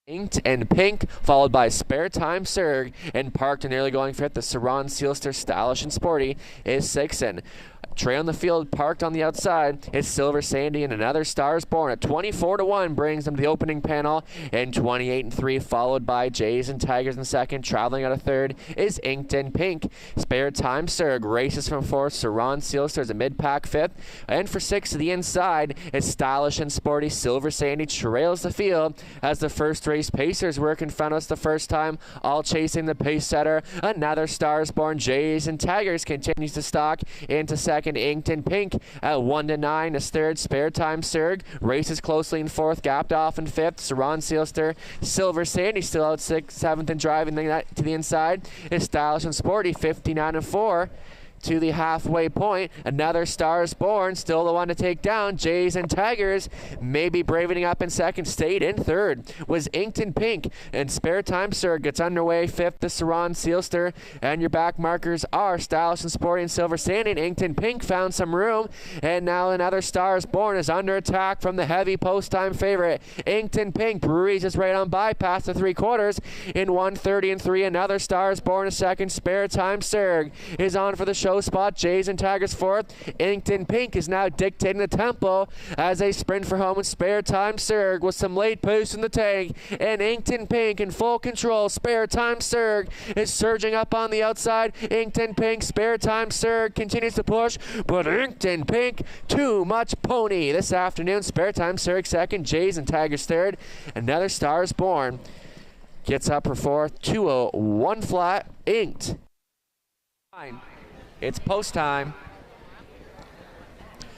Inked and Pink, followed by Spare Time Surg, and parked and nearly going fifth. The Saran Sealster Stylish and Sporty is sixth. And trailing the field, parked on the outside, is Silver Sandy, and another Stars Born at 24-1 brings them to the opening panel, and 28-3, followed by Jays and Tigers in second. Traveling out of third is Inked and Pink. Spare Time Surg races from fourth. Saran Sealster is a mid-pack fifth, and for sixth to the inside is Stylish and Sporty. Silver Sandy trails the field as the first race Pacers work in front of us the first time, all chasing the pace setter. Another Stars Born. Jays and Tigers continues to stalk into second. Inked and Pink at 1-9 is third. Spare Time Surg races closely in fourth, gapped off in fifth. Saran Sealster, Silver Sandy still out sixth, seventh, and driving to the inside is Stylish and Sporty, 59-4. To the halfway point, another Stars Born, still the one to take down. Jays and Tigers maybe bravening up in second. Stayed in third was Inked and Pink, and Spare Time Surg gets underway fifth. The Saran Sealster, and your back markers are Stylish and Sporty and Silver Sandy. And Inked and Pink found some room, and now another Stars Born is under attack from the heavy post-time favorite. Inked and Pink breezes just right on by past the three-quarters in 1:30-3. Another Stars Born is second. Spare Time Surg is on for the show spot. Jays and Tigers fourth. Inked and Pink is now dictating the tempo as they sprint for home, and Spare Time Surg with some late boost in the tank, and Inked and Pink in full control. Spare Time Surg is surging up on the outside. Inked and Pink, Spare Time Surg continues to push, but Inked and Pink too much pony this afternoon. Spare Time Surg second, Jays and Tigers third. Another Stars Born gets up for fourth. 2-0-1 flat. Inked. It's post time.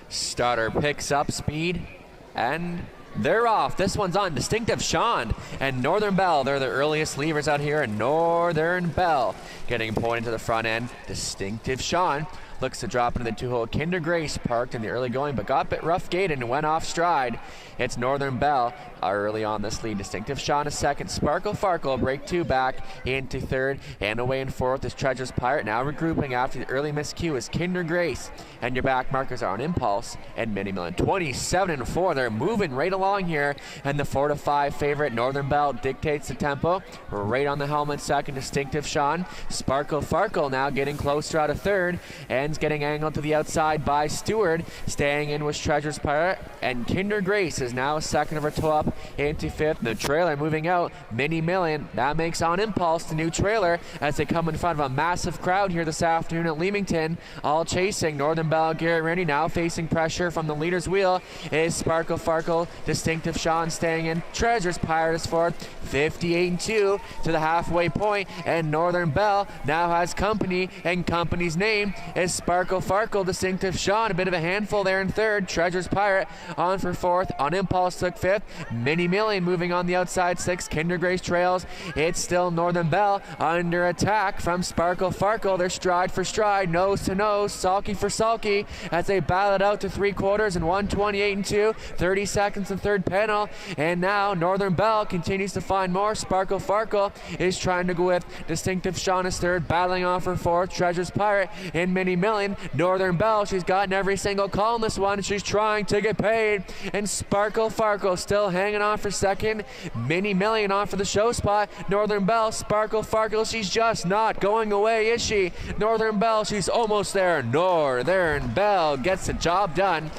Starter picks up speed, and they're off. This one's on. Distinctive Sean and Northern Belle. They're the earliest leavers out here, and Northern Belle getting pointed to the front end. Distinctive Sean looks to drop into the two-hole. Kinder Grace parked in the early going, but got a bit rough gated and went off stride. It's Northern Belle early on this lead. Distinctive Sean is second. Sparkle Farkle break two back into third, and away in fourth is Treasure's Pirate. Now regrouping after the early miscue is Kinder Grace, and your back markers are on Impulse and Mini Million. 27-4. They're moving right along here, and the 4-5 favorite Northern Belle dictates the tempo. Right on the helmet second, Distinctive Sean. Sparkle Farkle now getting closer out of third, and getting angled to the outside by Stewart. Staying in was Treasure's Pirate, and Kinder Grace is now second of her toe up into fifth. The trailer moving out, Mini Million. That makes On Impulse the new trailer as they come in front of a massive crowd here this afternoon at Leamington. All chasing Northern Belle, Garrett Randy now facing pressure from the leader's wheel is Sparkle Farkle. Distinctive Sean staying in. Treasure's Pirate is fourth, 58-2 to the halfway point, and Northern Belle now has company, and company's name is Sparkle Farkle. Distinctive Sean, a bit of a handful there in third. Treasure's Pirate on for fourth. On Impulse took fifth. Mini Million moving on the outside sixth. Kinder Grace trails. It's still Northern Belle under attack from Sparkle Farkle. They're stride for stride, nose to nose, sulky for sulky as they battle it out to three quarters in 1:28-2. 30 seconds in third panel, and now Northern Belle continues to find more. Sparkle Farkle is trying to go with Distinctive Sean is third, battling off for fourth. Treasure's Pirate and Mini Million. Northern Belle, she's gotten every single call in this one. She's trying to get paid, and Sparkle Farkle still hanging on for second. Mini Million on for the show spot. Northern Belle, Sparkle Farkle, she's just not going away, is she? Northern Belle, she's almost there. Northern Belle gets the job done.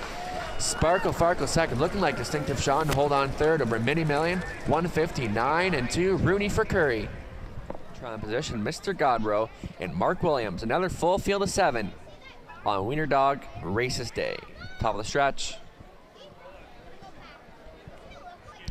Sparkle Farkle second, looking like Distinctive Sean to hold on third over Mini Million. 1:59-2. Rooney for Curry. Trying position, Mr. Godrow and Mark Williams. Another full field of seven on Wiener Dog Races Day. Top of the stretch.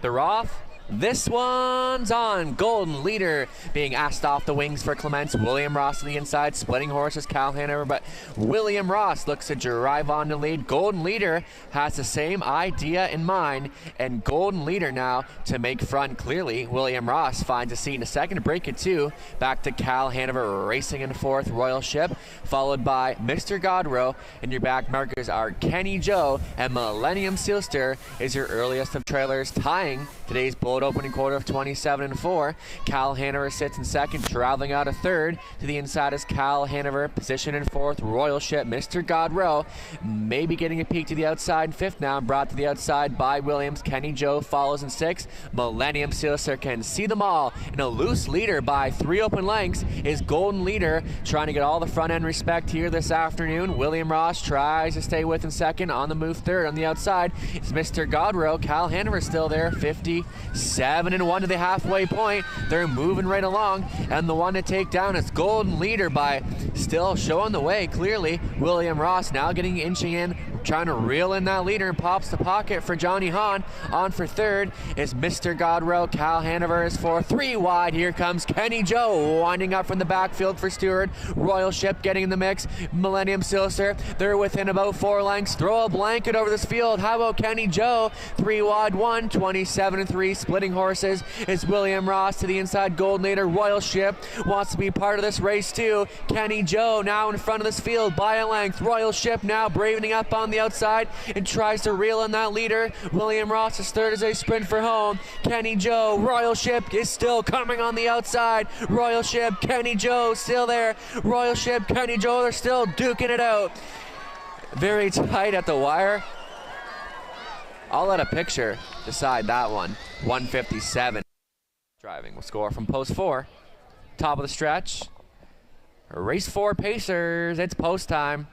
They're off. This one's on. Golden Leader being asked off the wings for Clements. William Ross on the inside. Splitting horses, Cal Hanover, but William Ross looks to drive on to lead. Golden Leader has the same idea in mind, and Golden Leader now to make front clearly. William Ross finds a seat in a second, break it two. Back to Cal Hanover racing in fourth. Royal Ship, followed by Mr. Godrow, and your back markers are Kenny Joe, and Millennium Sealster is your earliest of trailers, tying today's bull bullet opening quarter of 27-4. Cal Hanover sits in second, traveling out of third. To the inside is Cal Hanover, position in fourth. Royal Ship, Mr. Godrow, maybe getting a peek to the outside in fifth now, brought to the outside by Williams. Kenny Joe follows in sixth. Millennium Silser can see them all. In a loose leader by 3 open lengths is Golden Leader, trying to get all the front end respect here this afternoon. William Ross tries to stay with in second. On the move third. On the outside is Mr. Godrow. Cal Hanover still there, 57-1 to the halfway point. They're moving right along, and the one to take down is Golden Leader by still showing the way clearly. William Ross now getting inching in, trying to reel in that leader, and pops the pocket for Johnny Hahn. On for third is Mr. Godrow. Cal Hanover is for 3 wide. Here comes Kenny Joe winding up from the backfield for Stewart. Royal Ship getting in the mix. Millennium Silser, they're within about 4 lengths. Throw a blanket over this field. How about Kenny Joe? 3 wide, 27-3. Splitting horses is William Ross. To the inside, Golden Leader. Royal Ship wants to be part of this race too. Kenny Joe now in front of this field by a length. Royal Ship now bravening up on the outside and tries to reel in that leader. William Ross is third as they sprint for home. Kenny Joe, Royal Ship is still coming on the outside. Royal Ship, Kenny Joe still there. Royal Ship, Kenny Joe, they're still duking it out. Very tight at the wire. I'll let a picture decide that one. 157. Driving will score from post 4. Top of the stretch. Race 4 Pacers. It's post time.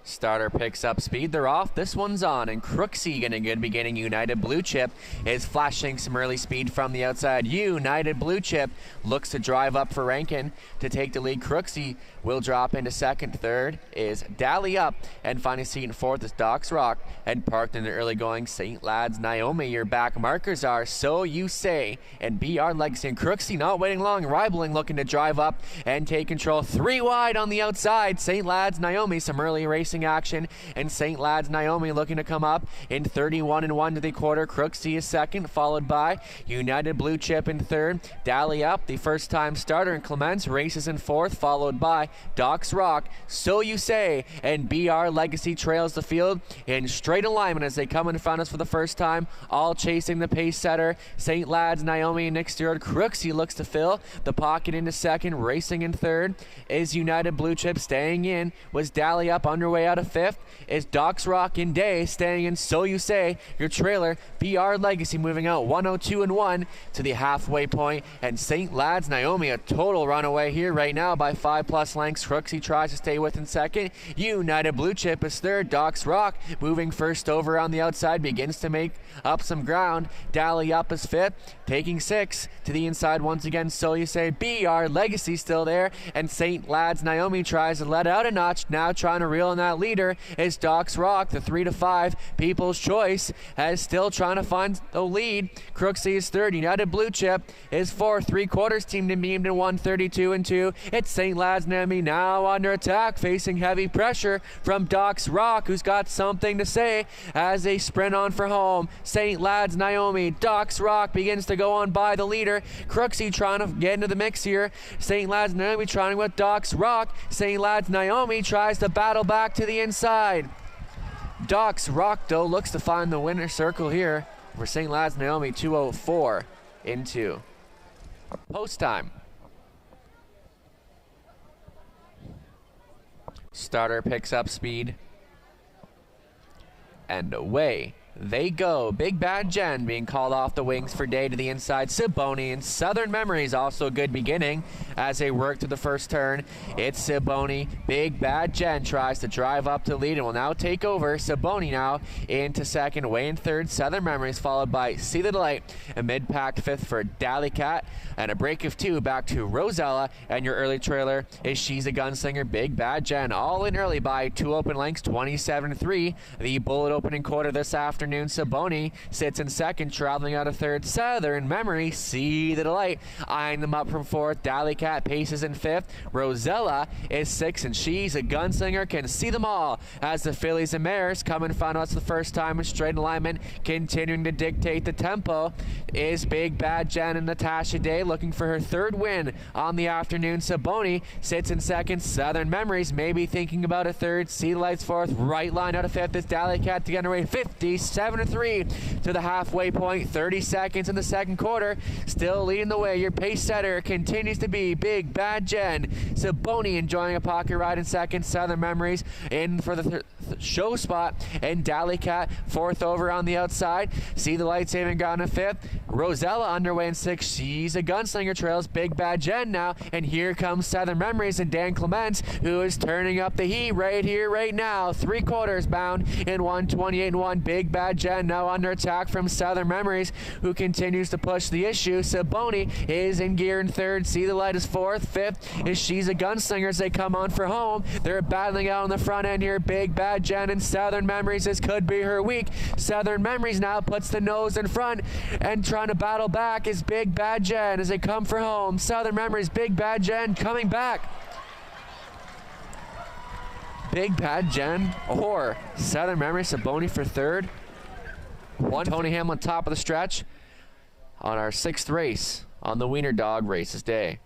Starter picks up speed. They're off. This one's on. And Crooksey getting a good beginning. United Blue Chip is flashing some early speed from the outside. United Blue Chip looks to drive up for Rankin to take the lead. Crooksey will drop into second. Third is Dally Up. And finding seat in fourth is Doc's Rock. And parked in the early going St. Lad's Naomi. Your back markers are So You Say and BR Legacy. And Crooksey not waiting long. Ribaling looking to drive up and take control. 3 wide on the outside. St. Lad's Naomi. Some early racing action, and St. Lad's Naomi looking to come up in 31-1 to the quarter. Crooksey is second, followed by United Blue Chip in third. Dally Up, the first time starter, and Clements races in fourth, followed by Doc's Rock, So You Say, and BR Legacy trails the field in straight alignment as they come in front of us for the first time, all chasing the pace setter. St. Lad's Naomi and Nick Stewart. Crooksey looks to fill the pocket into second. Racing in third is United Blue Chip. Staying in was Dally Up. Underway out of fifth is Doc's Rock in Day. Staying in So You Say. Your trailer, BR Legacy, moving out 102-1 to the halfway point. And St. Lad's Naomi, a total runaway here right now by 5+ lengths. Crooksey tries to stay within second. United Blue Chip is third. Doc's Rock moving first over on the outside, begins to make up some ground. Dally Up is fifth, taking 6 to the inside once again. So You Say. BR Legacy still there, and St. Lad's Naomi tries to let out a notch. Now trying to reel in that leader is Doc's Rock. The 3-5 People's Choice is still trying to find the lead. Crooksey is third. United Blue Chip is fourth. 3/4 team to beamed in 132-2. It's St. Lad's Naomi now under attack, facing heavy pressure from Doc's Rock, who's got something to say as they sprint on for home. St. Lad's Naomi, Doc's Rock begins to go on by the leader. Crooksey trying to get into the mix here. St. Lad's Naomi trying with Doc's Rock. St. Lad's Naomi tries to battle back to the inside. Doc's Rock, though, looks to find the winner circle here for St. Lad's Naomi. 2:04 into post time. Starter picks up speed. And away they go. Big Bad Jen being called off the wings for Day to the inside. Siboni and Southern Memories also a good beginning as they work to the first turn. It's Siboni. Big Bad Jen tries to drive up to lead and will now take over. Siboni now into second. Away in third. Southern Memories followed by See the Delight. A mid-pack fifth for Dally Cat. And a break of 2 back to Rosella. And your early trailer is She's a Gunslinger. Big Bad Jen all in early by 2 open lengths. 27-3. The bullet opening quarter this afternoon. Siboni sits in second, traveling out of third. Southern Memory, See the Delight, eyeing them up from fourth. Dally Cat paces in fifth. Rosella is sixth, and She's a Gunslinger can see them all as the Phillies and Mares come in front of us the first time in straight alignment, continuing to dictate the tempo is Big Bad Jen and Natasha Day looking for her third win on the afternoon. Siboni sits in second. Southern Memories maybe thinking about a third. See the Light's fourth. Right line out of fifth is Dally Cat to get away. 56 7-3 to the halfway point. 30 seconds in the second quarter. Still leading the way. Your pace setter continues to be Big Bad Jen. Saboni enjoying a pocket ride in second. Southern Memories in for the show spot. And Dally Cat fourth over on the outside. See the light saving ground in fifth. Rosella underway in sixth. She's a gunslinger. Trails Big Bad Jen now. And here comes Southern Memories and Dan Clements, who is turning up the heat right here, right now. 3 quarters bound in 1:28.1. Big Bad Jen now under attack from Southern Memories, who continues to push the issue. Saboni is in gear in third. See the light is fourth. Fifth is She's a Gunslinger as they come on for home. They're battling out on the front end here. Big Bad Jen and Southern Memories. This could be her week. Southern Memories now puts the nose in front, and trying to battle back is Big Bad Jen as they come for home. Southern Memories, Big Bad Jen coming back. Big Bad Jen or Southern Memories. Saboni for third. Tony Hamlin top of the stretch on our 6th race on the Wiener Dog Races Day.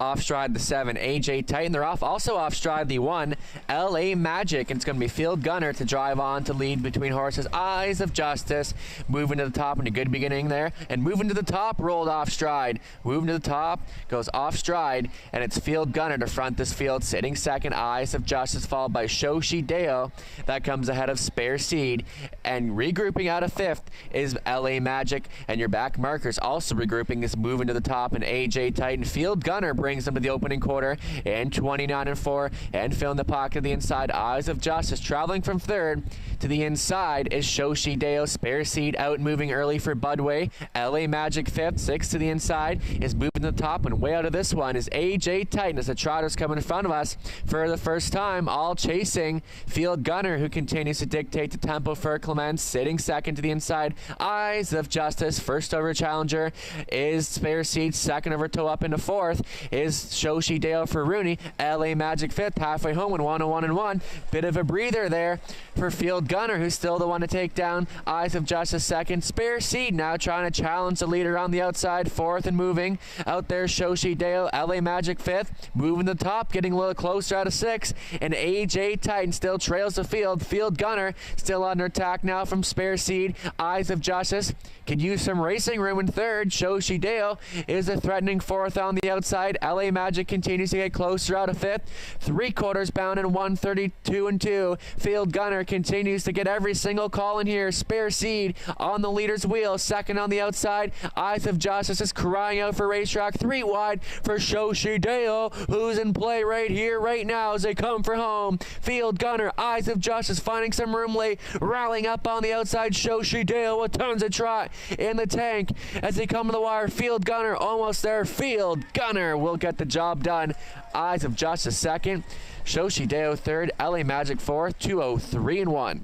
Off stride the 7, AJ Titan. They're also off stride the 1, LA Magic. And it's going to be Field Gunner to drive on to lead between horses. Eyes of Justice moving to the top, and a good beginning there. And moving to the top, rolled off stride. Moving to the top, goes off stride, and it's Field Gunner to front this field. Sitting second, Eyes of Justice, followed by Shoshi Deo. That comes ahead of Spare Seed. And regrouping out of 5th is LA Magic. And your back markers also regrouping is moving to the top, and AJ Titan. Field Gunner brings them to the opening quarter in 29-4, and filling the pocket of the inside. Eyes of Justice traveling from third to the inside is Shoshi Deo. Spare Seed out moving early for Budway. LA Magic 5th. 6th to the inside is moving to the top, and way out of this one is AJ Titan as the Trotters come in front of us for the first time, all chasing Field Gunner, who continues to dictate the tempo for Clements. Sitting second to the inside, Eyes of Justice. First over challenger is Spare Seed. Second over toe up into 4th is Shoshi Deo for Rooney. LA Magic 5th, halfway home in 101-1. Bit of a breather there for Field Gunner, who's still the one to take down Eyes of Justice second. Spare Seed now trying to challenge the leader on the outside. 4th and moving out there, Shoshi Deo. LA Magic 5th, moving to the top, getting a little closer out of 6. And AJ Titan still trails the field. Field Gunner still under attack now from Spare Seed. Eyes of Justice could use some racing room in third. Shoshi Deo is a threatening 4th on the outside. LA Magic continues to get closer out of 5th. 3 quarters bound in 132-2. Field Gunner continues to get every single call in here. Spare Seed on the leader's wheel. Second on the outside. Eyes of Justice is crying out for racetrack. 3 wide for Shoshi Deo, who's in play right here, right now as they come for home. Field Gunner, Eyes of Justice finding some room late. Rallying up on the outside. Shoshi Deo with tons of trot in the tank as they come to the wire. Field Gunner almost there. Field Gunner will get the job done. Eyes of Justice second. Shoshi Deo third. LA Magic 4th. 203-1.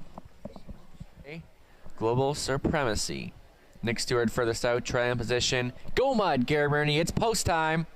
Global Supremacy. Nick Stewart furthest out, try in position. Go Mud, Garrett Rooney. It's post time.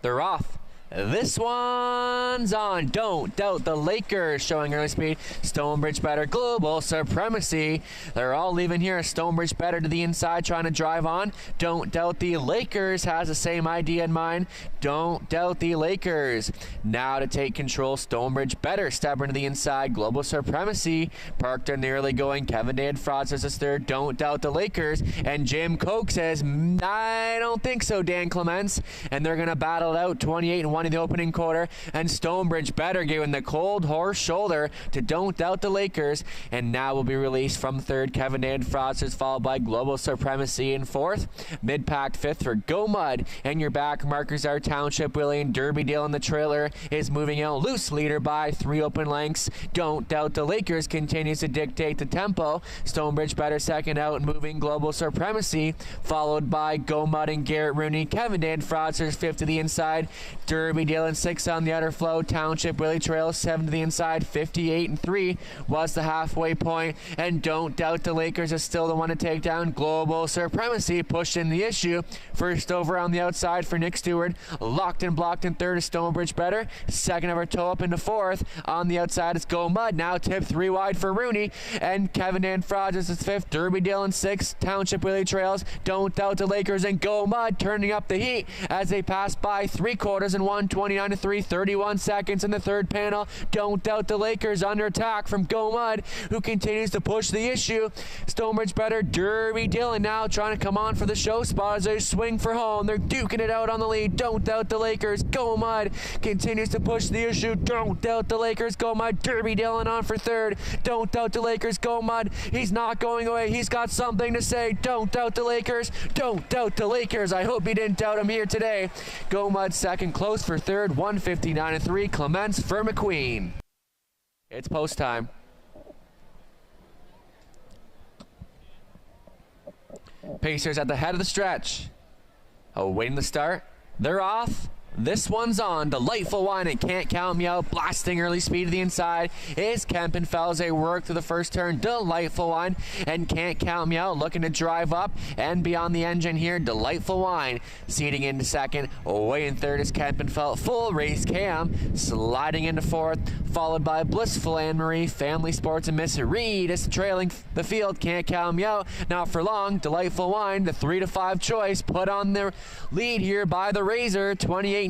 They're off. This one's on. Don't Doubt the Lakers showing early speed. Stonebridge better. Global Supremacy. They're all leaving here. Stonebridge better to the inside trying to drive on. Don't Doubt the Lakers has the same idea in mind. Don't Doubt the Lakers. Now to take control. Stonebridge better. Stubborn to the inside. Global Supremacy parked in the early going. Kevin Dad Fraud says it's third. Don't Doubt the Lakers. And Jim Koch says, I don't think so, Dan Clements. And they're going to battle it out. 28-1 in the opening quarter, and Stonebridge better giving the cold horse shoulder to Don't Doubt the Lakers, and now will be released from third. Kevin Dan Frosters, followed by Global Supremacy in 4th. Mid-pack 5th for Go Mud, and your back markers are Township Willie and Derby Dale in the trailer is moving out. Loose leader by 3 open lengths. Don't Doubt the Lakers continues to dictate the tempo. Stonebridge better second out, moving Global Supremacy, followed by Go Mud and Garrett Rooney. Kevin Dan Frosters 5th to the inside. Derby Dale in 6 on the outer flow. Township Willie Trail 7 to the inside. 58-3 was the halfway point. And Don't Doubt the Lakers is still the one to take down. Global Supremacy pushed in the issue. First over on the outside for Nick Stewart. Locked and blocked in third is Stonebridge better. Second over toe up into 4th. On the outside is Go Mud. Now tip 3 wide for Rooney. And Kevin Dan Frodges is 5th. Derby Dale in 6th. Township Willie Trails. Don't Doubt the Lakers and Go Mud turning up the heat as they pass by 3 quarters in 1 1:29.3, 31 seconds in the third panel. Don't doubt the Lakers under attack from Go Mud, who continues to push the issue. Stonebridge better. Derby Dillon now trying to come on for the show spot as they swing for home. They're duking it out on the lead. Don't doubt the Lakers. Go Mud continues to push the issue. Don't doubt the Lakers. Go Mud. Derby Dillon on for third. Don't doubt the Lakers. Go Mud. He's not going away. He's got something to say. Don't doubt the Lakers. Don't doubt the Lakers. I hope you didn't doubt him here today. Go Mud second, close for third. 1:59.3. Clements for McQueen. It's post time. Pacers at the head of the stretch. Awaiting the start. They're off. This one's on. Delightful Wine and Can't Count Me Out. Blasting early speed to the inside is Kempenfeld as they work through the first turn. Delightful Wine and Can't Count Me Out looking to drive up and beyond the engine here. Delightful Wine seating into second. Away in third is Kempenfeld. Full race Cam sliding into fourth, followed by Blissful Anne-Marie. Family Sports and Miss Reed is trailing the field. Can't Count Me Out. Not for long. Delightful Wine, the 3 to 5 choice, put on the lead here by the Razor. 28-2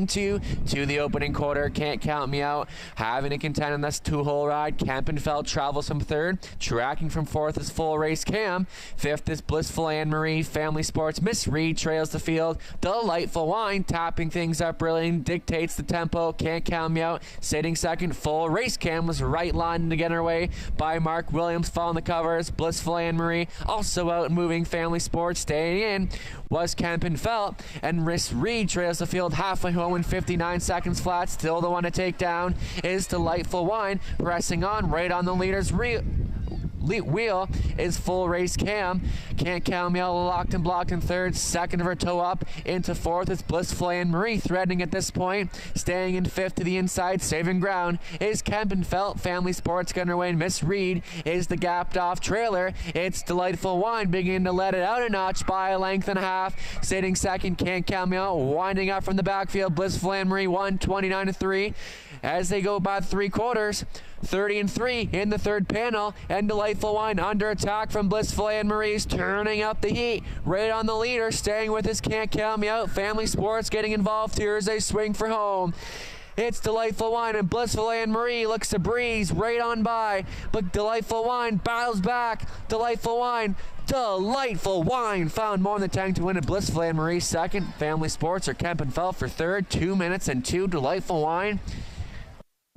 to the opening quarter. Can't Count Me Out having to contend in this two-hole ride. Kempenfeld travels from third. Tracking from fourth is Full Race Cam. Fifth is Blissful Anne-Marie. Family Sports Miss Reed trails the field. Delightful Wine tapping things up really, dictates the tempo. Can't Count Me Out sitting second. Full Race Cam was right line to get her way by Mark Williams following the covers. Blissful Anne-Marie also out moving. Family Sports staying in was Kempenfeld, and Miss Reed trails the field halfway home in 59 seconds flat. Still the one to take down is Delightful Wine, pressing on right on the leader's wheel is Full Race Cam. Can't Count Me Out locked and blocked in third. Second of her toe up into fourth is Blissful Anne-Marie threatening at this point. Staying in fifth to the inside, saving ground is Kempenfeld. Family Sports gunner away, and Miss Reed is the gapped off trailer. It's Delightful Wine beginning to let it out a notch by a length and a half. Sitting second, Can't Count Me Out winding up from the backfield. Blissful Anne-Marie 1:29.3 as they go by 3 quarters. 30-3 in the third panel, and Delightful Wine under attack from Blissful Anne-Marie's turning up the heat right on the leader, staying with his Can't Count Me Out. Family Sports getting involved here as they swing for home. It's Delightful Wine, and Blissful Anne-Marie looks to breeze right on by, but Delightful Wine battles back. Delightful Wine found more than the tank to win it. Blissful Anne-Marie second. Family Sports or Kempenfeld for third. 2 minutes and 2. Delightful Wine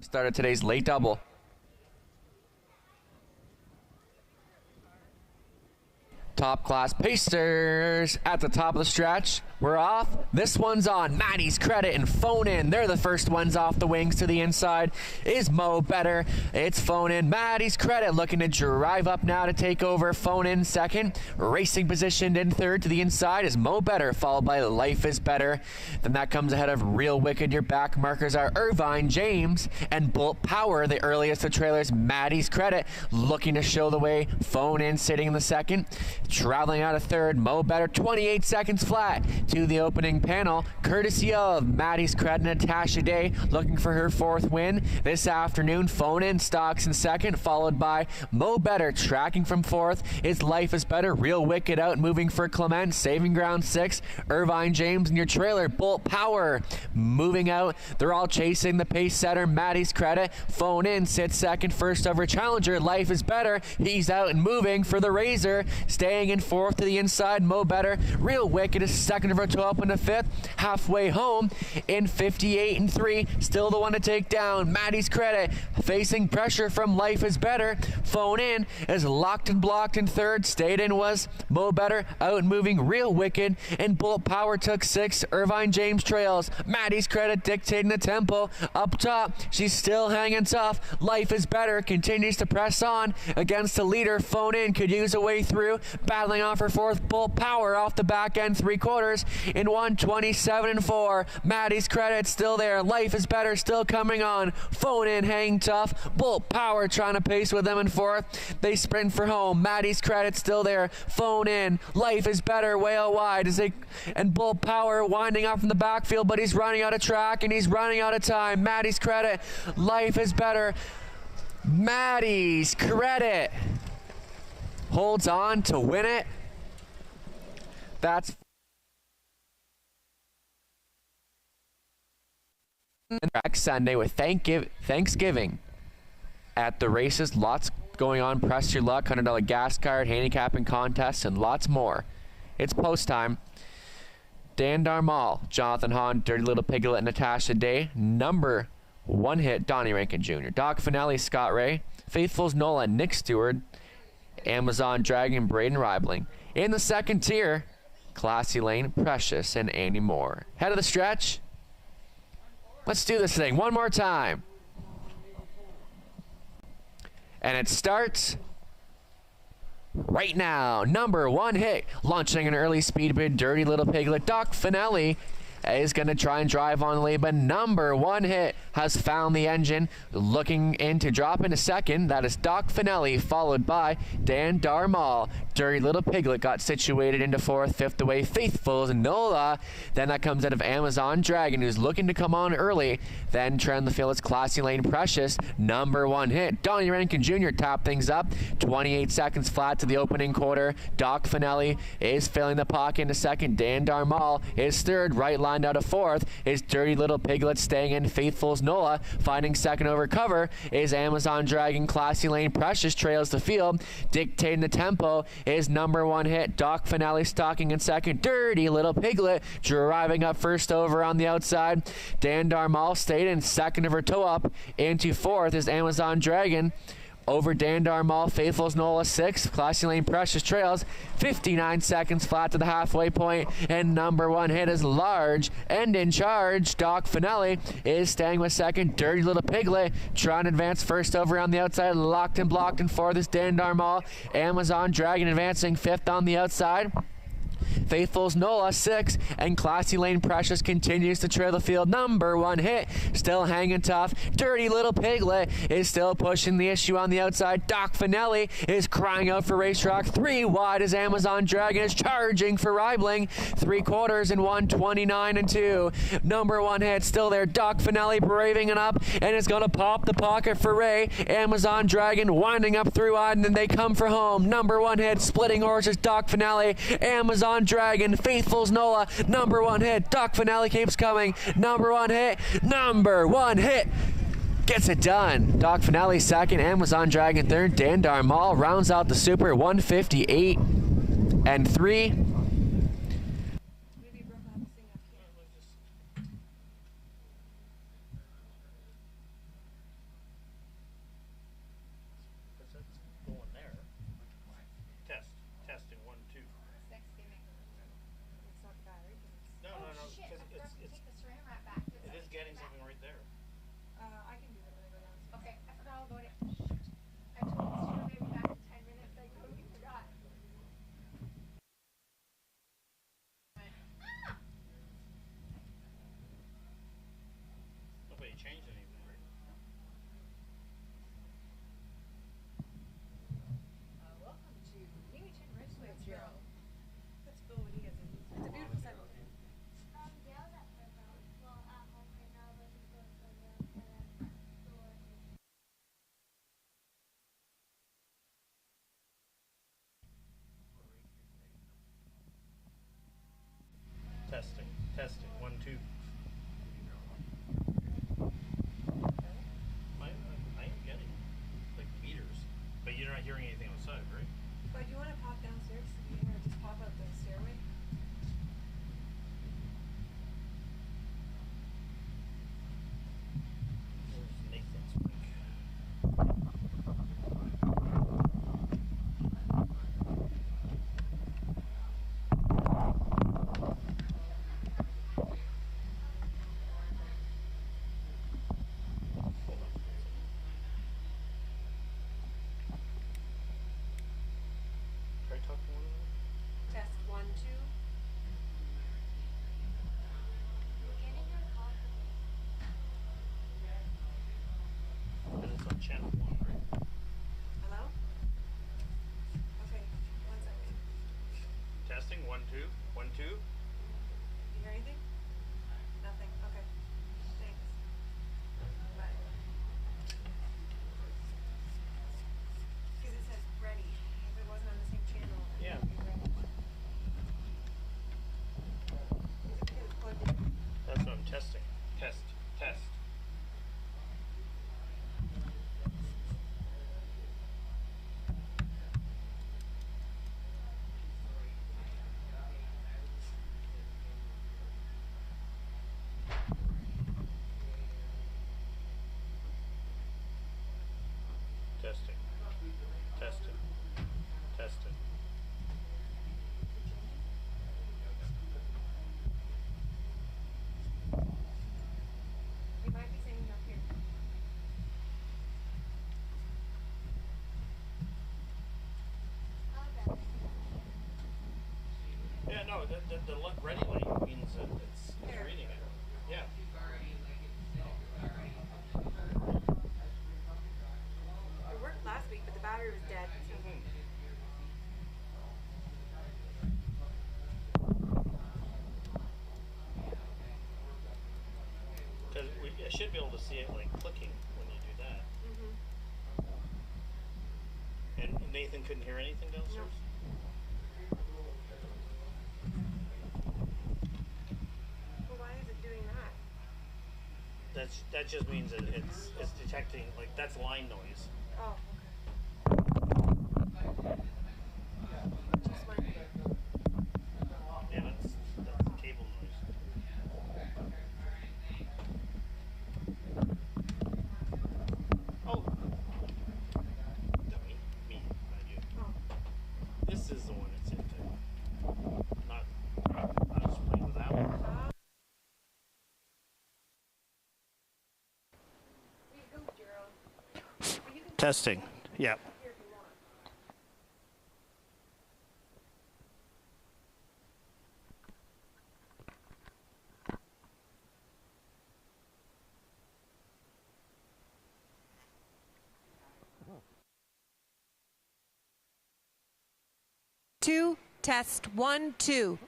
started today's late double. Top class Pacers at the top of the stretch. We're off. This one's on. Maddie's Credit and Phone In. They're the first ones off the wings to the inside. Is Mo better? It's Phone In. Maddie's Credit looking to drive up now to take over. Phone In second. Racing positioned in third to the inside is Mo better, followed by Life is Better. Then that comes ahead of Real Wicked. Your back markers are Irvine James and Bolt Power, the earliest of trailers. Maddie's Credit looking to show the way. Phone In sitting in the second. Traveling out of third, Mo better, 28 seconds flat to the opening panel, courtesy of Maddie's Credit and Natasha Day, looking for her 4th win this afternoon. Phone In stocks in second, followed by Mo better. Tracking from 4th is Life is Better. Real Wicked out moving for Clement, saving ground 6. Irvine James in your trailer. Bolt Power moving out. They're all chasing the pace setter, Maddie's Credit. Phone In sits second, first over challenger. Life is Better. He's out and moving for the Razor. Staying in 4th to the inside, Mo better. Real Wicked is second of her toe up in the 5th. Halfway home in 58-3. Still the one to take down. Maddie's Credit facing pressure from Life is Better. Phone In is locked and blocked in 3rd. Stayed in was Mo better. Out moving Real Wicked, and Bolt Power took 6. Irvine James trails. Maddie's Credit dictating the tempo. Up top, she's still hanging tough. Life is Better continues to press on against the leader. Phone In could use a way through. Battling off her 4th, Bolt Power off the back end 3 quarters in 1:27.4. Maddie's Credit still there. Life is Better still coming on. Phone In hanging tough. Bolt Power trying to pace with them in 4th. They sprint for home. Maddie's Credit still there. Phone In. Life is Better way out wide and Bolt Power winding up from the backfield, but he's running out of track and he's running out of time. Maddie's Credit. Life is Better. Maddie's Credit holds on to win it. That's Next Sunday with Thanksgiving at the races. Lots going on. Press your luck. $100 gas card, handicapping contests, and lots more. It's post time. Dan Darmal, Jonathan Hahn, Dirty Little Piglet, Natasha Day. Number 1 hit, Donnie Rankin Jr. Doc Finelli, Scott Ray. Faithfuls, Nola, Nick Stewart. Amazon Dragon, Braden Reibling. In the second tier, Classy Lane, Precious, and Andy Moore. Head of the stretch. Let's do this thing one more time. And it starts right now. Number 1 hit, launching an early speed bid, Dirty Little Piglet. Doc Finelli is going to try and drive on the lead, but number 1 hit has found the engine, looking in to drop into second. That is Doc Finelli, followed by Dan Darmal. Dirty Little Piglet got situated into 4th, 5th away Faithfuls and Nola. Then that comes out of Amazon Dragon, who's looking to come on early. Then trend the field is Classy Lane Precious. Number 1 hit, Donnie Rankin Jr. tapped things up. 28 seconds flat to the opening quarter. Doc Finelli is filling the pocket into second. Dan Darmal is third. Right lined out of 4th is Dirty Little Piglet staying in. Faithfuls Nola finding second over cover is Amazon Dragon. Classy Lane Precious trails the field. Dictating the tempo is number 1 hit, Doc Finelli stalking in second. Dirty Little Piglet driving up first over on the outside. Dan Darmal stayed in second of her toe up. Into 4th is Amazon Dragon. Over Dan Darmal, Faithfuls Nola 6th. Classy Lane Precious trails. 59 seconds flat to the halfway point. And number 1 hit is large and in charge. Doc Finelli is staying with second. Dirty Little Piglet trying to advance first over on the outside. Locked and blocked in 4th is Dan Darmal. Amazon Dragon advancing 5th on the outside. Faithfuls Nola 6th, and Classy Lane Precious continues to trail the field. Number 1 hit, still hanging tough. Dirty Little Piglet is still pushing the issue on the outside. Doc Finelli is crying out for racetrack. 3 wide as Amazon Dragon is charging for Reibling. 3/4 and 1:29 and 2. Number 1 hit still there. Doc Finelli braving it up, and it's going to pop the pocket for Ray. Amazon Dragon winding up 3 wide, and then they come for home. Number 1 hit, splitting horses. Doc Finelli, Amazon Dragon, Faithfuls Nola. Number 1 hit, Doc Finelli keeps coming. Number 1 hit, gets it done. Doc Finelli second, Amazon Dragon third. Dan Darmal rounds out the super. 158 and 3. Welcome to Leamington Raceway, Joe. Let's go when he gets in. It's a beautiful Saturday. Testing, 1, 2. I am getting like meters, but you're not hearing anything outside, right? But do you want to pop downstairs? You want to just pop up the stairway? There's Nathan's mic. Try talking one of them. Test 1, 2. And it's on channel 1, right? Hello? Okay, 1 second. Testing, 1, 2. 1, 2. You hear anything? Nothing. Okay. Thanks. Bye. Because it says ready. If it wasn't on the same channel, Yeah. it would be ready. Is it plugged in? That's what I'm testing. Test. Yeah, no, the ready light means that it's reading it. Yeah. It worked last week, but the battery was dead. So. Because I should be able to see it like clicking when you do that. And Nathan couldn't hear anything downstairs? Well, why is it doing that? That just means that it's detecting, like, that's line noise. Oh, okay. Just might be. Yeah, that's the cable noise. Oh. Dummy. Me, not you. Oh. This is the one it's into. Not just playing with that one. Here you go, Gerald. You can Testing. Yeah. here if you want. Two, test, 1, 2.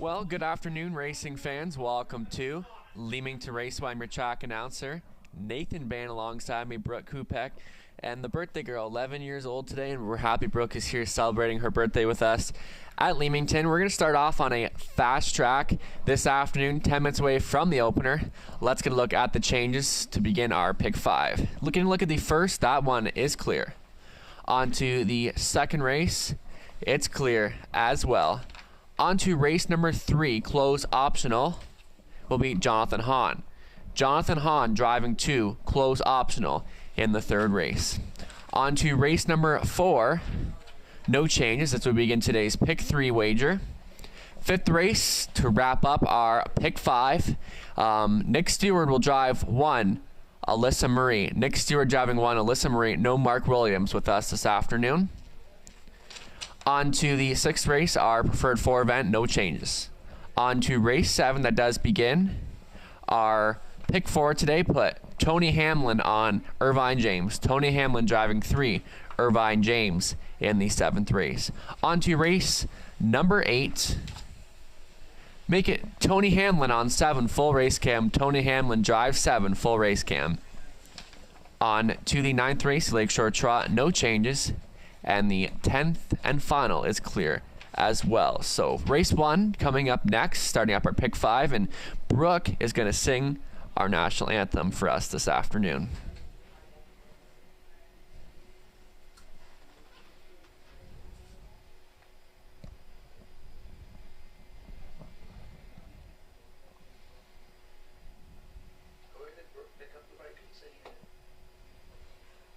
Well, good afternoon, racing fans. Welcome to Leamington Raceway. I'm your track announcer, Nathan Ban, alongside me, Brooke Kupek, and the birthday girl, 11 years old today, and we're happy Brooke is here celebrating her birthday with us at Leamington. We're going to start off on a fast track this afternoon, 10 minutes away from the opener. Let's get a look at the changes to begin our pick 5. Looking to look at the first, that one is clear. On to the second race, it's clear as well. On to race number 3, close optional, will be Jonathan Hahn. Jonathan Hahn driving 2, close optional in the third race. On to race number 4, no changes as we begin today's pick 3 wager. Fifth race to wrap up our pick 5. Nick Stewart will drive 1, Alyssa Marie. Nick Stewart driving 1, Alyssa Marie. No Mark Williams with us this afternoon. On to the 6th race, our preferred 4 event, no changes. On to race 7 that does begin. Our pick 4 today put Tony Hamlin on Irvine James. Tony Hamlin driving 3, Irvine James in the 7th race. On to race number 8. Make it Tony Hamlin on 7, full race cam. Tony Hamlin drive 7, full race cam. On to the 9th race, Lakeshore Trot, no changes. And the 10th and final is clear as well. So race 1 coming up next, starting up our pick 5, and Brooke is going to sing our national anthem for us this afternoon.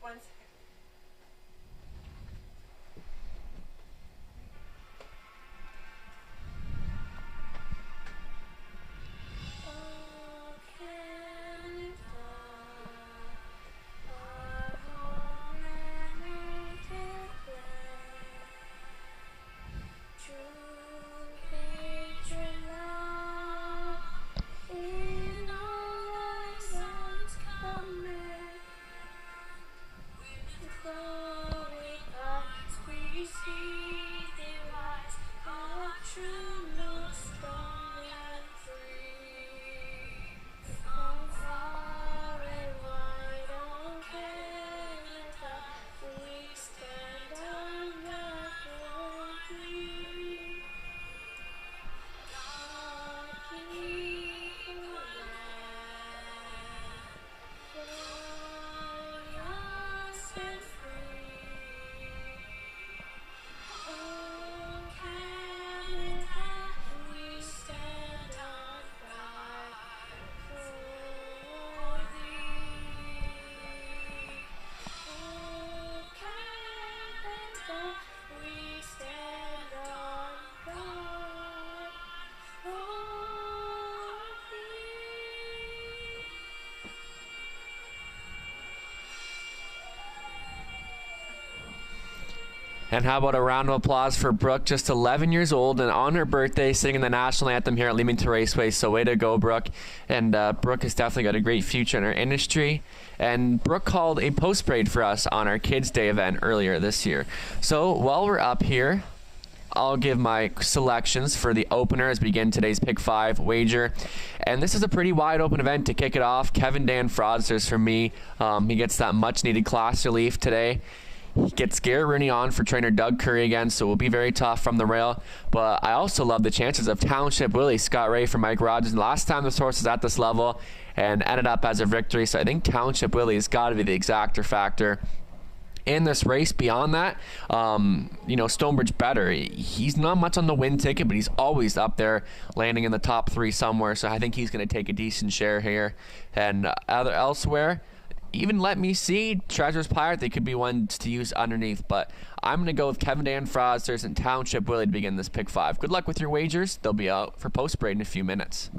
One second. And how about a round of applause for Brooke, just 11 years old, and on her birthday singing the national anthem here at Leamington Raceway. So way to go, Brooke. And Brooke has definitely got a great future in our industry. And Brooke called a post parade for us on our Kids Day event earlier this year. So while we're up here, I'll give my selections for the opener as we begin today's Pick 5 wager. And this is a pretty wide open event to kick it off. Kevin Dan Fraudsters for me. He gets that much needed class relief today. He gets Garrett Rooney on for trainer Doug Curry again, so it will be very tough from the rail. But I also love the chances of Township Willie, Scott Ray for Mike Rogers. Last time this horse was at this level and ended up as a victory, so I think Township Willie has got to be the exactor factor in this race. Beyond that, Stonebridge Better, he's not much on the win ticket, but he's always up there landing in the top 3 somewhere, so I think he's going to take a decent share here. And elsewhere, even Let Me See, Treasure's Pirate, they could be ones to use underneath, but I'm going to go with Kevin Dan Fraudsters and Township Willie to begin this Pick 5. Good luck with your wagers. They'll be out for post parade in a few minutes.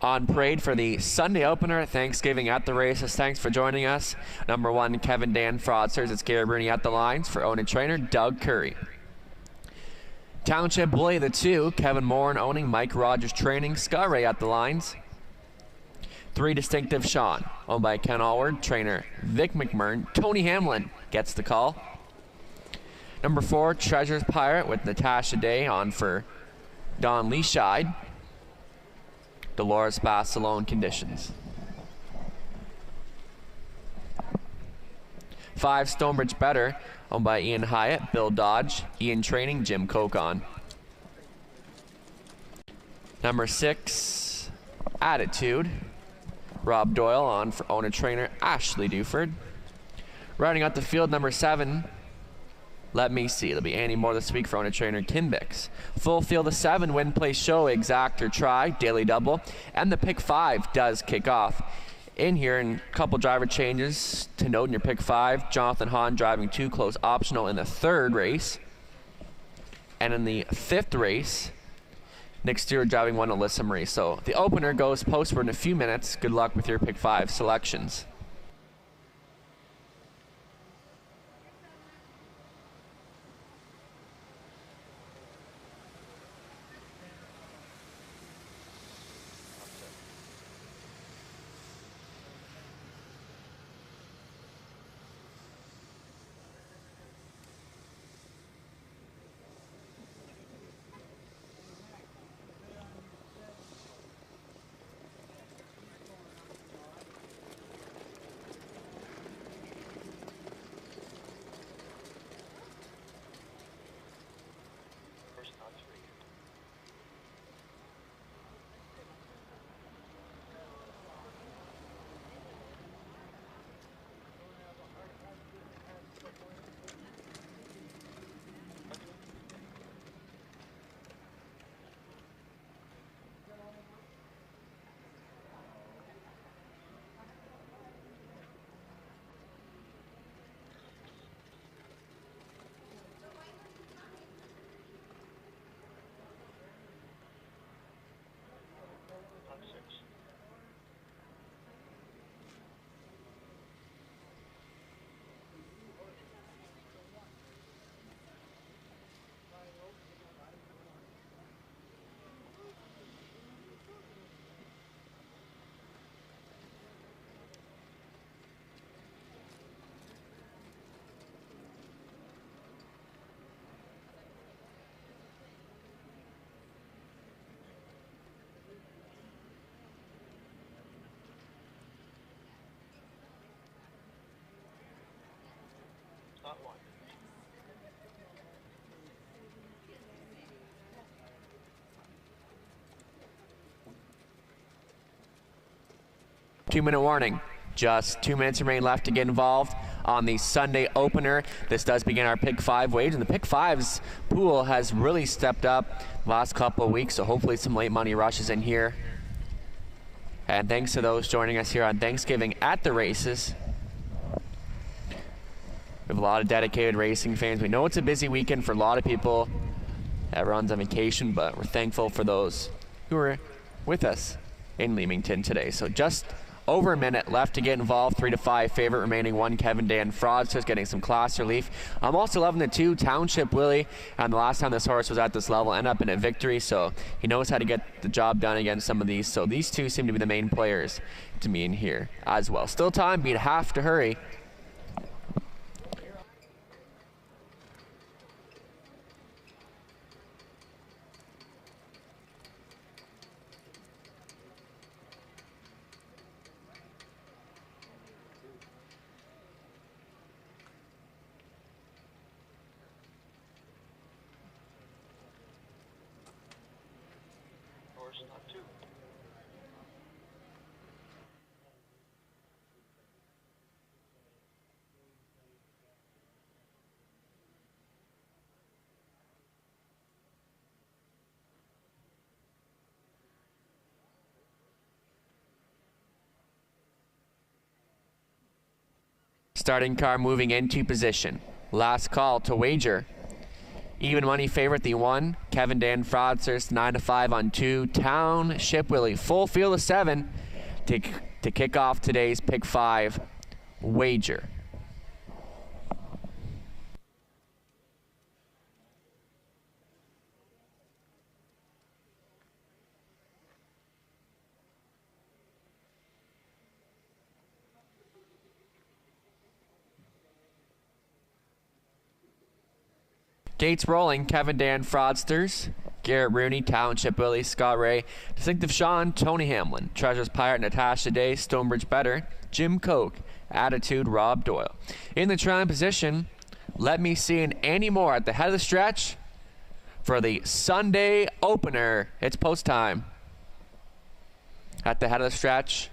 On parade for the Sunday opener, Thanksgiving at the races. Thanks for joining us. Number 1, Kevin Dan Fraudsters. It's Gary Bruni at the lines for owner trainer Doug Curry. Township Bully, the 2, Kevin Moore owning, Mike Rogers training, Scott Ray at the lines. 3, Distinctive Sean, owned by Ken Allward, trainer Vic McMurn. Tony Hamlin gets the call. Number 4, Treasures Pirate with Natasha Day on for Don Leashide. Dolores Bassalone conditions. 5, Stonebridge Better, owned by Ian Hyatt, Bill Dodge, Ian Training, Jim Kokon. Number 6, Attitude, Rob Doyle on for owner trainer Ashley Duford. Riding out the field, number 7, Let Me See. It'll be Annie Moore this week for owner trainer Kim Bix. Full field of 7, win, play, show, exact or try, daily double. And the pick 5 does kick off. In here, and a couple driver changes to note in your pick 5. Jonathan Hahn driving 2, close optional in the 3rd race. And in the 5th race, Nick Stewart driving 1, Alyssa Marie. So the opener goes postward in a few minutes. Good luck with your pick 5 selections. Not one. Two-minute warning. Just 2 minutes remain left to get involved on the Sunday opener. This does begin our pick 5 wage, and the pick 5's pool has really stepped up the last couple of weeks, so hopefully some late money rushes in here. And thanks to those joining us here on Thanksgiving at the races. We have a lot of dedicated racing fans. We know it's a busy weekend for a lot of people. Everyone's on vacation, but we're thankful for those who are with us in Leamington today. So just over a minute left to get involved. 3 to 5 favorite remaining 1, Kevin Dan Fraudsters getting some class relief. I'm also loving the 2, Township Willie. And the last time this horse was at this level ended up in a victory, so he knows how to get the job done against some of these. So these 2 seem to be the main players to me in here as well. Still time, but you'd have to hurry. Not 2. Starting car moving into position. Last call to wager. Even money favorite, the 1. Kevin Dan Fraudsters 9-5 on 2. Township Willie, full field of 7 to kick off today's Pick 5 wager. Gates rolling. Kevin Dan Fraudsters, Garrett Rooney, Township Willie, Scott Ray, Distinctive Sean, Tony Hamlin, Treasures Pirate, Natasha Day, Stonebridge Better, Jim Koch, Attitude, Rob Doyle. In the trailing position, Let Me See and Andy Moore at the head of the stretch for the Sunday opener. It's post time. At the head of the stretch,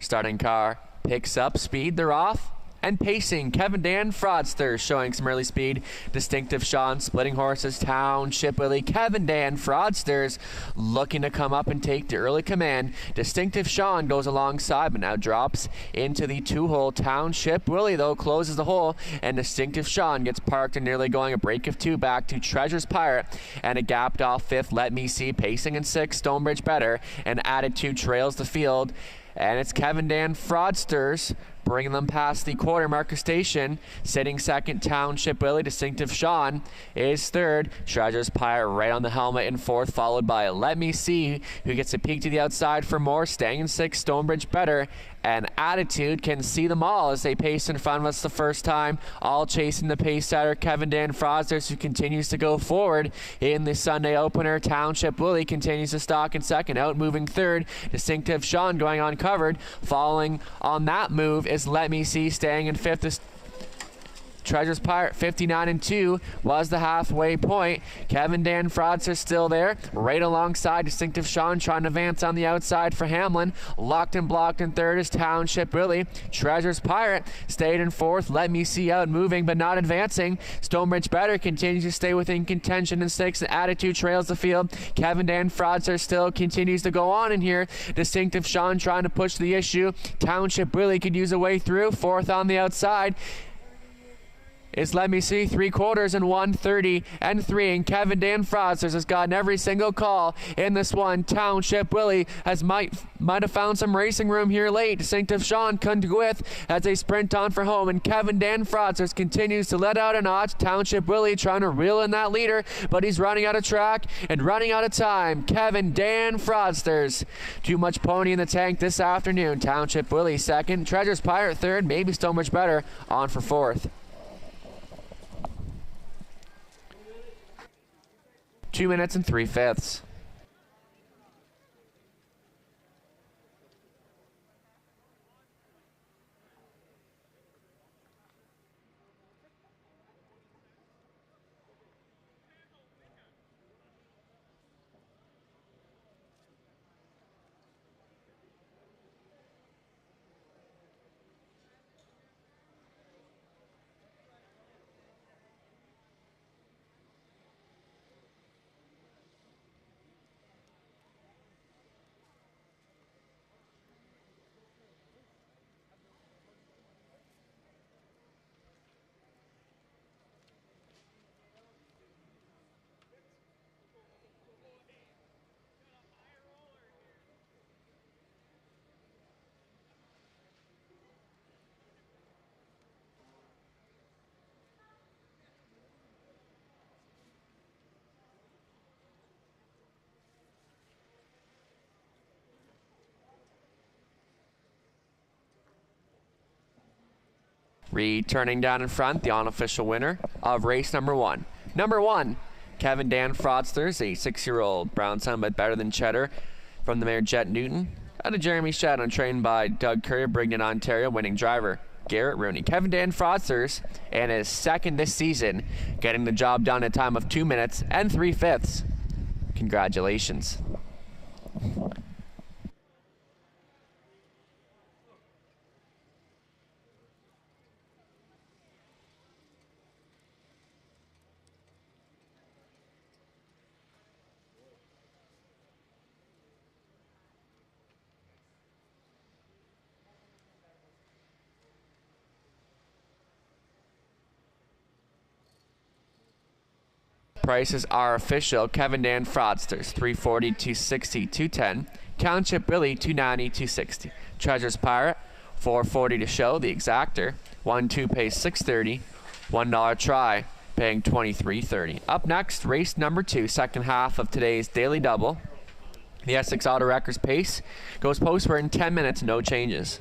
starting car picks up speed. They're off. And pacing, Kevin Dan Fraudster showing some early speed. Distinctive Sean splitting horses. Township Willie, Kevin Dan Fraudsters looking to come up and take the early command. Distinctive Sean goes alongside but now drops into the 2-hole. Township Willie though closes the hole, and Distinctive Sean gets parked and nearly going a break of 2 back to Treasures Pirate and a gapped off 5th. Let Me See pacing in 6th. Stonebridge Better and Attitude trails the field. And it's Kevin Dan Fraudsters bringing them past the quarter marker station. Sitting 2nd, Township Willie. Distinctive Sean is 3rd. Treasures Pirate right on the helmet in 4th, followed by Let Me See, who gets a peek to the outside for more. Staying in 6th, Stonebridge Better. And Attitude can see them all as they pace in front of us the first time. All chasing the pace setter, Kevin Dan Fraudsters, who continues to go forward in the Sunday opener. Township Willie continues to stalk in 2nd, out moving 3rd. Distinctive Sean going uncovered. Following on that move is Let Me See, staying in 5th. Treasures Pirate 59-2 was the halfway point. Kevin Dan Fraudster still there, right alongside Distinctive Sean, trying to advance on the outside for Hamlin. Locked and blocked in 3rd is Township Willie. Treasures Pirate stayed in 4th. Let Me See out moving but not advancing. Stonebridge Better continues to stay within contention in 6th. Attitude trails the field. Kevin Dan Fraudster still continues to go on in here. Distinctive Sean trying to push the issue. Township Willie could use a way through. 4th on the outside is Let Me See, 3/4 and 1:30-3, and Kevin Dan Fraudsters has gotten every single call in this one. Township Willie might have found some racing room here late. Distinctive Sean couldn't go with as they sprint on for home, and Kevin Dan Fraudsters continues to let out a notch. Township Willie trying to reel in that leader, but he's running out of track and running out of time. Kevin Dan Fraudsters, too much pony in the tank this afternoon. Township Willie 2nd, Treasures Pirate 3rd, maybe Stonebridge Better on for 4th. 2 minutes and 3/5. Returning down in front, the unofficial winner of race number 1. Number 1, Kevin Dan Fraudsters, a 6-year-old brown son but better than Cheddar from the mare Jet Newton. Out of Jeremy Shadow, trained by Doug Currier, Brigden, Ontario, winning driver Garrett Rooney. Kevin Dan Fraudsters, and his 2nd this season, getting the job done in a time of 2 minutes and 3/5. Congratulations. prices are official. Kevin Dan Fraudsters, 340, 260, 210. Township Willie, 290, 260. Treasures Pirate, 440 to show. The exactor, 1-2 pays $6.30. $1 try, paying $23.30. Up next, race number 2, second half of today's daily double. The Essex Auto Wreckers pace goes postward in 10 minutes, no changes.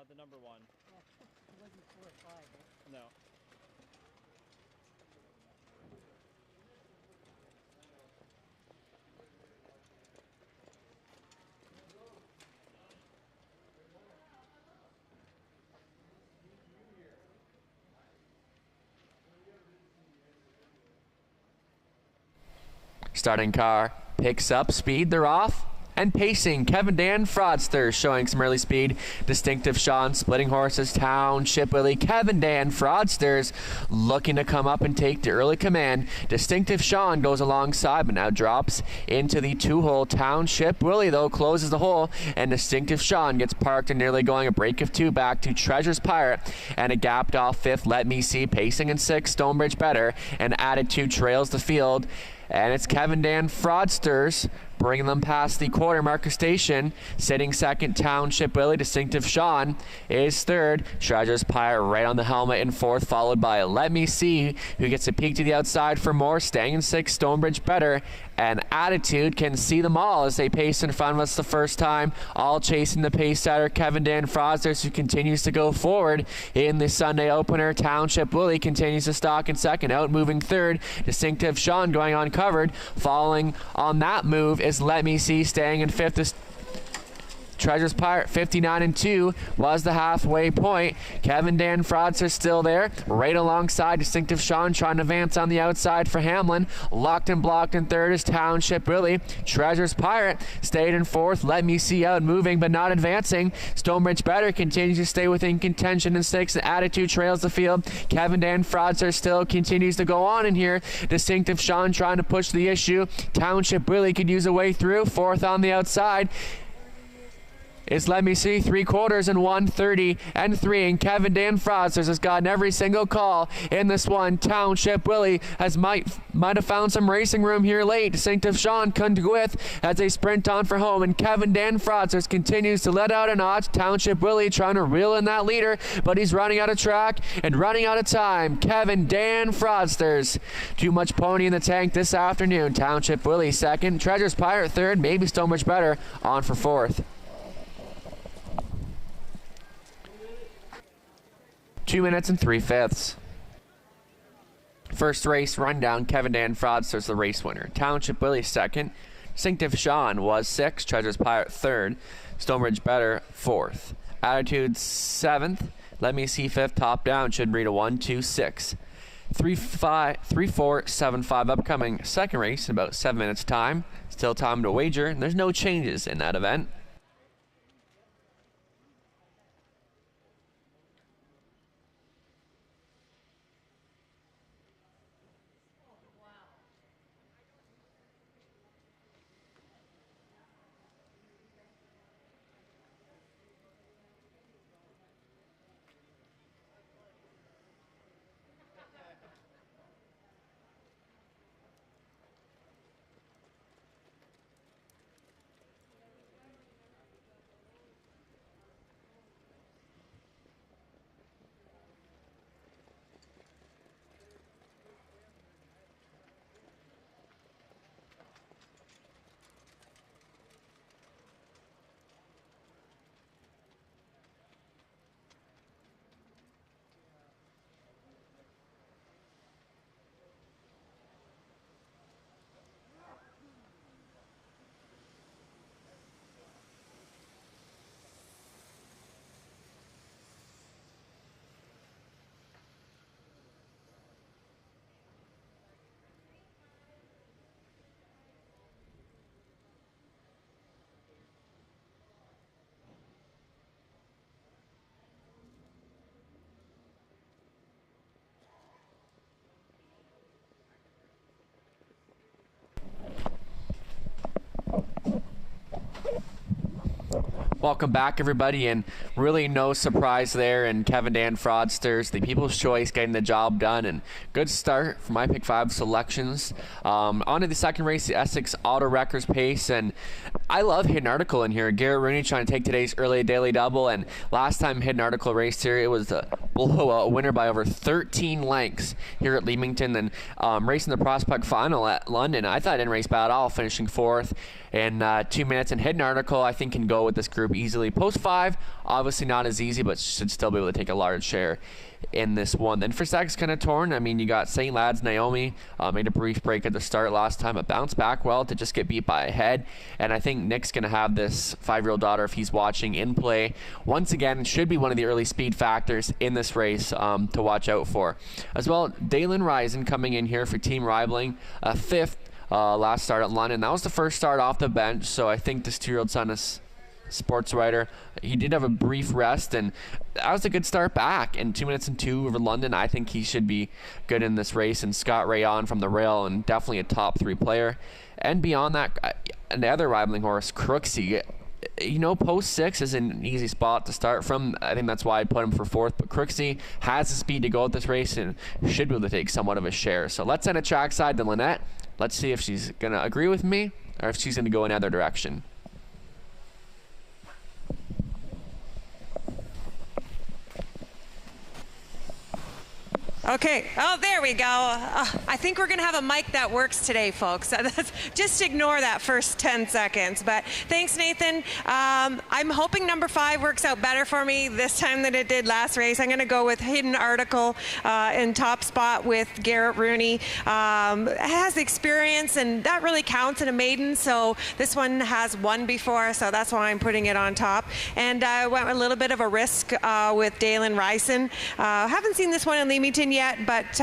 The number 1. It wasn't 4 or 5. No. Starting car picks up speed, they're off. And pacing, Kevin Dan Fraudster showing some early speed. Distinctive Sean splitting horses, Township Willie. Kevin Dan Fraudsters looking to come up and take the early command. Distinctive Sean goes alongside but now drops into the 2-hole. Township Willie though closes the hole, and Distinctive Sean gets parked and nearly going a break of 2 back to Treasures Pirate and a gapped off 5th. Let Me See pacing in 6th. Stonebridge Better and Attitude trails the field. And it's Kevin Dan Fraudsters bringing them past the quarter marker station. Sitting 2nd, Township Willie. Distinctive Sean is 3rd. Treasures Pirate right on the helmet in 4th, followed by Let Me See, who gets a peek to the outside for more. Staying in 6th, Stonebridge Better. And Attitude can see them all as they pace in front of us the first time. All chasing the pace setter, Kevin Dan Fraudsters, who continues to go forward in the Sunday opener. Township Willie continues to stalk in 2nd, out moving 3rd. Distinctive Sean going uncovered. Following on that move is Let Me See, staying in 5th. Treasures Pirate 59-2 was the halfway point. Kevin Dan Fraudster still there, right alongside Distinctive Sean, trying to advance on the outside for Hamlin. Locked and blocked in 3rd is Township Willie. Treasures Pirate stayed in 4th. Let Me See out moving but not advancing. Stonebridge Better continues to stay within contention in 6th. And Attitude trails the field. Kevin Dan Fraudster still continues to go on in here. Distinctive Sean trying to push the issue. Township Willie could use a way through. 4th on the outside is Let Me See, 3/4 and 1:30-3, and Kevin Dan Fraudsters has gotten every single call in this one. Township Willie might have found some racing room here late. Distinctive Sean couldn't go with as they sprint on for home, and Kevin Dan Fraudsters continues to let out a notch. Township Willie trying to reel in that leader, but he's running out of track and running out of time. Kevin Dan Fraudsters, too much pony in the tank this afternoon. Township Willie 2nd, Treasures Pirate 3rd, maybe Stonebridge Better on for 4th. 2 minutes and 3/5. First race rundown, Kevin Dan Fraudsters the race winner. Township Willie 2nd. Distinctive Sean was 6th. Treasures Pirate 3rd. Stonebridge Better 4th. Attitude 7th. Let Me See 5th. Top down should read a 1-2-6. 3-4-7-5 upcoming second race in about 7 minutes time. Still time to wager, and there's no changes in that event. Welcome back, everybody, and really no surprise there. And Kevin Dan Fraudsters, the People's Choice, getting the job done, and good start for my pick 5 selections. On to the second race, the Essex Auto Wreckers Pace, and I love Hidden Article in here. Garrett Rooney trying to take today's early daily double, and last time Hidden Article raced here, it was a blowout winner by over 13 lengths here at Leamington, and racing the Prospect Final at London. I thought I didn't race bad at all, finishing 4th in 2 minutes. And Hidden Article, I think, can go with this group easily. Post 5, obviously not as easy, but should still be able to take a large share in this one. Then for Sacks, kind of torn. I mean, you got St. Lad's Naomi, made a brief break at the start last time, but bounced back well to just get beat by a head. And I think Nick's going to have this 5-year-old daughter, if he's watching, in play. Once again, should be one of the early speed factors in this race to watch out for. As well, Dalen Risen coming in here for Team Rivaling, 5th. Last start at London. That was the first start off the bench, so I think this 2-year-old son is sports writer. He did have a brief rest, and that was a good start back. In 2 minutes and 2 over London, I think he should be good in this race. And Scott Ray on from the rail, and definitely a top 3 player. And beyond that, the other rivaling horse, Crooksy. You know, post 6 is an easy spot to start from. I think that's why I put him for 4th. But Crooksy has the speed to go at this race and should be able to take somewhat of a share. So let's send a trackside to Lynette. Let's see if she's going to agree with me or if she's going to go another direction. Okay. Oh, there we go. I think we're going to have a mic that works today, folks. Just ignore that first 10 seconds. But thanks, Nathan. I'm hoping number 5 works out better for me this time than it did last race. I'm going to go with Hidden Article in top spot with Garrett Rooney. Has experience, and that really counts in a maiden. So this one has won before, so that's why I'm putting it on top. And I went a little bit of a risk with Dalen Risen. Haven't seen this one in Leamington yet, but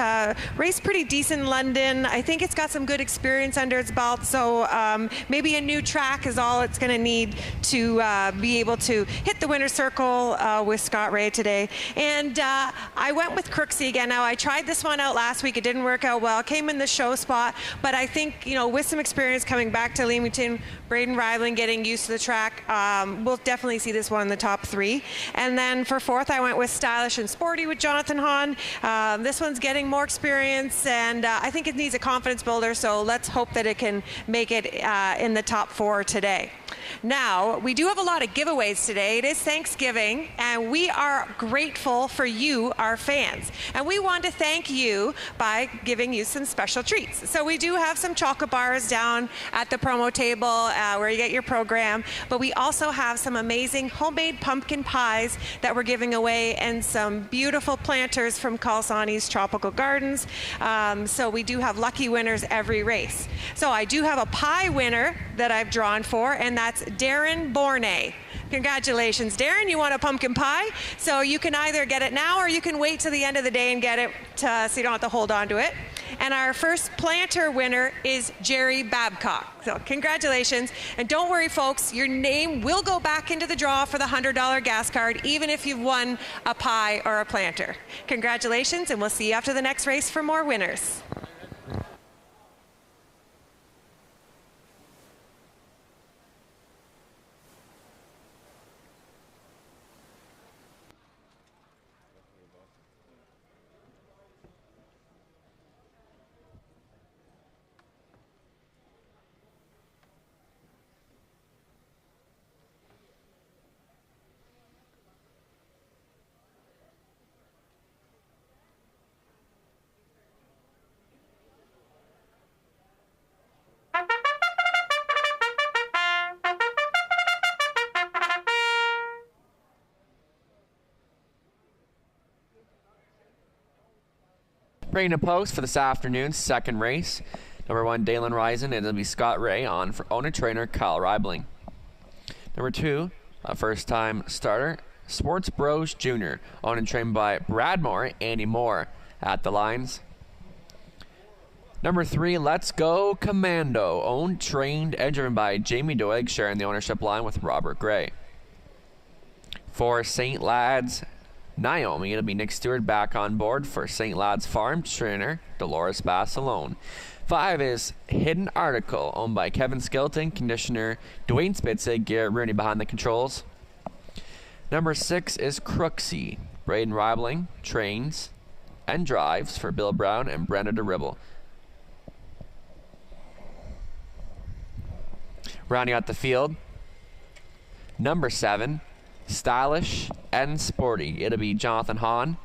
raced pretty decent in London. I think it's got some good experience under its belt, so maybe a new track is all it's going to need to be able to hit the winner's circle with Scott Ray today. And I went with Crooksy again. Now, I tried this one out last week. It didn't work out well. Came in the show spot, but I think, you know, with some experience coming back to Leamington, Braden Rivaling getting used to the track, we'll definitely see this one in the top 3. And then for 4th, I went with Stylish and Sporty with Jonathan Hahn. This one's getting more experience, and I think it needs a confidence builder, so let's hope that it can make it in the top 4 today. Now, we do have a lot of giveaways today. It is Thanksgiving, and we are grateful for you, our fans. And we want to thank you by giving you some special treats. So we do have some chocolate bars down at the promo table where you get your program, but we also have some amazing homemade pumpkin pies that we're giving away, and some beautiful planters from Kalsani's Tropical Gardens. So we do have lucky winners every race. So I do have a pie winner that I've drawn for, and that's Darren Bornay. Congratulations, Darren. You want a pumpkin pie? So you can either get it now or you can wait till the end of the day and get it so you don't have to hold on to it. And our first planter winner is Jerry Babcock. So congratulations. And don't worry, folks, your name will go back into the draw for the $100 gas card, even if you've won a pie or a planter. Congratulations, and we'll see you after the next race for more winners. Bringing a post for this afternoon's second race. Number 1, Dalen Risen, and it'll be Scott Ray on for owner trainer Kyle Reibling. Number 2, a first-time starter, Swartz Bros Jr., owned and trained by Brad Moore, Andy Moore at the lines. Number 3, Let's Go Commando, owned, trained, and driven by Jamie Doig, sharing the ownership line with Robert Gray. 4, St. Lad's Naomi, it'll be Nick Stewart back on board for St. Lad's Farm trainer Dolores Bassalone. 5 is Hidden Article, owned by Kevin Skeleton, conditioner Dwayne Spitzig, Garrett Rooney behind the controls. Number 6 is Crooksy. Braden Reibling trains and drives for Bill Brown and Brenda DeRibble. Rounding out the field, number 7, Stylish and Sporty. It'll be Jonathan Hahn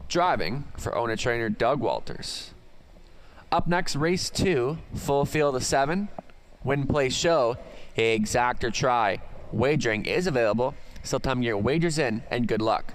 driving for owner trainer Doug Walters. Up next, race 2, full field of 7, win, play, show, exact or try. Wagering is available. Still time to get your wagers in, and good luck.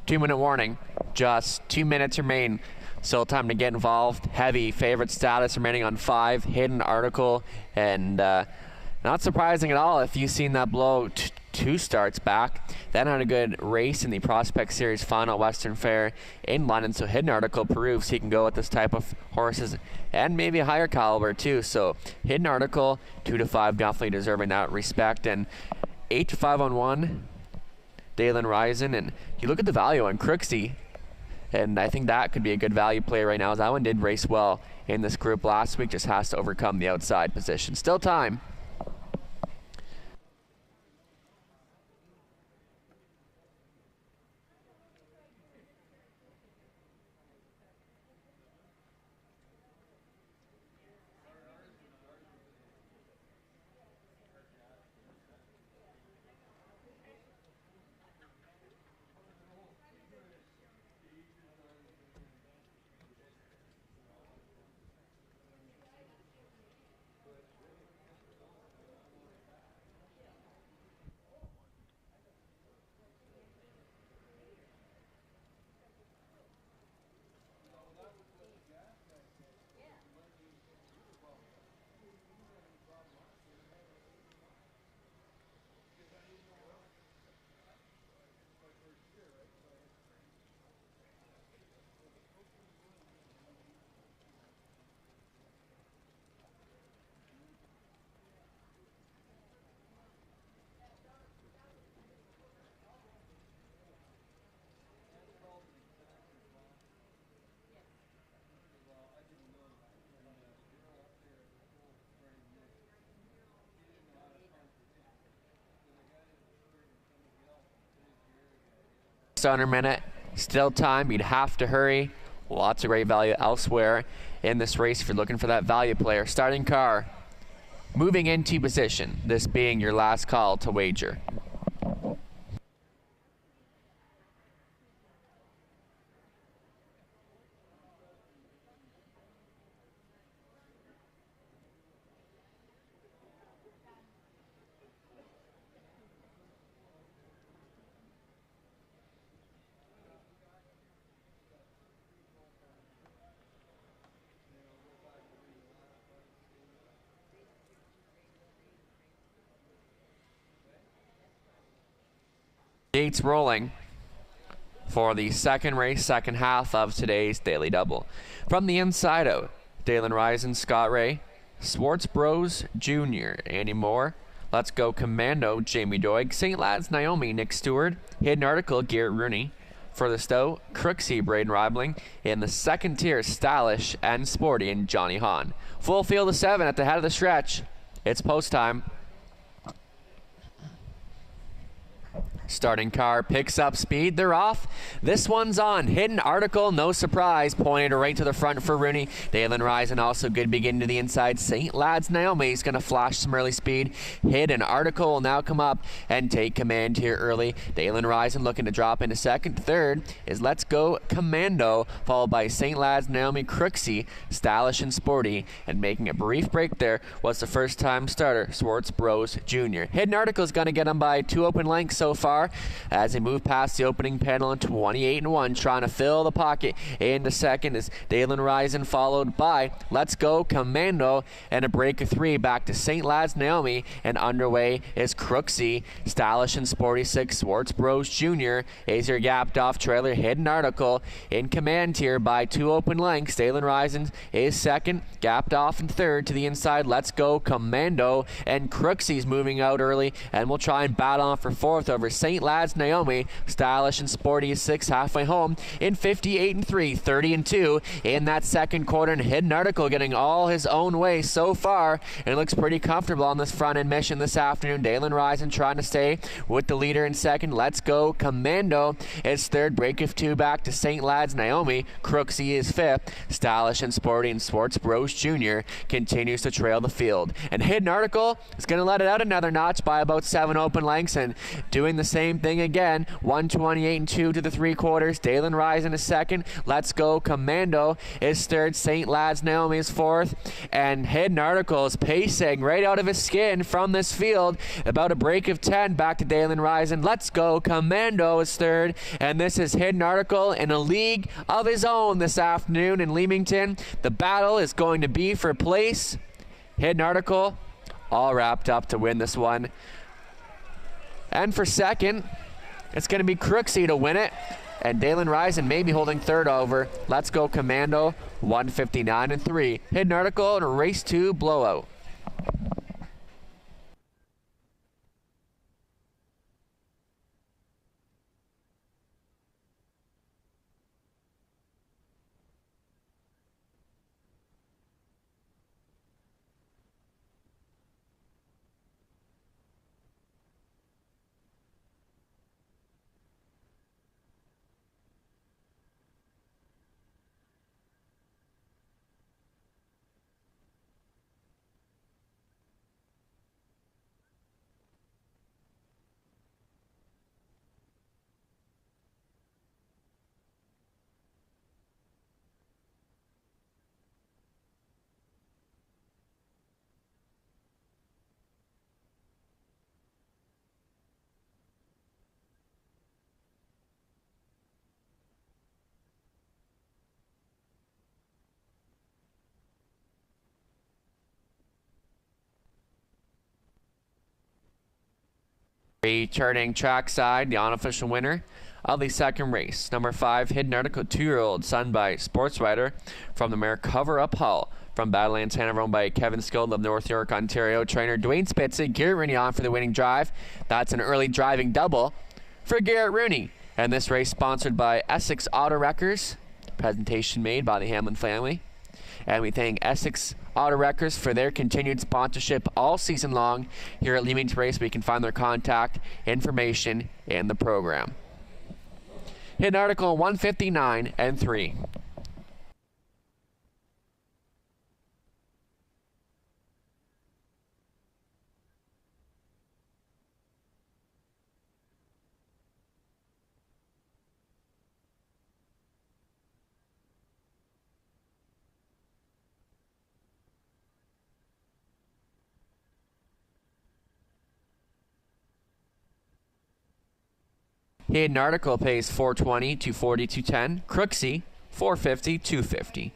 Two-minute warning. Just 2 minutes remain. Still time to get involved. Heavy favorite status remaining on 5. Hidden article. And not surprising at all if you've seen that blow 2 starts back. Then had a good race in the Prospect Series final Western Fair in London. So Hidden article proves he can go with this type of horses and maybe a higher caliber too. So Hidden article 2 to 5 definitely deserving that respect. And 8 to 5 on 1. Dalen Risen, and you look at the value on Crooksy, and I think that could be a good value play right now, as that one did race well in this group last week, just has to overcome the outside position. Still time. Under minute, still time, you'd have to hurry. Lots of great value elsewhere in this race if you're looking for that value player. Starting car moving into position, this being your last call to wager. Gates rolling for the second race, second half of today's Daily Double. From the inside out, Dalen Risen, Scott Ray, Swartz Bros Jr., Andy Moore, Let's Go Commando, Jamie Doig, St. Lads, Naomi, Nick Stewart, Hidden Article, Garrett Rooney. Furthest out, Crooksy, Braden Reibling. In the second tier, Stylish and Sporty and Johnny Hahn. Full field of 7 at the head of the stretch. It's post time. Starting car picks up speed. They're off. This one's on. Hidden Article, no surprise. Pointed right to the front for Rooney. Dalen Risen also good begin to the inside. St. Lads Naomi's going to flash some early speed. Hidden Article will now come up and take command here early. Dalen Risen looking to drop into second. Third is Let's Go Commando, followed by St. Lads Naomi, Crooksy, Stylish and Sporty. And making a brief break there was the first time starter, Swartz Bros Jr. Hidden Article is going to get him by 2 open lengths so far as they move past the opening panel in 28-1, trying to fill the pocket. Into second is Dalen Risen, followed by Let's Go Commando, and a break of 3 back to St. Lads Naomi, and underway is Crooksy, Stylish and Sporty 6, Swartz Bros Jr. is your gapped off trailer. Hidden Article in command here by 2 open lengths. Dalen Risen is second, gapped off in third to the inside. Let's Go Commando, and Crooksy's moving out early and will try and battle on for fourth over St. Lads Naomi. Stylish and Sporty is 6 halfway home in 58-3, 30-2 in that second quarter, and Hidden Article getting all his own way so far, and it looks pretty comfortable on this front end mission this afternoon. Dalen Risen trying to stay with the leader in second. Let's Go Commando is third, break of 2 back to St. Lads Naomi. Crooksy is fifth. Stylish and Sporty and Swartz Bros Jr. continues to trail the field, and Hidden Article is going to let it out another notch by about 7 open lengths and doing the same thing again. 128-2 to the 3 quarters. Dalen Risen is second. Let's Go Commando is third. St. Lads Naomi is fourth, and Hidden Article is pacing right out of his skin from this field. About a break of 10 back to Dalen Risen. Let's Go Commando is third, and this is Hidden Article in a league of his own this afternoon in Leamington. The battle is going to be for place. Hidden Article all wrapped up to win this one. And for second, it's going to be Crooksy to win it. And Dalen Risen may be holding third over Let's Go Commando, 159-3. Hidden Article in a race 2 blowout. Returning trackside, the unofficial winner of the second race, number 5, Hidden Article, 2-year-old, son by sports writer from the mare Cover Up Hull. From Badlands, Hanover, owned by Kevin Scold of North York, Ontario. Trainer Dwayne Spitzik, Garrett Rooney on for the winning drive. That's an early driving double for Garrett Rooney. And this race sponsored by Essex Auto Wreckers. Presentation made by the Hamlin family. And we thank Essex Auto Wreckers for their continued sponsorship all season long here at Leamington Raceway. You can find their contact information in the program. Hidden Article 159-3. Hidden Article pays $4.20 to $42.10. Crooksy, $4.50, $2.50.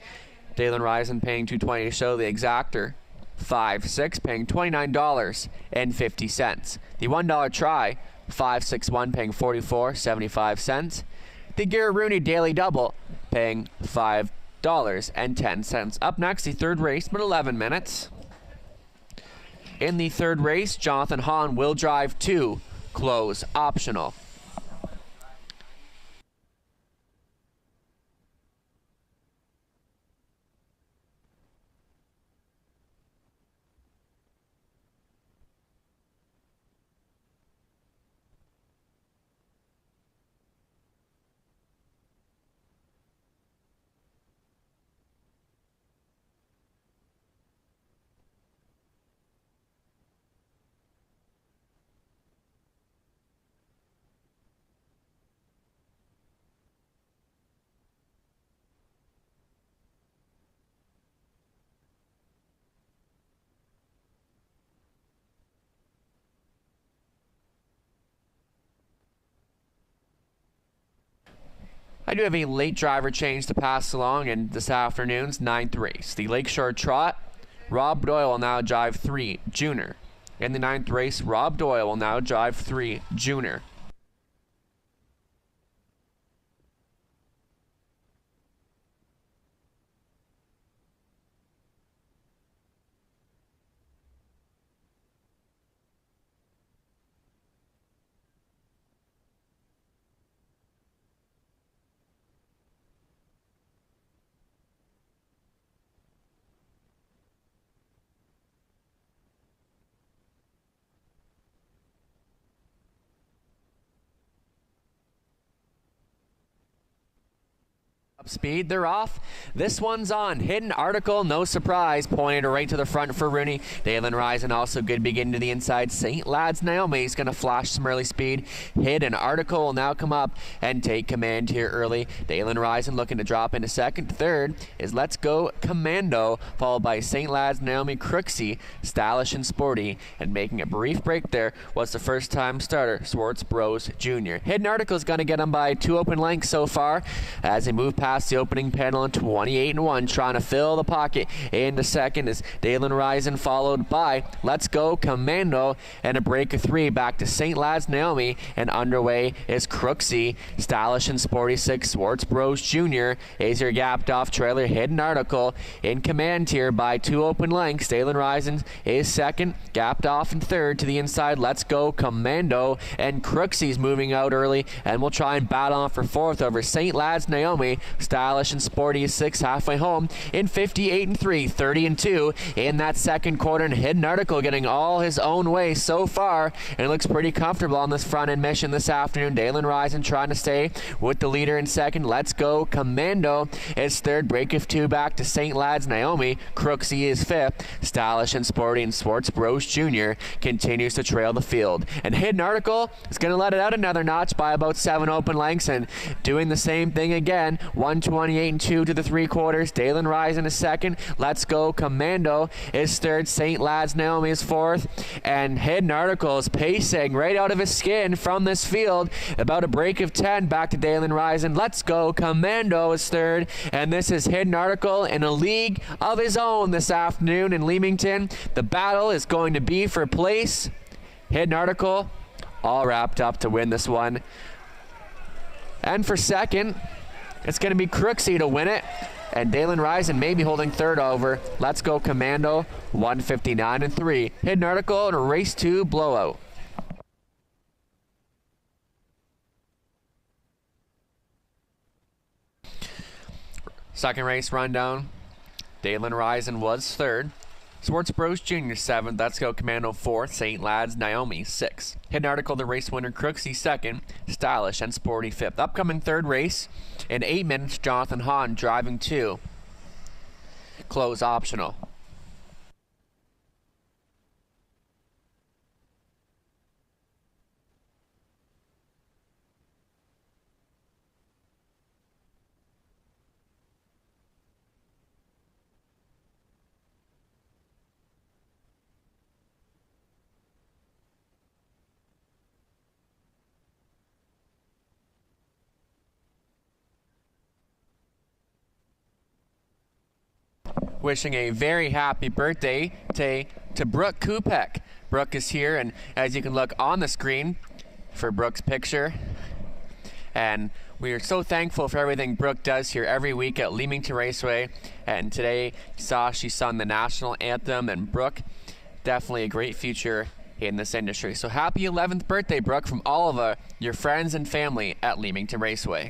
Dalen Risen paying $2.20 to show the exactor. 5-6 paying $29.50. The $1 try, 5-6-1 paying 44.75. The Garrett Rooney Daily Double paying $5.10. Up next, the third race, but 11 minutes. In the third race, Jonathan Hahn will drive 2, close optional. I do have a late driver change to pass along in this afternoon's 9th race. The Lakeshore Trot, Rob Doyle will now drive 3, Junior. In the 9th race, Rob Doyle will now drive 3, Junior. Speed, they're off. This one's on. Hidden Article, no surprise, pointed right to the front for Rooney. Dalen Risen also good begin to the inside. St. Lad's Naomi's going to flash some early speed. Hidden Article will now come up and take command here early. Dalen Risen looking to drop into second. Third is Let's Go Commando, followed by St. Lad's Naomi, Crooksy, Stylish and Sporty, and making a brief break there was the first-time starter, Swartz Bros Jr. Hidden Article is going to get him by 2 open lengths so far as they move past the opening panel in 28-1, trying to fill the pocket. Into second is Dalen Risen, followed by Let's Go Commando, and a break of 3 back to St. Lad's Naomi, and underway is Crooksy, Stylish and Sporty 6, Swartz Bros Jr. is your gapped off trailer. Hidden Article in command here by 2 open lengths. Dalen Risen is second, gapped off in third to the inside. Let's Go Commando, and Crooksy's moving out early and will try and battle on for fourth over St. Lad's Naomi. Stylish and Sporty is 6 halfway home in 58-3, 30-2 in that second quarter, and Hidden Article getting all his own way so far, and it looks pretty comfortable on this front end mission this afternoon. Dalen Risen trying to stay with the leader in second. Let's Go Commando is third, break of 2 back to St. Lad's Naomi. Crooksy is fifth. Stylish and Sporty and Swartz Bros Jr. continues to trail the field, and Hidden Article is going to let it out another notch by about 7 open lengths, and doing the same thing again. 128-2 to the 3/4. Dalen Risen is second. Let's Go Commando is third. St. Lad's Naomi is fourth. And Hidden Article is pacing right out of his skin from this field. About a break of 10 back to Dalen Risen. Let's Go Commando is third. And this is Hidden Article in a league of his own this afternoon in Leamington. The battle is going to be for place. Hidden Article all wrapped up to win this one. And for second, it's going to be Crooksy to win it, and Dalen Risen maybe holding third over Let's Go Commando, 159-3. Hidden Article in a race 2 blowout. Second race rundown. Dalen Risen was third. Swartz Bros Jr. 7th, Let's Go Commando 4th, St. Lad's Naomi 6th. Hidden Article, the race winner, Crooksy 2nd, Stylish and Sporty 5th. Upcoming third race, in 8 minutes, Jonathan Hahn driving 2. Close optional. wishing a very happy birthday to Brooke Kupek. Brooke is here, and as you can look on the screen for Brooke's picture. And we are so thankful for everything Brooke does here every week at Leamington Raceway. And today, she sung the national anthem, and Brooke, definitely a great future in this industry. So happy 11th birthday, Brooke, from all of your friends and family at Leamington Raceway.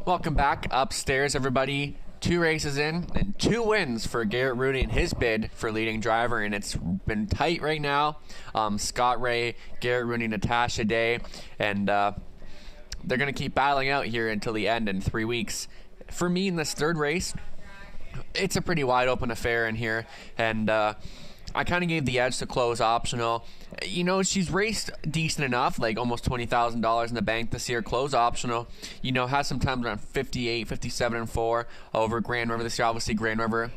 Welcome back upstairs, everybody. 2 races in and 2 wins for Garrett Rooney in his bid for leading driver, and it's been tight right now. Scott Ray, Garrett Rooney, Natasha Day, and they're going to keep battling out here until the end in 3 weeks. For me in this 3rd race, it's a pretty wide open affair in here, and I kind of gave the edge to Close Optional. You know, she's raced decent enough, like almost $20,000 in the bank this year. Close Optional, you know, has some times around 58, 57, and 4 over Grand River this year. Obviously, Grand River,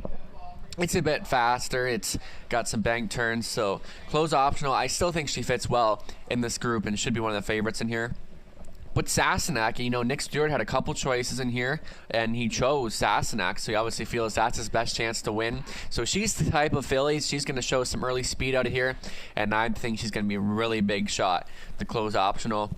it's a bit faster. It's got some bank turns. So Close Optional, I still think she fits well in this group and should be one of the favorites in here. But Sassenach, you know, Nick Stewart had a couple choices in here, and he chose Sassenach, so he obviously feels that's his best chance to win. So she's the type of Phillies. She's going to show some early speed out of here, and I think she's going to be a really big shot to Close Optional.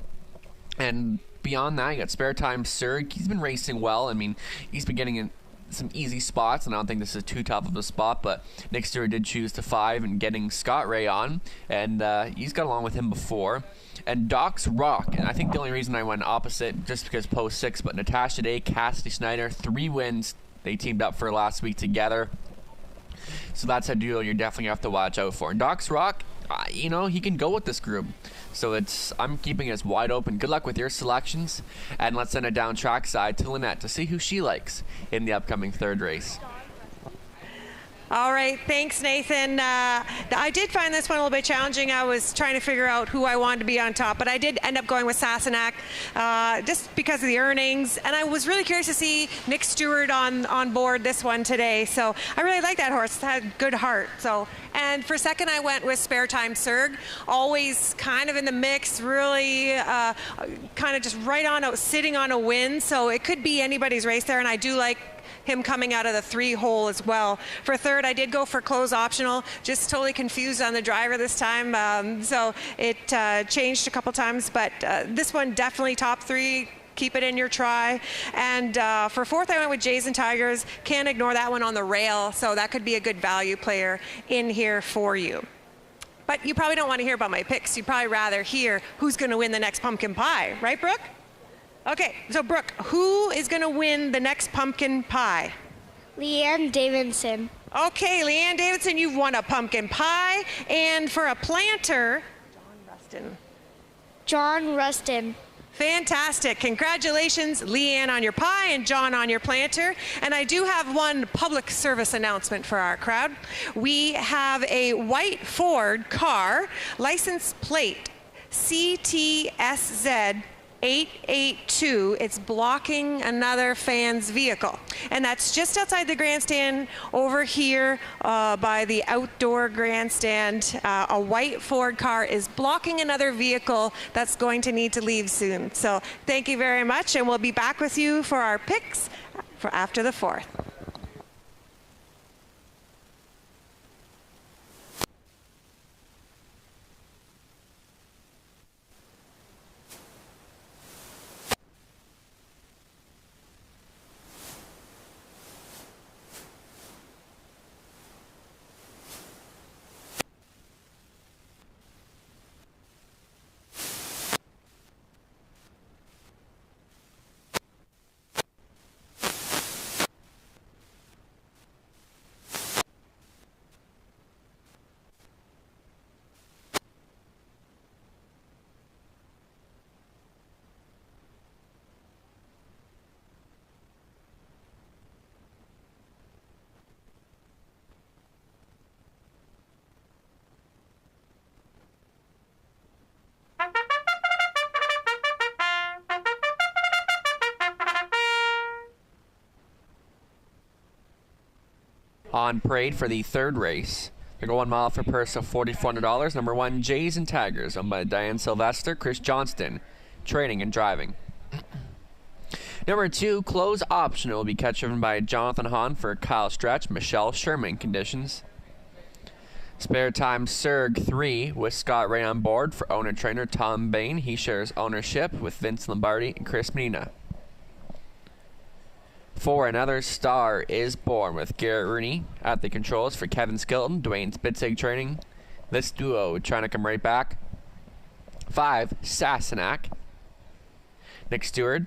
And beyond that, you got Spare Time Serg. He's been racing well. I mean, he's been getting in some easy spots, and I don't think this is too tough of a spot, but Nick Stewart did choose to 5 and getting Scott Ray on, and he's got along with him before. And Doc's Rock, and I think the only reason I went opposite just because post 6, but Natasha Day, Cassidy Snyder, 3 wins. They teamed up for last week together. So that's a duo you're definitely have to watch out for. And Doc's Rock, you know, he can go with this group. So I'm keeping it as wide open. Good luck with your selections. And let's send it down trackside to Lynette to see who she likes in the upcoming 3rd race. All right, thanks, Nathan. I did find this one a little bit challenging. I was trying to figure out who I wanted to be on top, but I did end up going with Sassenach just because of the earnings. And I was really curious to see Nick Stewart on board this one today. So I really like that horse. It had good heart. And for second, I went with Spare Time Serg. Always kind of in the mix, really kind of just right on, sitting on a win. So it could be anybody's race there, and I do like him coming out of the 3 hole as well. For 3rd, I did go for Close Optional, just totally confused on the driver this time. So it changed a couple times, but this one definitely top 3. Keep it in your try. And for 4th, I went with Jays and Tigers. Can't ignore that one on the rail, so that could be a good value player in here for you. But you probably don't want to hear about my picks. You'd probably rather hear who's going to win the next pumpkin pie, right, Brooke? Okay, so Brooke, who is going to win the next pumpkin pie? Leanne Davidson. Okay, Leanne Davidson, you've won a pumpkin pie. And for a planter, John Rustin. Fantastic. Congratulations, Leanne, on your pie and John on your planter. And I do have one public service announcement for our crowd. We have a white Ford car, license plate CTSZ 882. It's blocking another fan's vehicle, and that's just outside the grandstand over here by the outdoor grandstand. A white Ford car is blocking another vehicle that's going to need to leave soon. So thank you very much, and we'll be back with you for our picks for after the 4th. On parade for the third race. They go 1 mile for a purse of $4,400. Number 1, Jays and Tigers, owned by Diane Sylvester, Chris Johnston, training and driving. Number 2, Close Optional, will be catch driven by Jonathan Hahn for Kyle Stretch, Michelle Sherman conditions. Spare Time Surg 3 with Scott Ray on board for owner-trainer Tom Bain. He shares ownership with Vince Lombardi and Chris Menina. 4, Another Star is Born with Garrett Rooney at the controls for Kevin Skilton, Dwayne Spitzig training. This duo trying to come right back. 5, Sassenach. Nick Stewart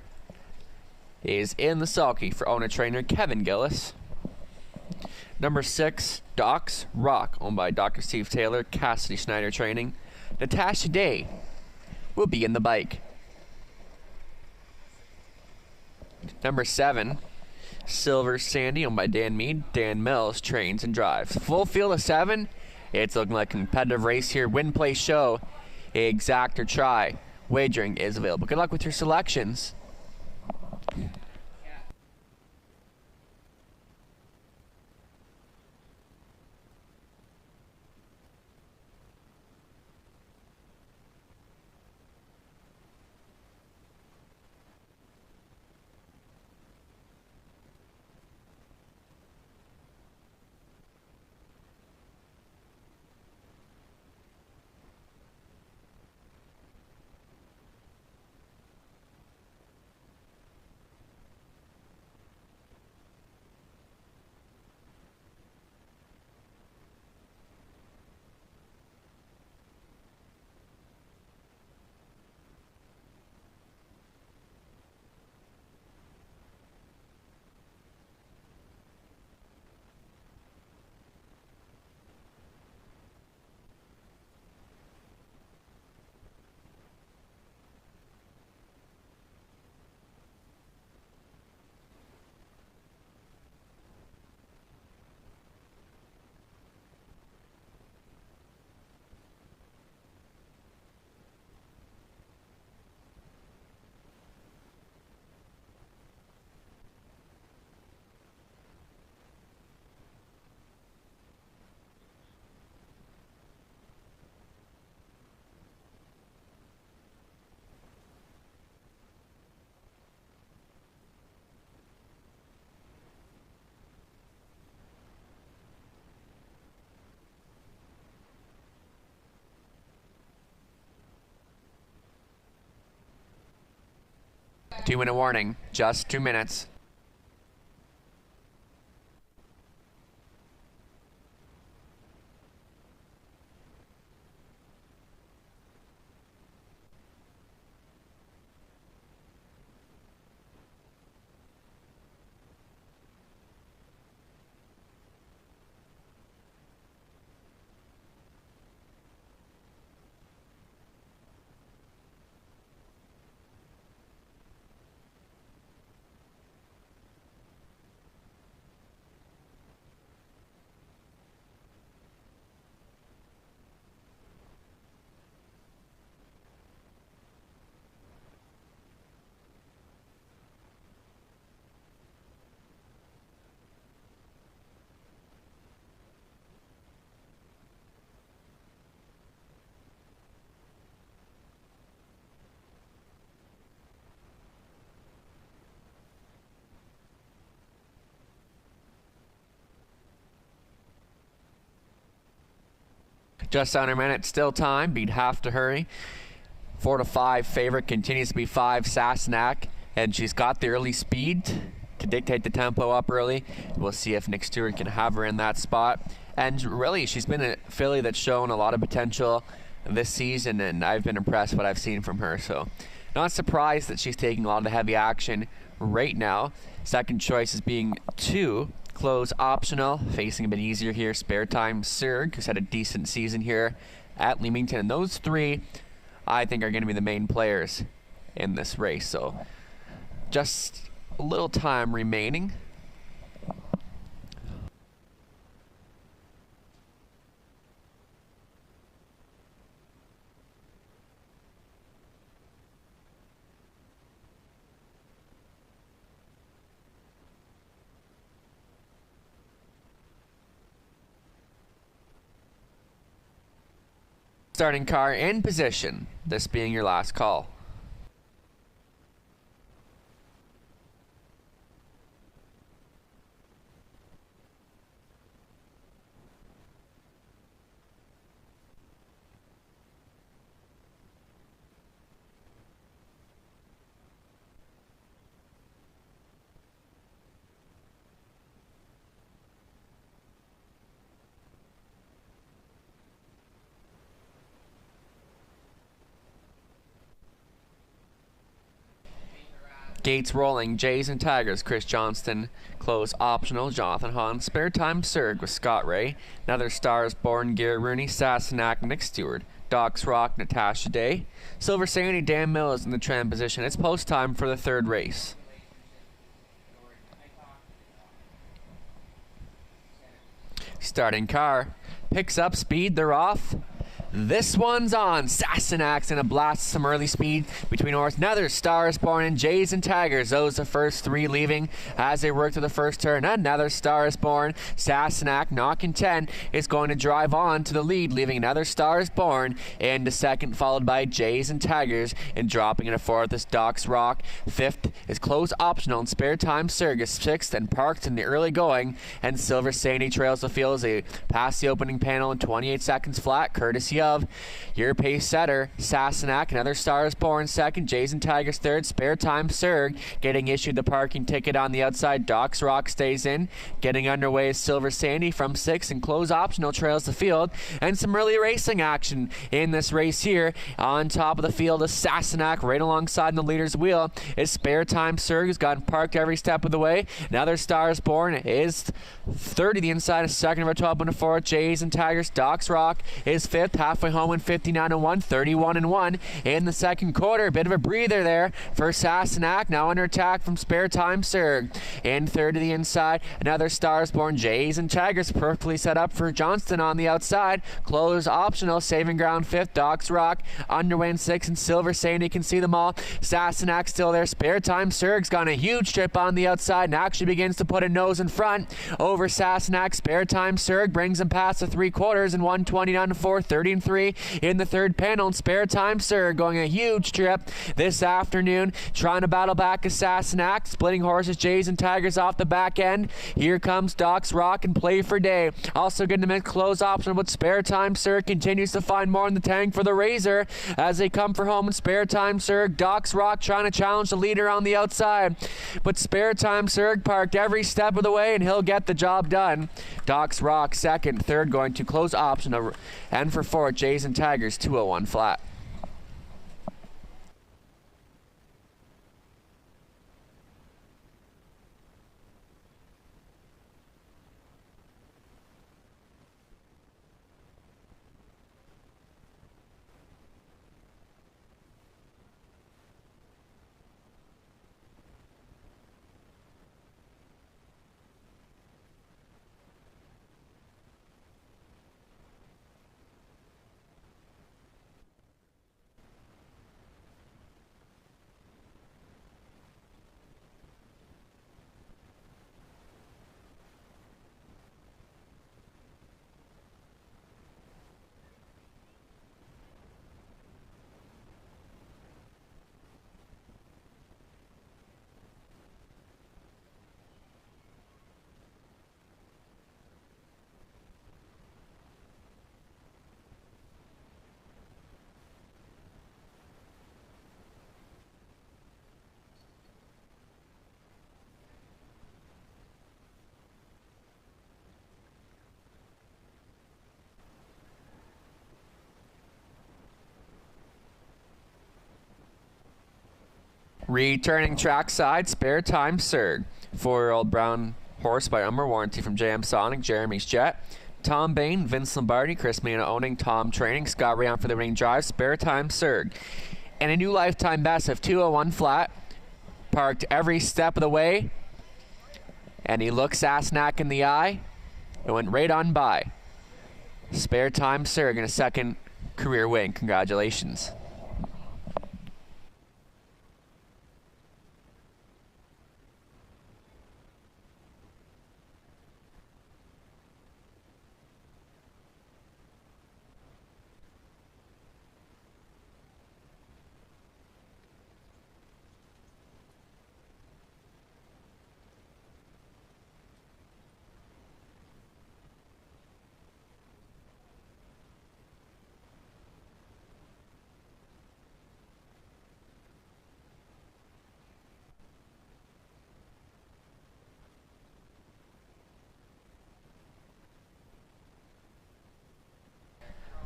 is in the sulky for owner-trainer Kevin Gillis. Number 6, Doc's Rock, owned by Dr. Steve Taylor, Cassidy Schneider training. Natasha Day will be in the bike. Number 7, Silver Sandy, owned by Dan Mead. Dan Mills trains and drives. Full field of 7. It's looking like a competitive race here. Win, play, show. Exact or try. Wagering is available. Good luck with your selections. Two-minute warning, just 2 minutes. Just under a minute, still time. Beat half to hurry. 4 to 5 favorite continues to be 5 Sassenach, and she's got the early speed to dictate the tempo up early. We'll see if Nick Stewart can have her in that spot. And really, she's been a filly that's shown a lot of potential this season, and I've been impressed what I've seen from her. So, not surprised that she's taking a lot of the heavy action right now. Second choice is being 2. Close Optional, facing a bit easier here. Spare Time Surg, who's had a decent season here at Leamington. And those 3, I think, are going to be the main players in this race. So just a little time remaining. starting car in position, this being your last call. Gates rolling, Jays and Tigers, Chris Johnston. Close optional, Jonathan Hahn. Spare time Surg with Scott Ray. Another Stars Born, Garrett Rooney, Sassenach, Nick Stewart. Docks Rock, Natasha Day. Silver Sandy, Dan Mills in the trend position. It's post time for the third race. Starting car. Picks up speed, they're off. This one's on. Sassenach's in a blast, some early speed between horse. Another Stars Born and Jays and Tigers. Those the first three leaving as they work to the first turn. Another Stars Born. Sassenach knocking 10 is going to drive on to the lead, leaving another Stars Born into second, followed by Jays and Tigers, and dropping into fourth is Docks Rock. Fifth is Close Optional and Spare Time Surgus. Sixth and Parked in the early going, and Silver Sandy trails the field as they pass the opening panel in 28 seconds flat, courtesy of your pace setter, Sassenach. Another Stars Born second, Jays and Tigers third, Spare Time Surg getting issued the parking ticket on the outside. Docks Rock stays in. Getting underway is Silver Sandy from six, and Close Optional trails the field. And some early racing action in this race here. On top of the field is Sassenach right alongside the leader's wheel is Spare Time Surg, who's gotten parked every step of the way. Another Stars Born is third to the inside, a second of a 12 and a fourth. Jays and Tigers. Docks Rock is fifth, halfway home in 59-1, 31-1 in the second quarter. A bit of a breather there for Sassenach, now under attack from Spare Time Surg. In third to the inside, another Stars Born. Jays and Tigers perfectly set up for Johnston on the outside. Close Optional, saving ground fifth. Docks Rock underway in sixth, and Silver Sandy can see them all. Sassenach still there. Spare Time Surg's got a huge trip on the outside and actually begins to put a nose in front over Sassenach. Spare Time Surg brings him past the three quarters in 129-4, 30-3 in the third panel. And Spare Time Surg going a huge trip this afternoon, trying to battle back as Sassenach. Splitting horses, Jays and Tigers off the back end. Here comes Docks Rock and Play for Day. Also getting them in Close Option, but Spare Time Surg continues to find more in the tank for the Razor as they come for home. And Spare Time Surg, Docks Rock trying to challenge the leader on the outside, but Spare Time Surg parked every step of the way and he'll get the job done. Docks Rock second, third going to Close Option, and for fourth, Jays and Tigers 201 flat. Returning trackside, Spare Time Surg. 4-year-old brown horse by Umber Warranty from JM Sonic, Jeremy's Jet. Tom Bain, Vince Lombardi, Chris Mina owning, Tom Training, Scott Rayon for the winning drive, Spare Time Surg. And a new lifetime best of 201 flat. Parked every step of the way. And he looks Sassenach in the eye. It went right on by. Spare Time Surg in a second career win. Congratulations.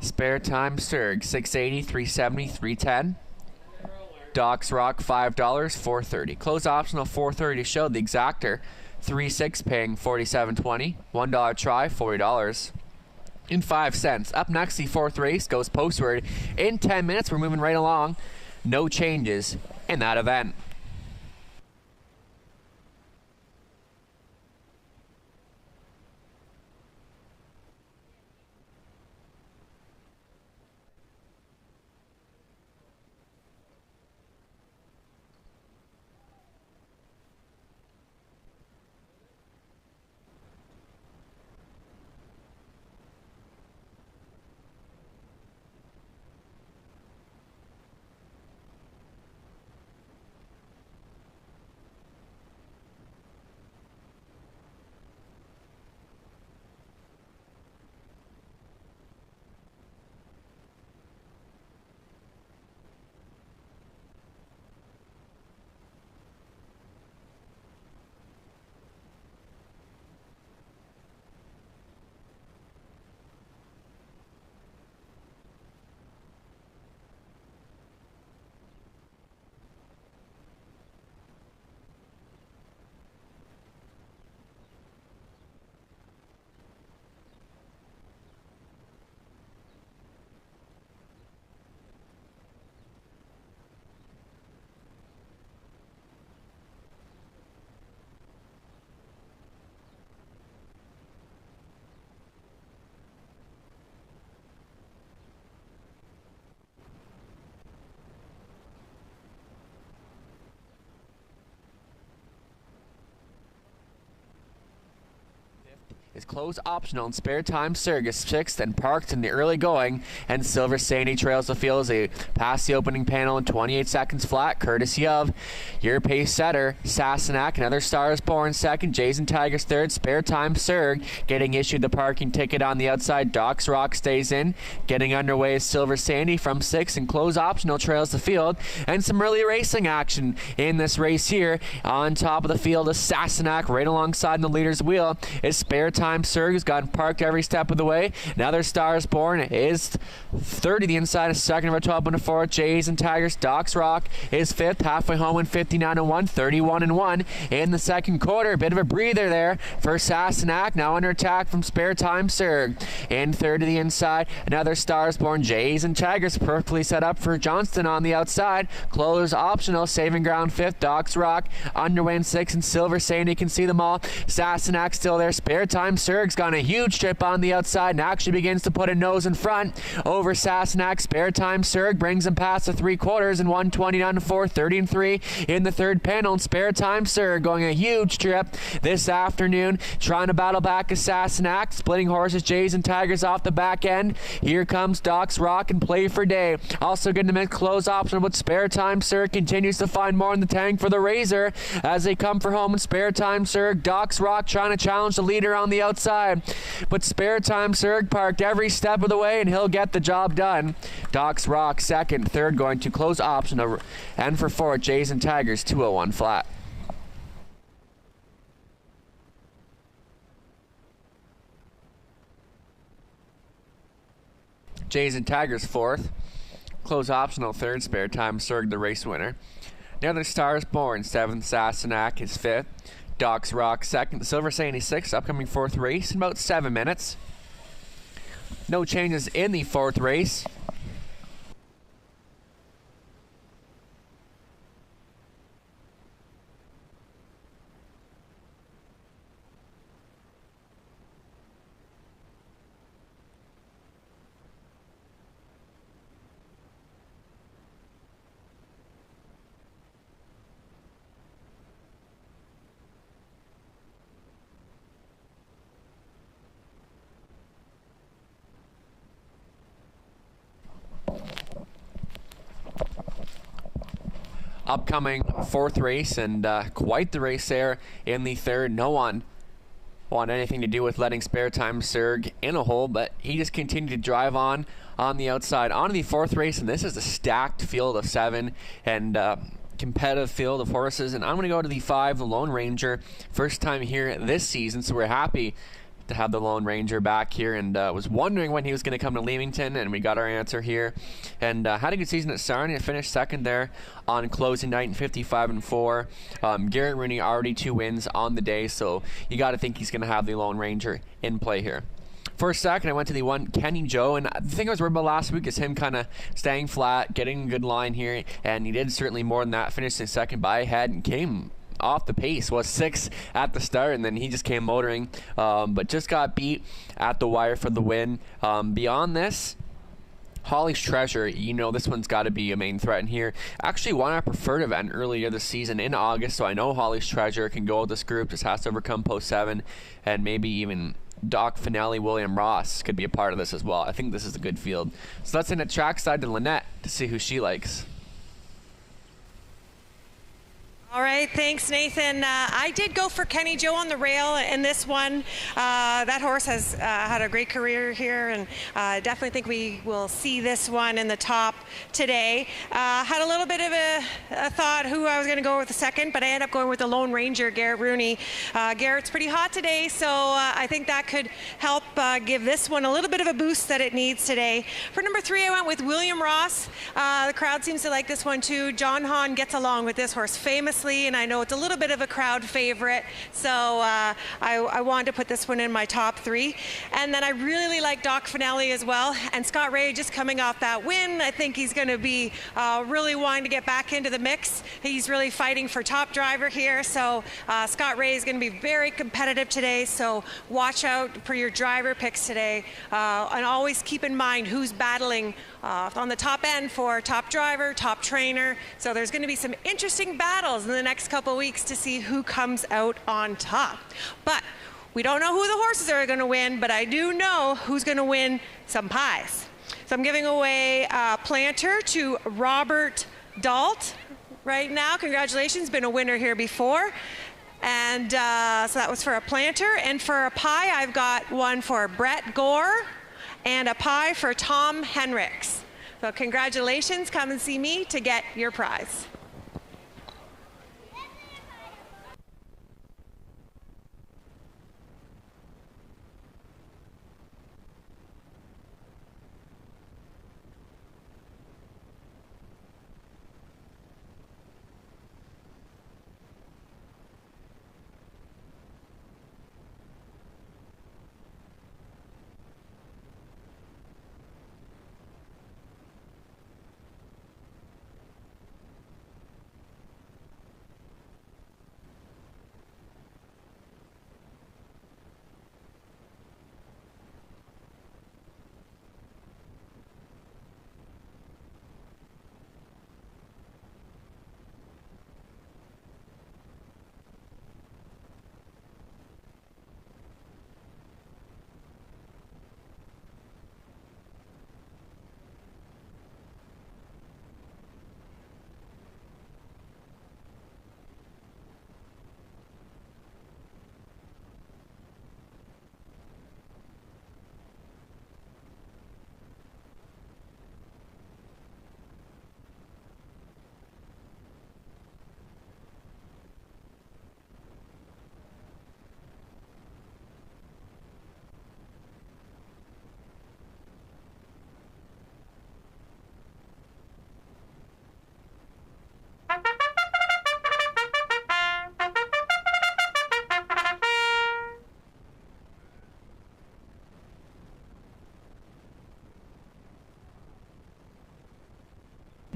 Spare Time Surg, 680, 370, 310. Docks Rock, $5, 430. Close optional, 430 to show. The exactor, 3-6, paying $47.20. $1 try, $40. In 5 cents. Up next, the fourth race goes postward. In 10 minutes, we're moving right along. No changes in that event. Is close optional and Spare Time Surg is 6th and parked in the early going, and Silver Sandy trails the field as they pass the opening panel in 28 seconds flat, courtesy of your pace setter, Sassenach. Another Stars Born second, Jays and Tigers third, Spare Time Surg getting issued the parking ticket on the outside. Docks Rock stays in. Getting underway is Silver Sandy from 6th, and close optional trails the field. And some early racing action in this race here. On top of the field is Sassenach, right alongside the leader's wheel is Spare Time Surg, who's gotten parked every step of the way. Another Stars Born is third to the inside, a second of a 12 and a 4. Jays and Tigers. Docks Rock is 5th, halfway home in 59-1, 31-1 in the second quarter. A bit of a breather there for Sassenach, now under attack from Spare Time Surg. In third to the inside, another Stars Born. Jays and Tigers perfectly set up for Johnston on the outside. Close optional, saving ground 5th. Docks Rock underway in 6th, and Silver Sandy can see them all. Sassenach still there. Spare Time Surg's got a huge trip on the outside and actually begins to put a nose in front over Sassenach. Spare Time Surg brings him past the 3/4 and 129-4, 30-3 in the third panel. And Spare Time Surg going a huge trip this afternoon, trying to battle back as Sassenach. Splitting horses, Jays and Tigers off the back end. Here comes Docks Rock and Play for Day. Also getting them in close option, but Spare Time Surg continues to find more in the tank for the Razor as they come for home. And Spare Time Surg, Docks Rock trying to challenge the leader on the outside, but Spare Time Surg parked every step of the way and he'll get the job done. Docks Rock second, third going to close option, and for fourth, Jays and Tigers 201 flat. Jays and Tigers fourth, close optional third, Spare Time Surg the race winner. The other Stars Born 7th, Sassenach is 5th. Docks Rock second, the Silver Sandy 6th, upcoming fourth race in about 7 minutes. No changes in the fourth race. Upcoming fourth race, and quite the race there in the third. No one want anything to do with letting Spare Time Surg in a hole, but he just continued to drive on the outside. On to the fourth race, and this is a stacked field of 7 and competitive field of horses. And I'm going to go to the 5, the Lone Ranger. First time here this season, so we're happy to have the Lone Ranger back here, and was wondering when he was going to come to Leamington, and we got our answer here. And had a good season at Sarnia and finished second there on closing night in 55-4. Garrett Rooney already 2 wins on the day, so you got to think he's going to have the Lone Ranger in play here. For a second, I went to the one Kenny Joe, and the thing I was worried about last week is him kind of staying flat, getting a good line here, and he did certainly more than that, finished in second by a head and came off the pace, was 6 at the start, and then he just came motoring, but just got beat at the wire for the win. Beyond this, Holly's Treasure, you know this one's got to be a main threat in here. Actually won our preferred event earlier this season in August, so I know Holly's Treasure can go with this group, just has to overcome post 7, and maybe even Doc Finale, William Ross could be a part of this as well. I think this is a good field. So let's send it trackside to Lynette to see who she likes. All right, thanks, Nathan. I did go for Kenny Joe on the rail in this one. That horse has had a great career here, and definitely think we will see this one in the top today. Had a little bit of a thought who I was going to go with the second, but I ended up going with the Lone Ranger, Garrett Rooney. Garrett's pretty hot today, so I think that could help give this one a little bit of a boost that it needs today. For number 3, I went with William Ross. The crowd seems to like this one too. John Hahn gets along with this horse famously, and I know it's a little bit of a crowd favorite, so I wanted to put this one in my top 3. And then I really like Doc Finale as well, and Scott Ray just coming off that win. I think he's going to be really wanting to get back into the mix. He's really fighting for top driver here, so Scott Ray is going to be very competitive today, so watch out for your driver picks today, and always keep in mind who's battling on the top end for top driver, top trainer. So there's going to be some interesting battles in the next couple weeks to see who comes out on top. But we don't know who the horses are going to win, but I do know who's going to win some pies. So I'm giving away a planter to Robert Dalt right now. Congratulations, been a winner here before. And so that was for a planter. And for a pie, I've got one for Brett Gore and a pie for Tom Henricks. So congratulations, come and see me to get your prize.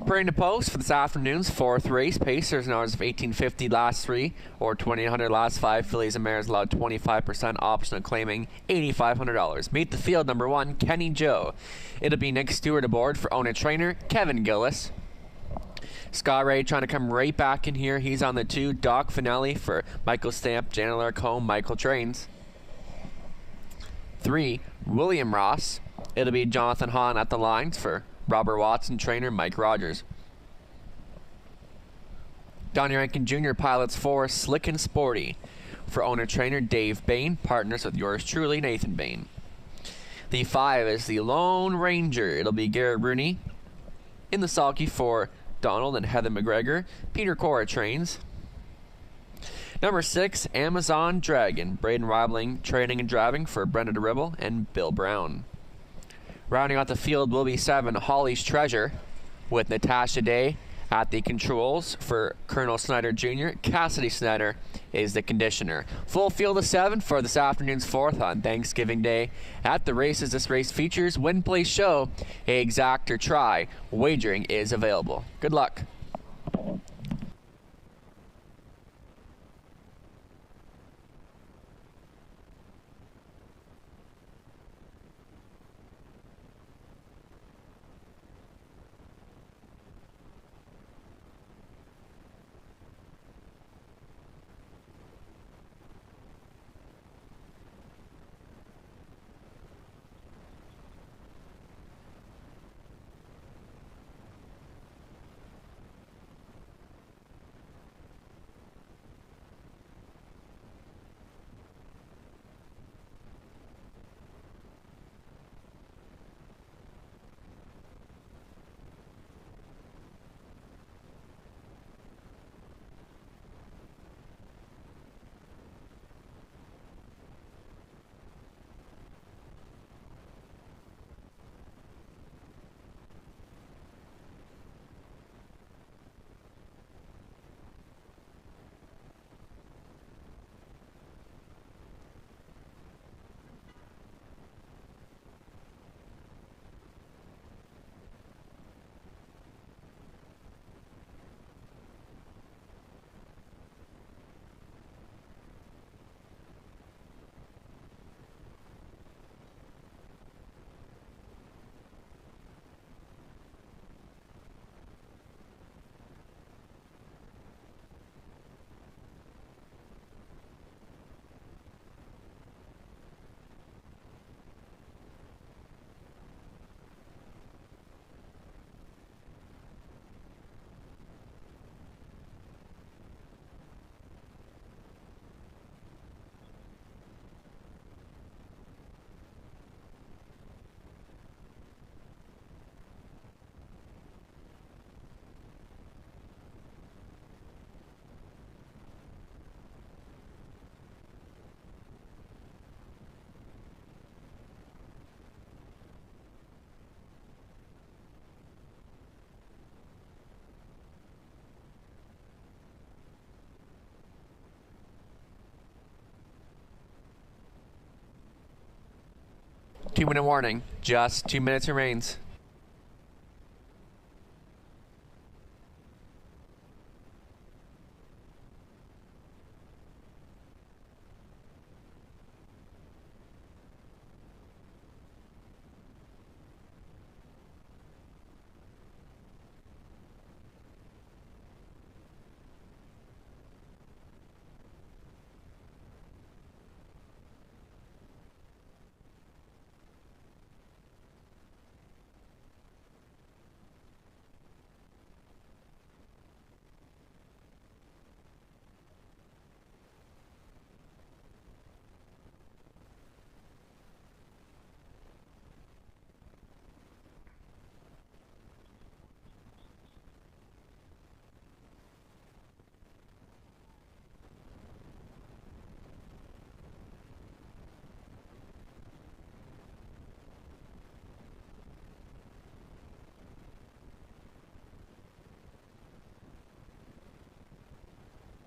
Bring to post for this afternoon's 4th race. Pacers an hours of 1850 last 3 or 2800 last 5. Phillies and Mares allowed 25% optional, claiming $8,500. Meet the field number 1, Kenny Joe. It'll be Nick Stewart aboard for owner trainer Kevin Gillis. Scott Ray trying to come right back in here. He's on the 2. Doc Finale for Michael Stamp, Janet Larcombe, Michael Trains. 3, William Ross. It'll be Jonathan Hahn at the lines for Robert Watson, trainer Mike Rogers. Donnie Rankin Jr. pilots 4, Slick and Sporty for owner trainer Dave Bain, partners with yours truly, Nathan Bain. The 5 is the Lone Ranger. It'll be Garrett Rooney. In the sulky for Donald and Heather McGregor, Peter Cora trains. Number 6, Amazon Dragon. Braden Weibling training and driving for Brenda DeRibble and Bill Brown. Rounding out the field will be 7, Holly's Treasure, with Natasha Day at the controls for Colonel Snyder Jr. Cassidy Snyder is the conditioner. Full field of 7 for this afternoon's 4th on Thanksgiving Day. At the races, this race features win, place, show, a exact or try. Wagering is available. Good luck. Two-minute warning. Just 2 minutes remains.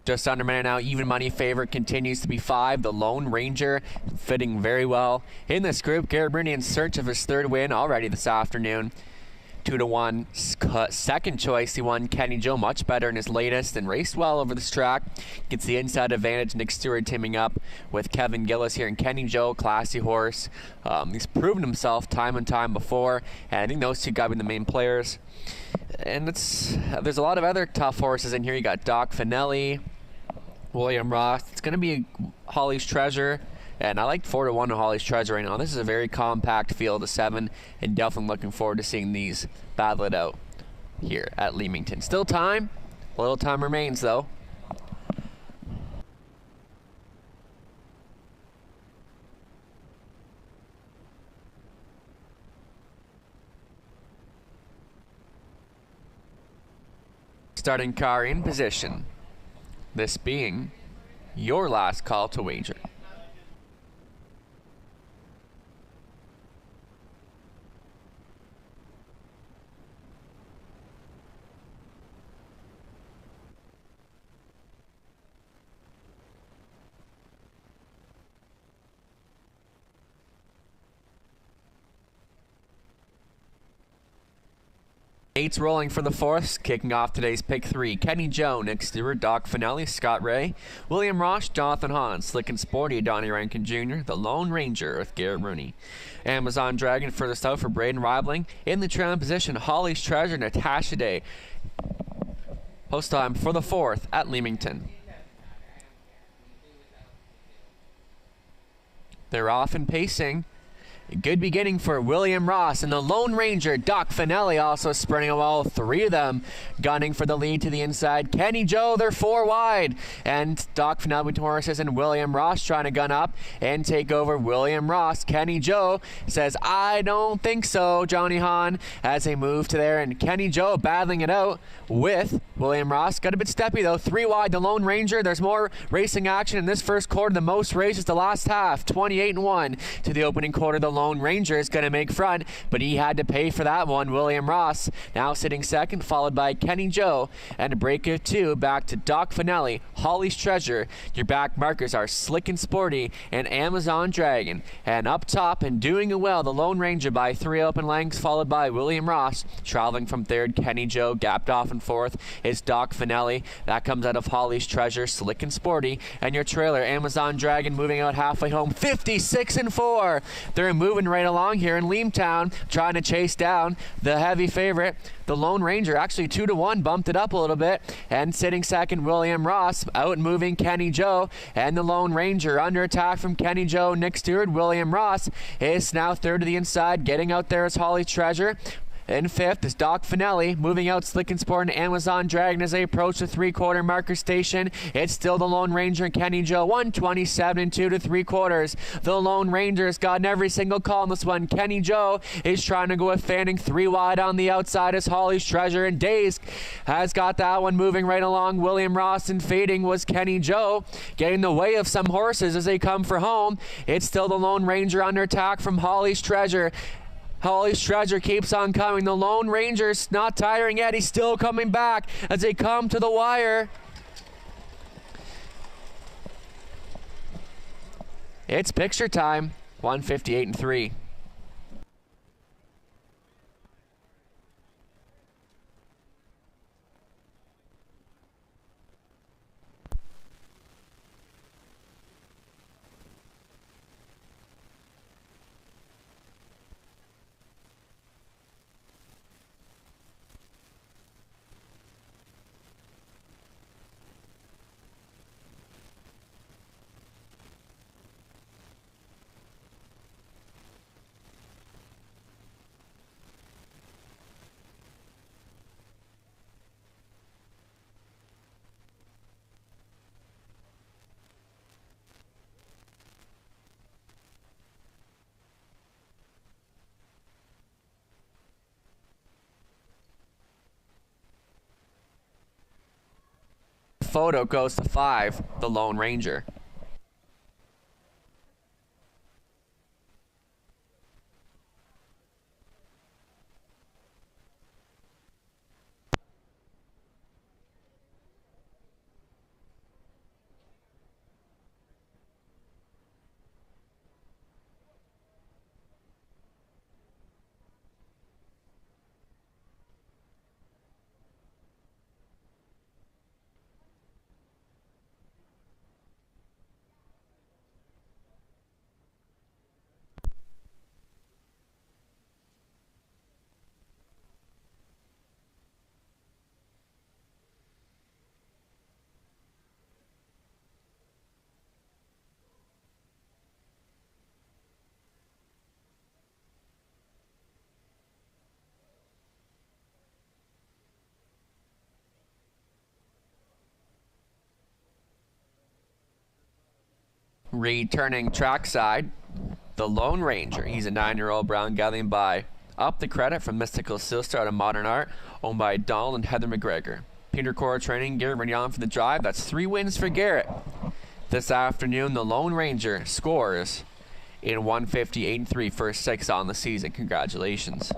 Just under a minute now, even money favorite continues to be 5. The Lone Ranger fitting very well in this group. Garrett Bruni in search of his 3rd win already this afternoon. 2-1 second choice. He won Kenny Joe much better in his latest and raced well over this track. Gets the inside advantage. Nick Stewart teaming up with Kevin Gillis here. And Kenny Joe, classy horse. He's proven himself time and time before. And I think those two got to be the main players. And there's a lot of other tough horses in here. You got Doc Finelli, William Ross. It's going to be Holly's Treasure. And I like 4-1 to Holly's Treasure right now. This is a very compact field of 7, and definitely looking forward to seeing these battle it out here at Leamington. Still time. A little time remains, though. Starting car in position. This being your last call to wager. Eight's rolling for the fourth, kicking off today's pick three. Kenny Joe, Nick Stewart, Doc Finelli, Scott Ray, William Ross, Jonathan Hahn, Slick and Sporty, Donnie Rankin Jr., The Lone Ranger with Garrett Rooney. Amazon Dragon furthest out for Braden Reibling. In the trailing position, Holly's Treasure, Natasha Day. Post time for the fourth at Leamington. They're off and pacing. Good beginning for William Ross and the Lone Ranger, Doc Finelli, also sprinting well. Three of them gunning for the lead to the inside. Kenny Joe, they're four wide. And Doc Finelli with horses and William Ross trying to gun up and take over William Ross. Kenny Joe says, I don't think so, Johnny Hahn, as they move to there. And Kenny Joe battling it out with William Ross. Got a bit steppy though. Three wide, the Lone Ranger. There's more racing action in this first quarter. The most races the last half. 28-1 to the opening quarter. The Lone Ranger is going to make front, but he had to pay for that one. William Ross now sitting second, followed by Kenny Joe, and a break of two back to Doc Finelli, Holly's Treasure. Your back markers are Slick and Sporty and Amazon Dragon. And up top and doing it well, the Lone Ranger by 3 open lengths, followed by William Ross. Traveling from third, Kenny Joe. Gapped off in fourth is Doc Finelli. That comes out of Holly's Treasure, Slick and Sporty. And your trailer, Amazon Dragon, moving out halfway home, 56-4. They're moving right along here in Leamtown, trying to chase down the heavy favorite, the Lone Ranger. Actually 2-1, bumped it up a little bit. And sitting second, William Ross, out moving Kenny Joe. And the Lone Ranger under attack from Kenny Joe, Nick Stewart. William Ross is now third to the inside. Getting out there is Holly's Treasure. In fifth is Doc Finelli, moving out Slick and Sport and Amazon Dragon as they approach the three-quarter marker station. It's still the Lone Ranger and Kenny Joe, 127-2 to three-quarters. The Lone Ranger's gotten every single call in this one. Kenny Joe is trying to go with Fanning, 3 wide on the outside as Holly's Treasure, and Days has got that one moving right along. William Ross and fading was Kenny Joe, getting in the way of some horses as they come for home. It's still the Lone Ranger under attack from Holly's Treasure. Holly's Treasure keeps on coming. The Lone Ranger's not tiring yet. He's still coming back as they come to the wire. It's picture time. 158-3. Photo goes to 5, the Lone Ranger. Returning trackside, the Lone Ranger. He's a 9-year-old brown gelding by Up the Credit from Mystical Sister out of Modern Art, owned by Donald and Heather McGregor. Peter Cora training, Garrett Rignon for the drive. That's 3 wins for Garrett. this afternoon. The Lone Ranger scores in 158-3, first 6 on the season. Congratulations.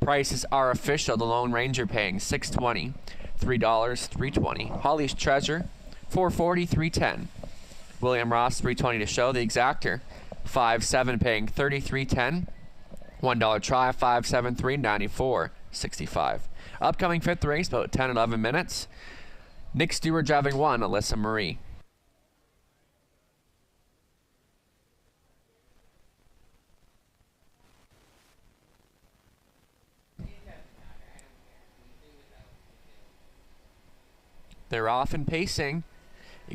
Prices are official. The Lone Ranger paying $6.20, $3, $3.20. Holly's Treasure, $4.40, $3.10. William Ross, $3.20 to show. The Exactor, 5.7, paying $33.10. $1 try, 5.7, $3.94, $65. Upcoming 5th race, about 10-11 minutes. Nick Stewart driving 1, Alyssa Marie. They're off and pacing.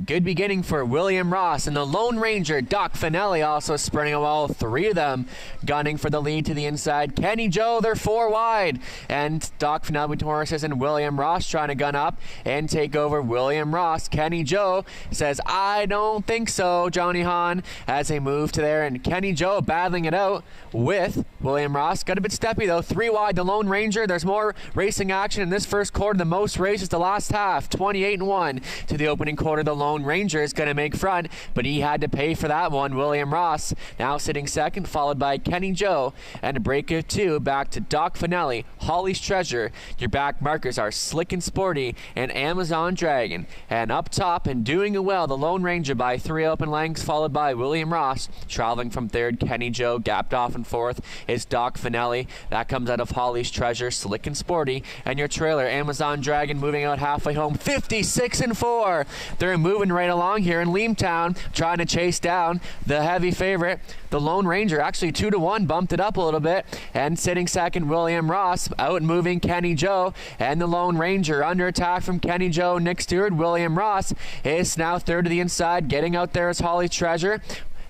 Good beginning for William Ross and the Lone Ranger. Doc Finelli also sprinting well. 3 of them gunning for the lead to the inside. Kenny Joe, they're 4 wide. And Doc Finelli with horses and William Ross trying to gun up and take over William Ross. Kenny Joe says, I don't think so, Johnny Hahn, as they move to there. And Kenny Joe battling it out with William Ross. Got a bit steppy though. 3 wide, the Lone Ranger. There's more racing action in this first quarter. The most races the last half. 28-1 to the opening quarter. The Lone Ranger is going to make front, but he had to pay for that one. William Ross now sitting second, followed by Kenny Joe, and a break of 2 back to Doc Finelli. Holly's Treasure. Your back markers are Slick and Sporty and Amazon Dragon. And up top and doing it well, the Lone Ranger by 3 open lengths, followed by William Ross. Traveling from third, Kenny Joe. Gapped off in fourth is Doc Finelli. That comes out of Holly's Treasure, Slick and Sporty. And your trailer, Amazon Dragon, moving out halfway home, 56-4. They're moving right along here in Leamtown, trying to chase down the heavy favorite, the Lone Ranger. Actually 2-1, bumped it up a little bit. And sitting second, William Ross, out moving Kenny Joe. And the Lone Ranger under attack from Kenny Joe. Nick Stewart. William Ross is now third to the inside. Getting out there is Holly Treasure.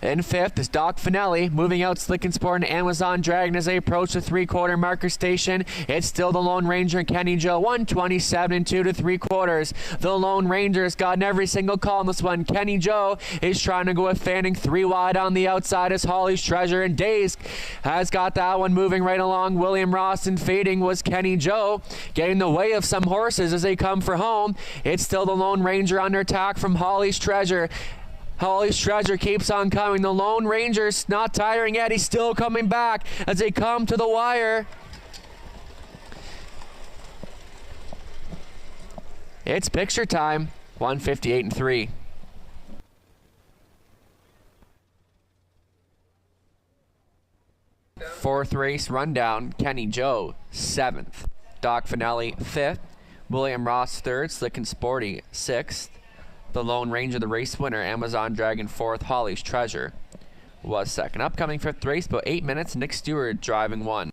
In 5th is Doc Finelli, moving out Slick and Sport and Amazon Dragon as they approach the 3/4 marker station. It's still the Lone Ranger and Kenny Joe, 127 2 3/4. The Lone Ranger's gotten every single call in this one. Kenny Joe is trying to go with Fanning. 3 wide on the outside is Holly's Treasure, and Days has got that one moving right along. William Ross and fading was Kenny Joe, getting in the way of some horses as they come for home. It's still the Lone Ranger under attack from Holly's Treasure. Holly's Treasure keeps on coming. The Lone Ranger's not tiring yet. He's still coming back as they come to the wire. It's picture time. 158-3. Fourth race rundown. Kenny Joe, 7th. Doc Finelli, 5th. William Ross, 3rd. Slick and Sporty, 6th. The Lone Ranger, the race winner, Amazon Dragon, 4th. Holly's Treasure was 2nd. Upcoming 5th race, about 8 minutes. Nick Stewart driving 1.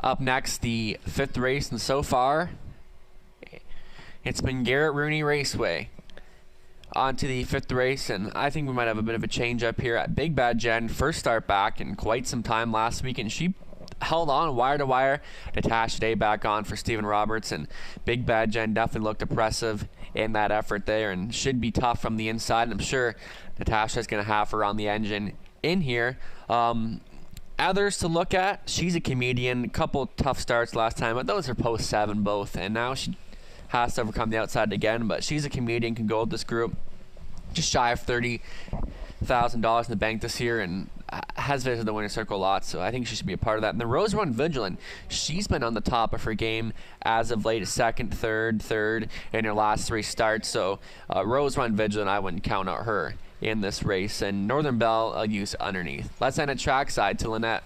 Up next, the 5th race, and so far, it's been Garrett Rooney Raceway. On to the 5th race, and I think we might have a bit of a change up here at Big Bad Jen. First start back in quite some time last week, and she held on wire to wire. Natasha Day back on for Stephen Roberts, and Big Bad Jen definitely looked impressive in that effort there and should be tough from the inside. And I'm sure Natasha's going to have her on the engine in here. Others to look at, she's a comedian. A couple tough starts last time, but those are post 7 both, and now she has to overcome the outside again, but she's a comedian, can go with this group. Just shy of $30,000 in the bank this year, and has visited the winner's circle a lot, so I think she should be a part of that. And the Rose Run Vigilant, she's been on the top of her game as of late, second, third in her last 3 starts. So Rose Run Vigilant, I wouldn't count out her in this race. And Northern Belle, I'll use underneath. Let's end at trackside to Lynette.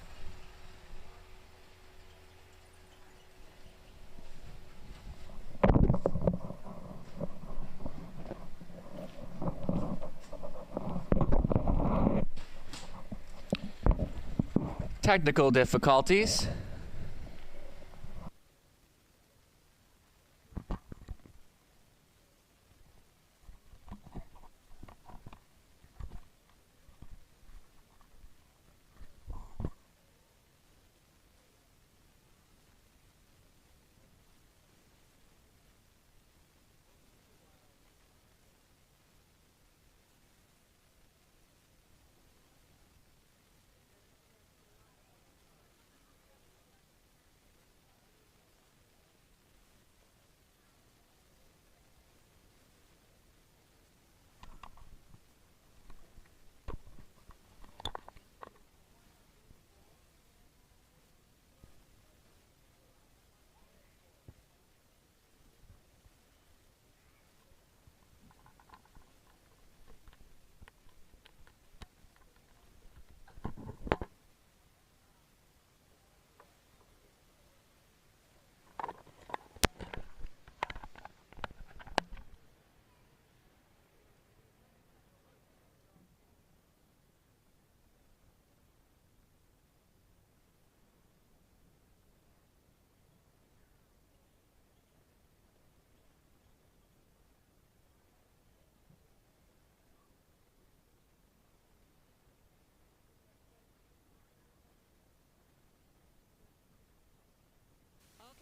Technical difficulties.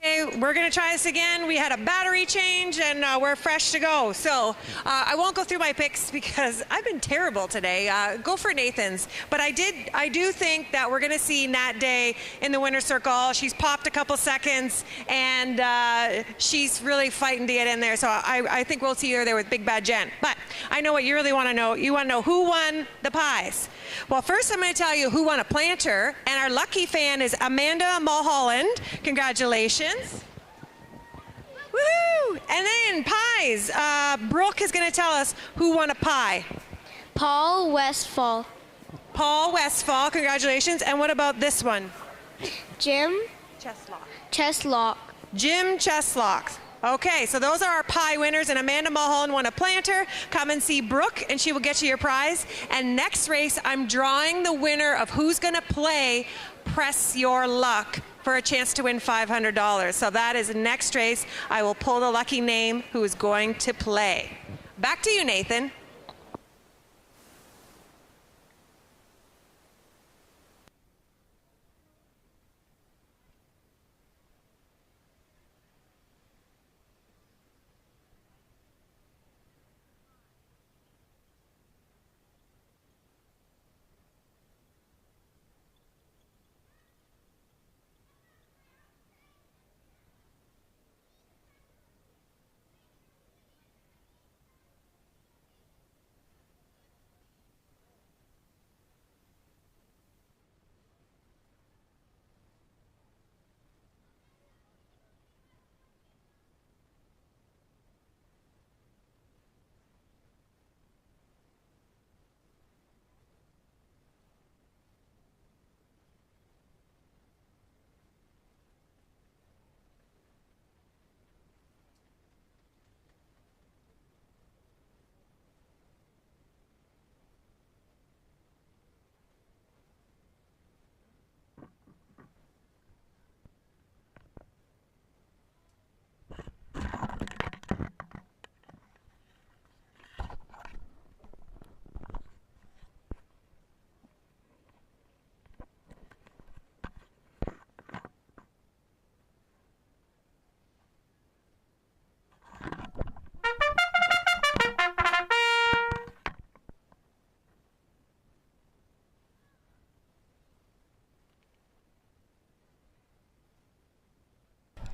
Okay, we're going to try this again. We had a battery change, and we're fresh to go. So I won't go through my picks because I've been terrible today. Go for Nathan's. But I do think that we're going to see Nat Day in the winner's circle. She's popped a couple seconds, and she's really fighting to get in there. So I think we'll see her there with Big Bad Jen. But I know what you really want to know. You want to know who won the pies. Well, first I'm going to tell you who won a planter, and our lucky fan is Amanda Mulholland. Congratulations. Woohoo! And then pies. Brooke is going to tell us who won a pie. Paul Westfall. Paul Westfall, congratulations. And what about this one? Jim Cheslock. Jim Cheslock. Okay, so those are our pie winners, and Amanda Mulholland won a planter. Come and see Brooke, and she will get you your prize. And next race, I'm drawing the winner of who's going to play Press Your Luck for a chance to win $500. So that is next race. I will pull the lucky name who is going to play. Back to you, Nathan.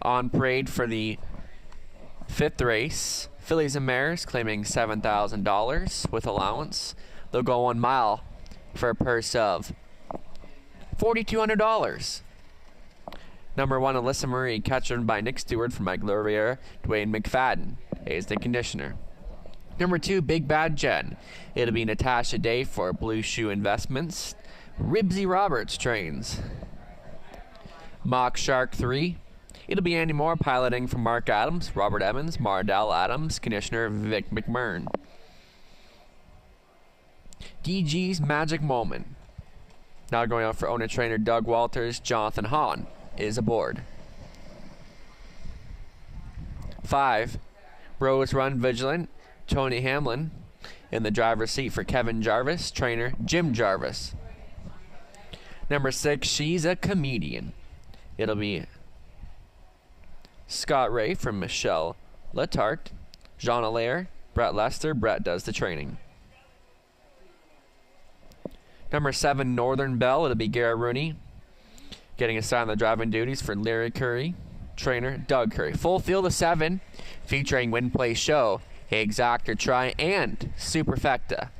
On parade for the 5th race, Phillies and Mares claiming $7,000 with allowance. They'll go 1 mile for a purse of $4,200. Number 1, Alyssa Marie, captured by Nick Stewart from Mike Laurier. Dwayne McFadden is the conditioner. Number 2, Big Bad Jen. It'll be Natasha Day for Blue Shoe Investments. Ribsy Roberts trains. Mock Shark 3. It'll be Andy Moore piloting from Mark Adams, Robert Evans, Mardell Adams, conditioner Vic McMurn. DG's Magic Moment. Now going out for owner trainer Doug Walters. Jonathan Hahn is aboard. 5, Rose Run Vigilant. Tony Hamlin in the driver's seat for Kevin Jarvis, trainer Jim Jarvis. Number 6, She's a Comedian. It'll be Scott Ray from Michelle Letarte, Jean Allaire, Brett Lester. Brett does the training. Number 7, Northern Belle. It'll be Garrett Rooney getting assigned the driving duties for Larry Curry, trainer Doug Curry. Full field of 7 featuring Win Play Show, Exactor Try, and Superfecta.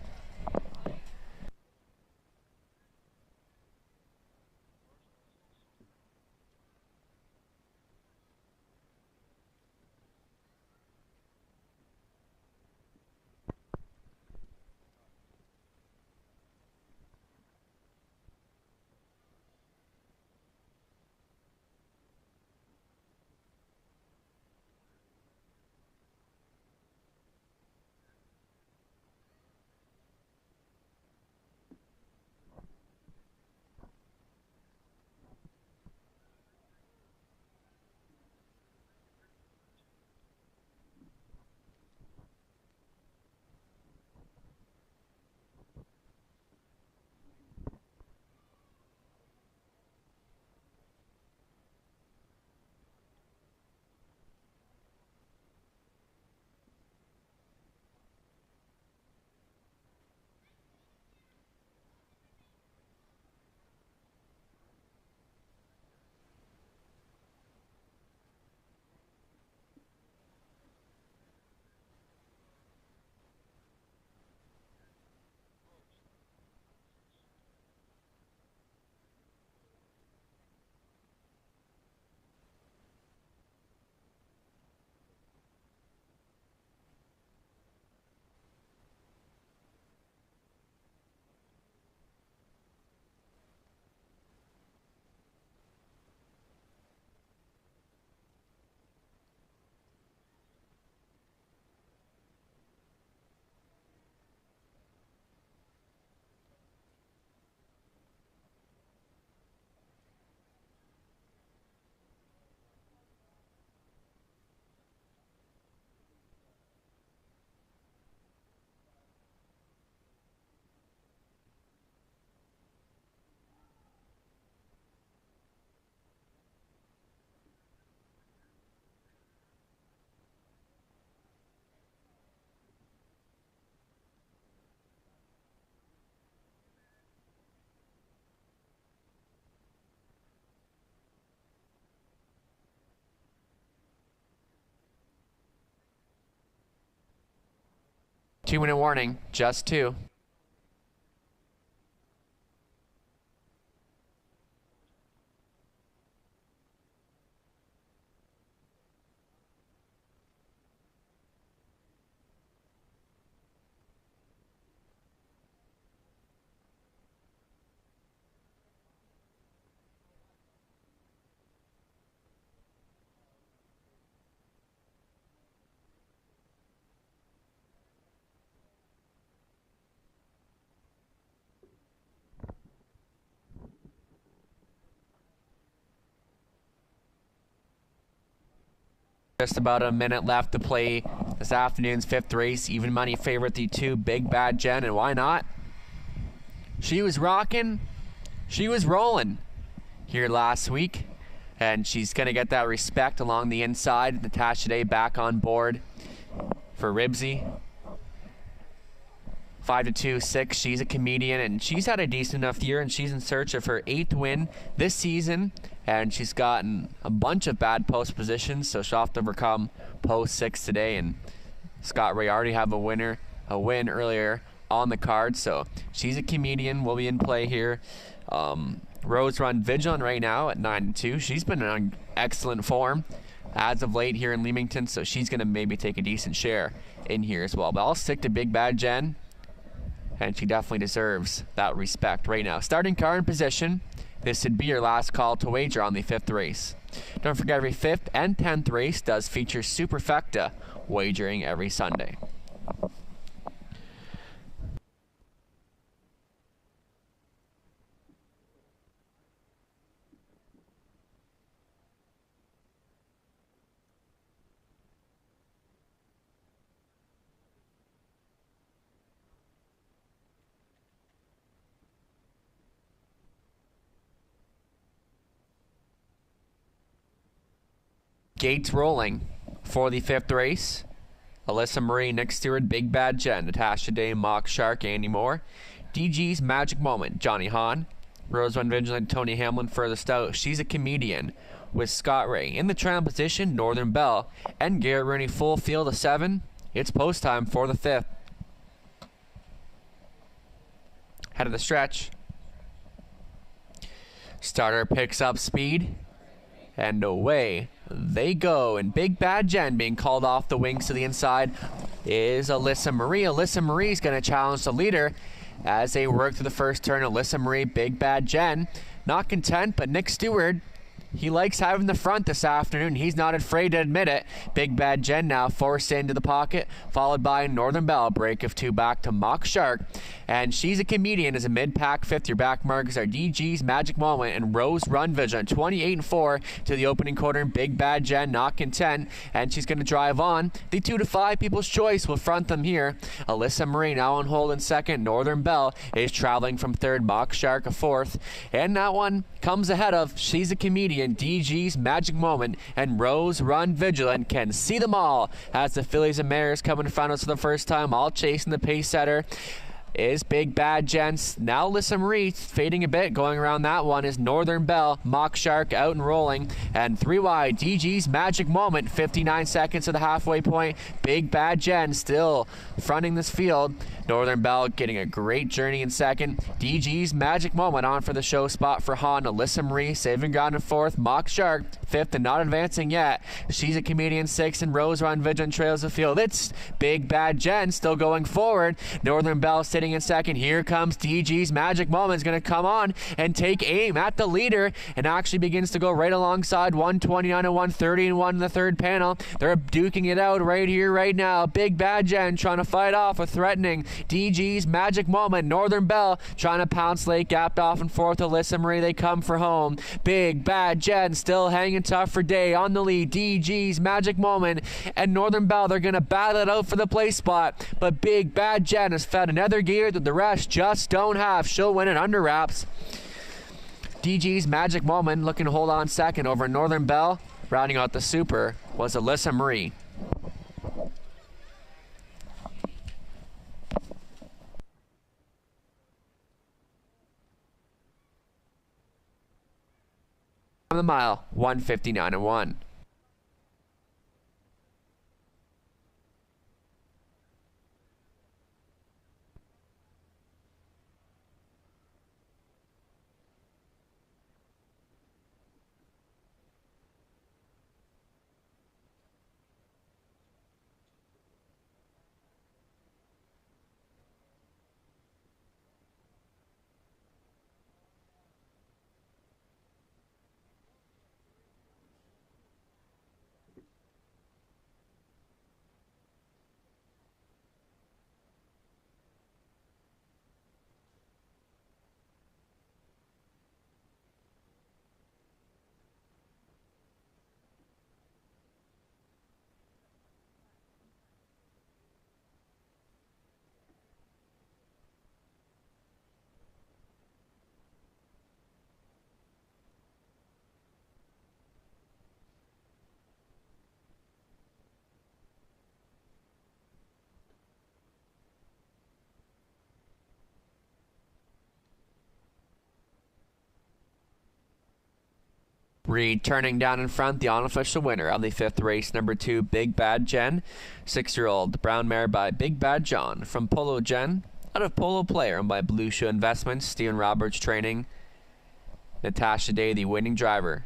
Two-minute warning, just 2. Just about a minute left to play this afternoon's 5th race. Even money favorite, the 2, Big Bad Jen, and why not? She was rocking, she was rolling here last week, and she's going to get that respect along the inside. Natasha Day back on board for Ribsy. 5-2, 6. She's a comedian, and she's had a decent enough year, and she's in search of her 8th win this season and she's gotten a bunch of bad post positions, so she'll have to overcome post 6 today. And Scott Ray already have a win earlier on the card, so she's a comedian, will be in play here. Rose Run Vigilant right now at 9-2. She's been in excellent form as of late here in Leamington, so she's going to maybe take a decent share in here as well. But I'll stick to Big Bad Jen, and she definitely deserves that respect right now. Starting car in position. This would be your last call to wager on the 5th race. Don't forget, every 5th and 10th race does feature Superfecta wagering every Sunday. Gates rolling for the 5th race. Alyssa Marie, Nick Stewart, Big Bad Jen, Natasha Day, Mock Shark, Andy Moore, DG's Magic Moment, Johnny Hahn, Rose Run Vigilant, Tony Hamlin furthest out. She's a comedian with Scott Ray. In the trial position, Northern Belle and Garrett Rooney, full field of 7. It's post time for the 5th. Head of the stretch. Starter picks up speed, and away they go. And Big Bad Jen being called off the wings to the inside is Alyssa Marie. Alyssa Marie's going to challenge the leader as they work through the first turn. Alyssa Marie, Big Bad Jen, not content, but Nick Stewart, he likes having the front this afternoon. He's not afraid to admit it. Big Bad Jen now forced into the pocket, followed by Northern Belle. Break of 2 back to Mock Shark. And she's a comedian as a mid-pack 5th. Your back markers are DG's Magic Moment and Rose Run Vigilant. 28-4 to the opening quarter. Big Bad Jen not content, and she's going to drive on. The 2-5 People's Choice will front them here. Alyssa Marie now on hold in 2nd. Northern Belle is traveling from 3rd. Mock Shark a 4th. And that one comes ahead of She's a Comedian, DG's Magic Moment, and Rose Run Vigilant. Can see them all as the Phillies and Mariners come in front of us for the first time, all chasing the pace setter is Big Bad Jen. Now Alyssa Marie fading a bit. Going around that one is Northern Belle. Mock Shark out and rolling. And 3 wide, DG's Magic Moment. 59 seconds to the halfway point. Big Bad Jen still fronting this field. Northern Belle getting a great journey in 2nd. DG's Magic Moment on for the show spot for Han. Alyssa Marie saving ground in 4th. Mock Shark 5th and not advancing yet. She's a Comedian 6th, and Rose Run Vigilant trails the field. It's Big Bad Jen still going forward. Northern Belle sitting in 2nd. Here comes DG's Magic Moment. Is going to come on and take aim at the leader, and actually begins to go right alongside 129 and 130 and 1 in the 3rd panel. They're duking it out right here, right now. Big Bad Jen trying to fight off a threatening DG's Magic Moment. Northern Belle trying to pounce late, gapped off in 4th. Alyssa Marie, they come for home. Big Bad Jen still hanging tough for Day on the lead. DG's Magic Moment and Northern Belle, they're going to battle it out for the place spot, but Big Bad Jen has found another gear that the rest just don't have. She'll win it under wraps. DG's Magic Moment looking to hold on 2nd over Northern Belle. Rounding out the super was Alyssa Marie. On the mile, 159 and 1. Reed turning down in front, the unofficial winner of the 5th race, number 2, Big Bad Jen. 6-year-old brown mare by Big Bad John from Polo Jen. Out of Polo Player owned by Blue Shoe Investments, Stephen Roberts training. Natasha Day, the winning driver.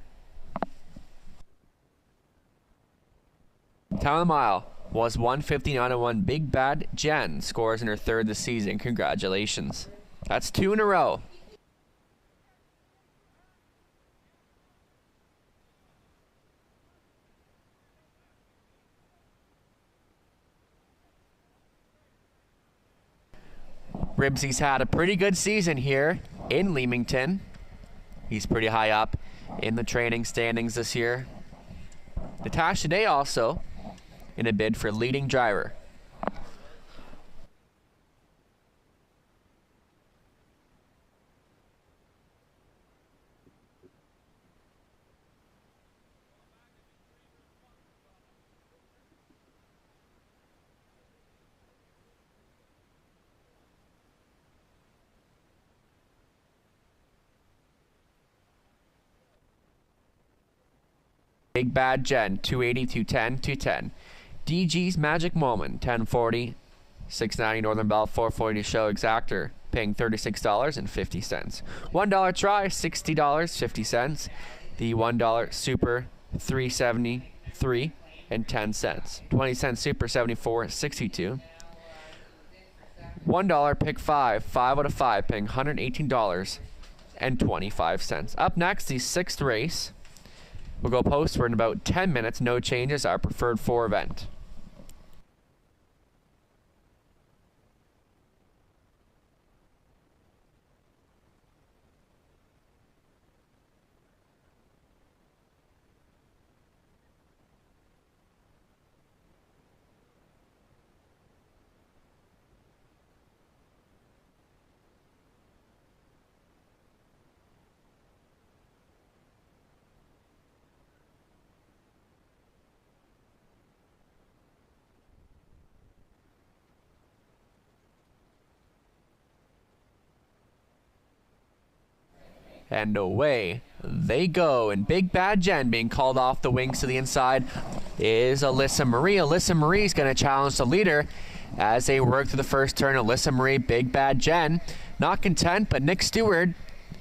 Time of the mile was 1:59.01. Big Bad Jen scores in her 3rd this season. Congratulations. That's 2 in a row. Ribsy's had a pretty good season here in Leamington. He's pretty high up in the training standings this year. Natasha Day also in a bid for leading driver. Big Bad Jen, 280, 210, 210. DG's Magic Moment, 1040. 690 Northern Bell, 440 Show Exactor, paying $36.50. $1 try, $60.50. The $1 Super, $3.73 and 10 cents. 20-cent Super, $74.62. $1 pick 5, 5 out of 5, paying $118.25. Up next, the 6th race. We'll go postward in about 10 minutes. No changes. Our preferred 4 event. And away they go. And Big Bad Jen being called off the wings to the inside is Alyssa Marie. Alyssa Marie's going to challenge the leader as they work through the first turn. Alyssa Marie, Big Bad Jen. Not content, but Nick Stewart,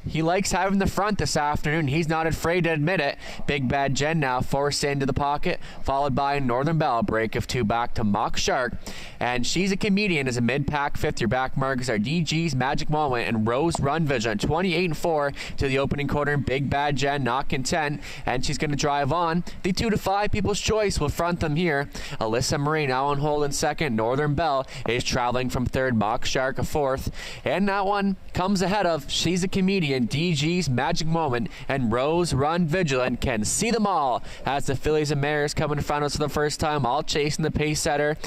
he likes having the front this afternoon. He's not afraid to admit it. Big Bad Jen now forced into the pocket, followed by Northern Bell. Break of 2 back to Mock Shark. And She's a Comedian as a mid-pack 5th. Your back markers are DG's Magic Moment and Rose Run Vision. 28-4 to the opening quarter. Big Bad Jen not content, and she's going to drive on. The 2 to 5 People's Choice will front them here. Alyssa Marie now on hold in 2nd. Northern Bell is traveling from 3rd. Mock Shark a 4th. And that one comes ahead of She's a Comedian, DG's Magic Moment, and Rose Run Vigilant. Can see them all as the Phillies and Mares come in front of us for the first time, all chasing the pace setter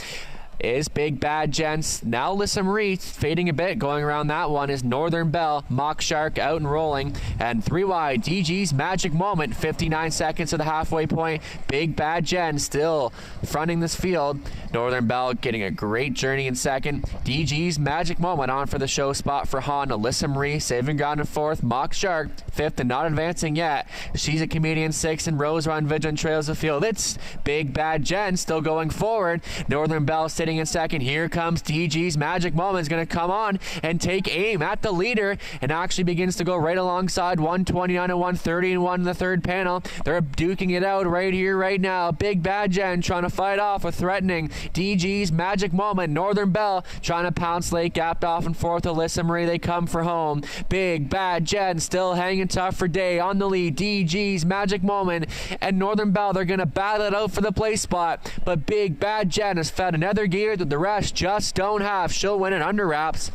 is Big Bad Jen. Now Alyssa Marie fading a bit. Going around that one is Northern Bell. Mock Shark out and rolling. And 3 wide, DG's Magic Moment. 59 seconds to the halfway point. Big Bad Jen still fronting this field. Northern Bell getting a great journey in 2nd. DG's Magic Moment on for the show spot for Han. Alyssa Marie saving ground in 4th. Mock Shark 5th and not advancing yet. She's a Comedian 6th, and Rose Run Vigilant trails the field. It's Big Bad Jen still going forward. Northern Bell sitting in 2nd. Here comes DG's Magic Moment. Is going to come on and take aim at the leader and actually begins to go right alongside 129 and 130 and 1 in the 3rd panel. They're duking it out right here, right now. Big Bad Jen trying to fight off with threatening DG's Magic Moment. Northern Bell trying to pounce late, gapped off in 4th. Alyssa Marie, they come for home. Big Bad Jen still hanging tough for Day on the lead. DG's Magic Moment and Northern Bell, they're going to battle it out for the place spot, but Big Bad Jen has found another gear that the rest just don't have. She'll win it under wraps.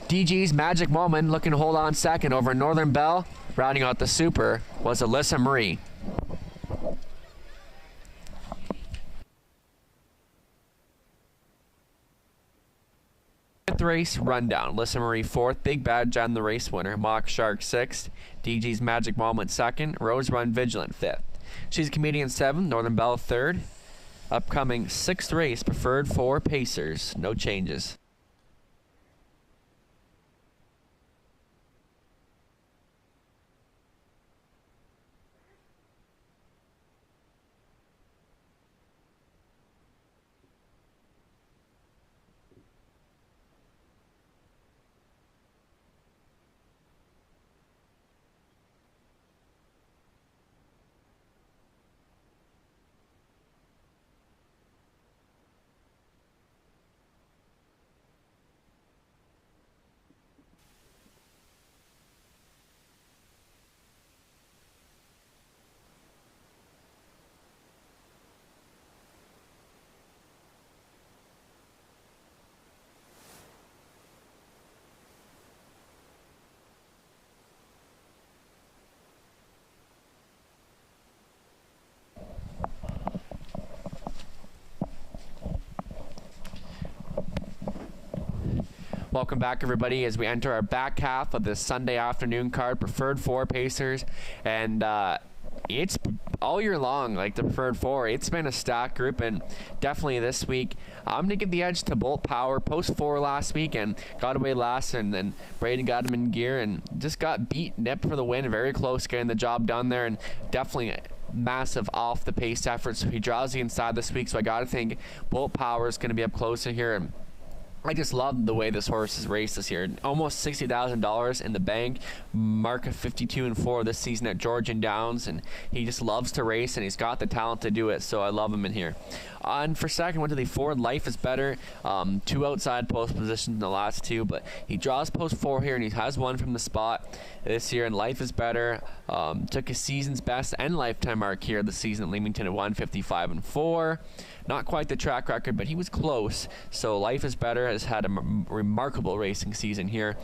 DG's Magic Moment looking to hold on 2nd over Northern Bell. Rounding out the Super was Alyssa Marie. Race rundown. Alyssa Marie 4th. Big Bad Jen the race winner. Mock Shark 6th. DG's Magic Moment 2nd. Rose Run Vigilant 5th. She's a Comedian 7th. Northern Bell 3rd. Upcoming 6th race, preferred 4 Pacers. No changes. Welcome back, everybody, as we enter our back half of this Sunday afternoon card. Preferred 4 Pacers, and it's all year long, like the preferred 4. It's been a stacked group, and definitely this week, I'm going to give the edge to Bolt Power. Post 4 last week and got away last, and then Braden got him in gear and just got beat. Nip for the win. Very close getting the job done there, and definitely massive off the pace effort. So he draws the inside this week, so I got to think Bolt Power is going to be up closer here. And I just love the way this horse has raced this year. Almost $60,000 in the bank. Mark of 52-4 this season at Georgian Downs, and he just loves to race, and he's got the talent to do it. So I love him in here. And for second, went to the Ford. Life is Better. 2 outside post positions in the last 2, but he draws post 4 here, and he has one from the spot this year. And Life is Better took his season's best and lifetime mark here this season at Leamington at 155-4. Not quite the track record, but he was close. So Life is Better has had a remarkable racing season here.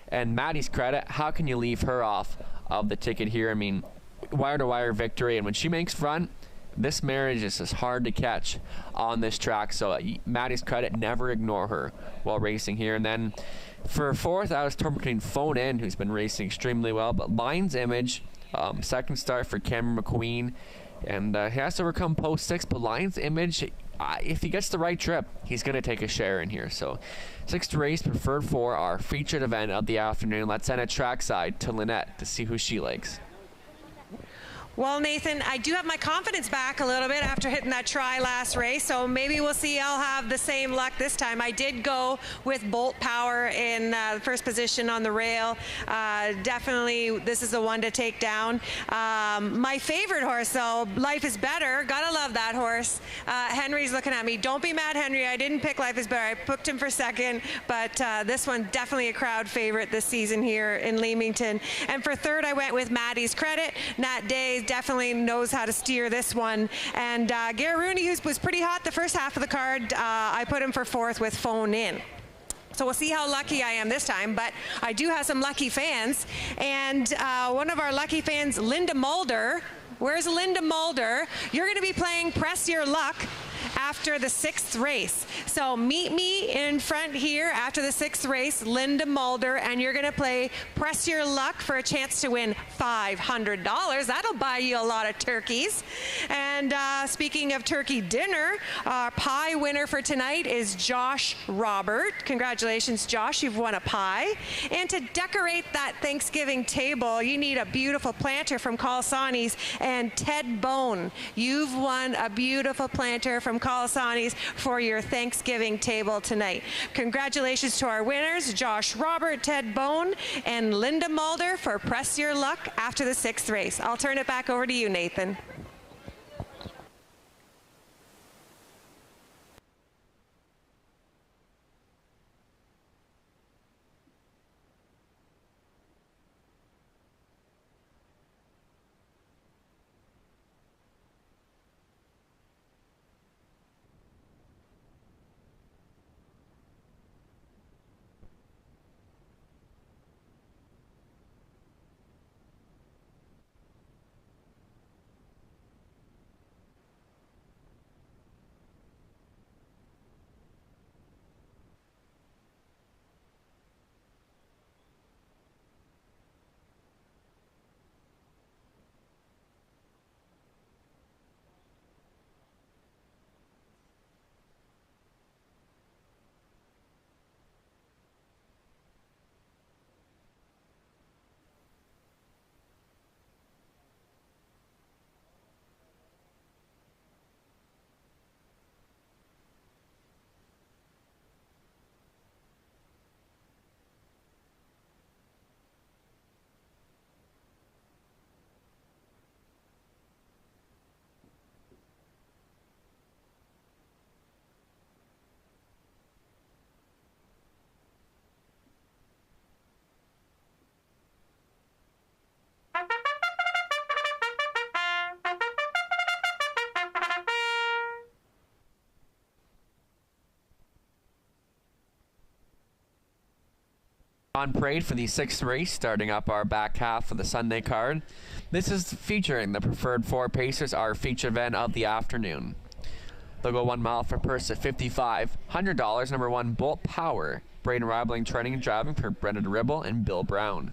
And Maddie's Credit, how can you leave her off of the ticket here? I mean, wire-to-wire victory, and when she makes front, this marriage is just hard to catch on this track. So Maddie's Credit, never ignore her while racing here. And then for fourth, I was torn between Phone In, who's been racing extremely well, but Lion's Image, second start for Cameron McQueen. And he has to overcome post 6, but Lion's Image, if he gets the right trip, he's going to take a share in here. So 6th race, preferred 4, our featured event of the afternoon. Let's send it trackside to Lynette to see who she likes. Well, Nathan, I do have my confidence back a little bit after hitting that try last race, so maybe we'll see I'll have the same luck this time. I did go with Bolt Power in the first position on the rail. Definitely, this is the one to take down. My favorite horse, though, Life is Better. Gotta love that horse. Henry's looking at me. Don't be mad, Henry. I didn't pick Life is Better. I picked him for second, but this one definitely a crowd favorite this season here in Leamington. And for third, I went with Maddie's Credit. Nat Day definitely knows how to steer this one. And Gare Rooney, who was pretty hot the first half of the card, I put him for fourth with Phone In. So we'll see how lucky I am this time, but I do have some lucky fans. And one of our lucky fans, Linda Mulder. Where's Linda Mulder? You're going to be playing Press Your Luck after the 6th race. So meet me in front here after the 6th race, Linda Mulder, and you're going to play Press Your Luck for a chance to win $500. That'll buy you a lot of turkeys. And speaking of turkey dinner, our pie winner for tonight is Josh Robert. Congratulations, Josh, you've won a pie. And to decorate that Thanksgiving table, you need a beautiful planter from Calasani's and Ted Bone. You've won a beautiful planter from Calasani's for your Thanksgiving table tonight. Congratulations to our winners, Josh Robert, Ted Bone, and Linda Mulder for Press Your Luck after the 6th race. I'll turn it back over to you, Nathan. On parade for the 6th race, starting up our back half of the Sunday card. This is featuring the preferred 4 Pacers, our feature event of the afternoon. They'll go 1 mile for a purse of $5,500. Number 1, Bolt Power. Braden Ribling training and driving for Brendan Ribble and Bill Brown.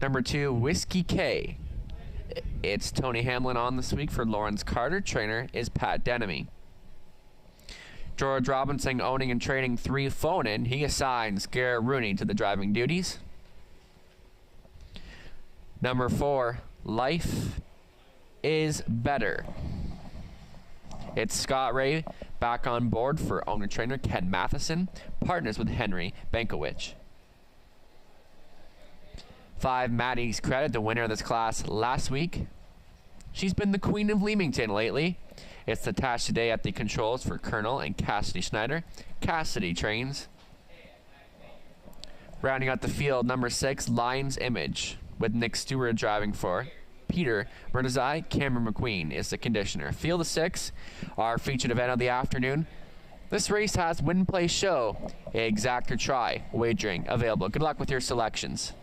Number 2, Whiskey K. It's Tony Hamlin on this week for Lawrence Carter. Trainer is Pat Denemy. George Robinson owning and training 3 phone-in. He assigns Garrett Rooney to the driving duties. Number 4, Life is Better. It's Scott Ray back on board for owner-trainer Ken Matheson. Partners with Henry Bankowicz. 5, Maddie's Credit, the winner of this class last week. She's been the queen of Leamington lately. It's Natasha Day at the controls for Colonel and Cassidy Schneider. Cassidy trains. Rounding out the field, number 6, Lion's Image, with Nick Stewart driving for. Peter Murdazai. Cameron McQueen is the conditioner. Field of 6, our featured event of the afternoon. This race has win, play, show, exact or try wagering available. Good luck with your selections.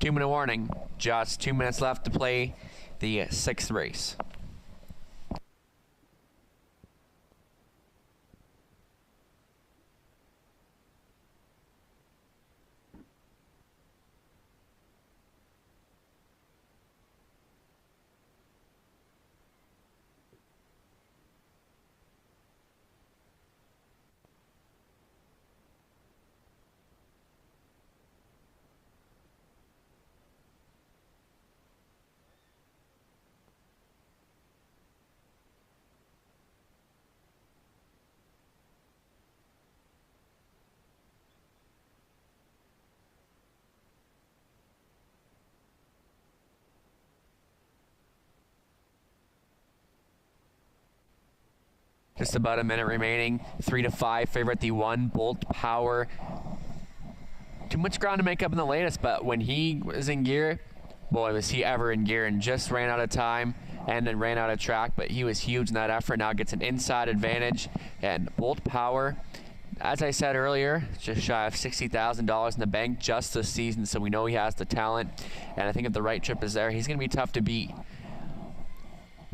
Two-minute warning. Just 2 minutes left to play the 6th race. Just about a minute remaining. 3 to 5 favorite, the 1 Bolt Power. Too much ground to make up in the latest, but when he was in gear, boy, was he ever in gear, and just ran out of time and then ran out of track, but he was huge in that effort. Now gets an inside advantage, and Bolt Power, as I said earlier, just shy of $60,000 in the bank just this season, so we know he has the talent, and I think if the right trip is there, he's going to be tough to beat.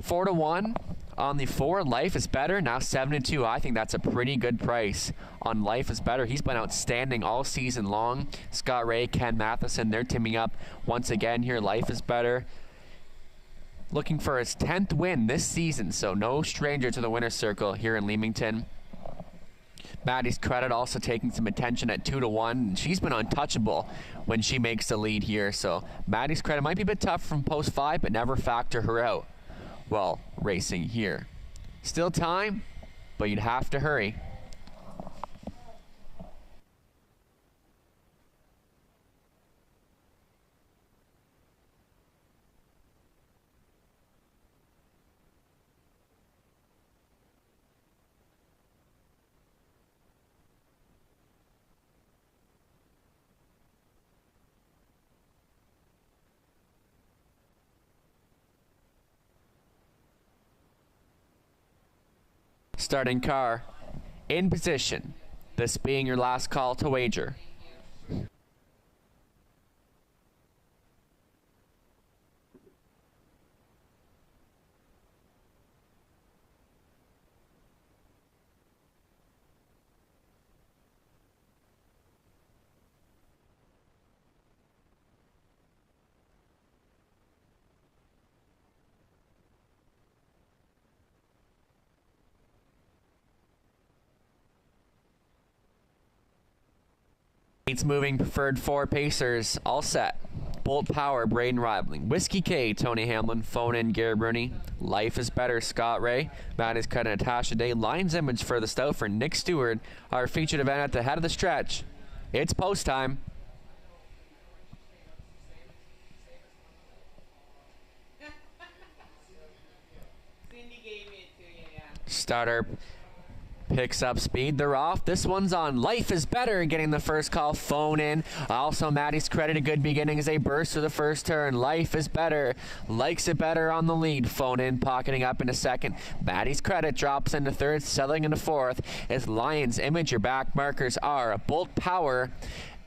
4 to 1 on the 4. Life is Better, now 7 to 2. I think that's a pretty good price on Life is Better. He's been outstanding all season long. Scott Ray, Ken Matheson, they're teaming up once again here. Life is Better, looking for his 10th win this season, so no stranger to the winner's circle here in Leamington. Maddie's Credit also taking some attention at 2-1. She's been untouchable when she makes the lead here. So Maddie's Credit might be a bit tough from post 5, but never factor her out while racing here. Still time, but you'd have to hurry. Starting car in position, this being your last call to wager. It's moving preferred 4 pacers, all set. Bolt Power, Braden Rivaling. Whiskey K, Tony Hamlin. Phone in, Gary Bruni. Life is Better, Scott Ray. Matt is cutting Natasha Day. Lions Image furthest out for Nick Stewart. Our featured event at the head of the stretch. It's post time. Starter picks up speed. They're off. This one's on. Life is Better getting the first call. Phone in. Also, Maddie's Credit, a good beginning as they burst through the first turn. Life is Better. Likes it better on the lead. Phone in, pocketing up into second. Maddie's Credit drops into third, settling into fourth. As Lions Image, your back markers are Bolt Power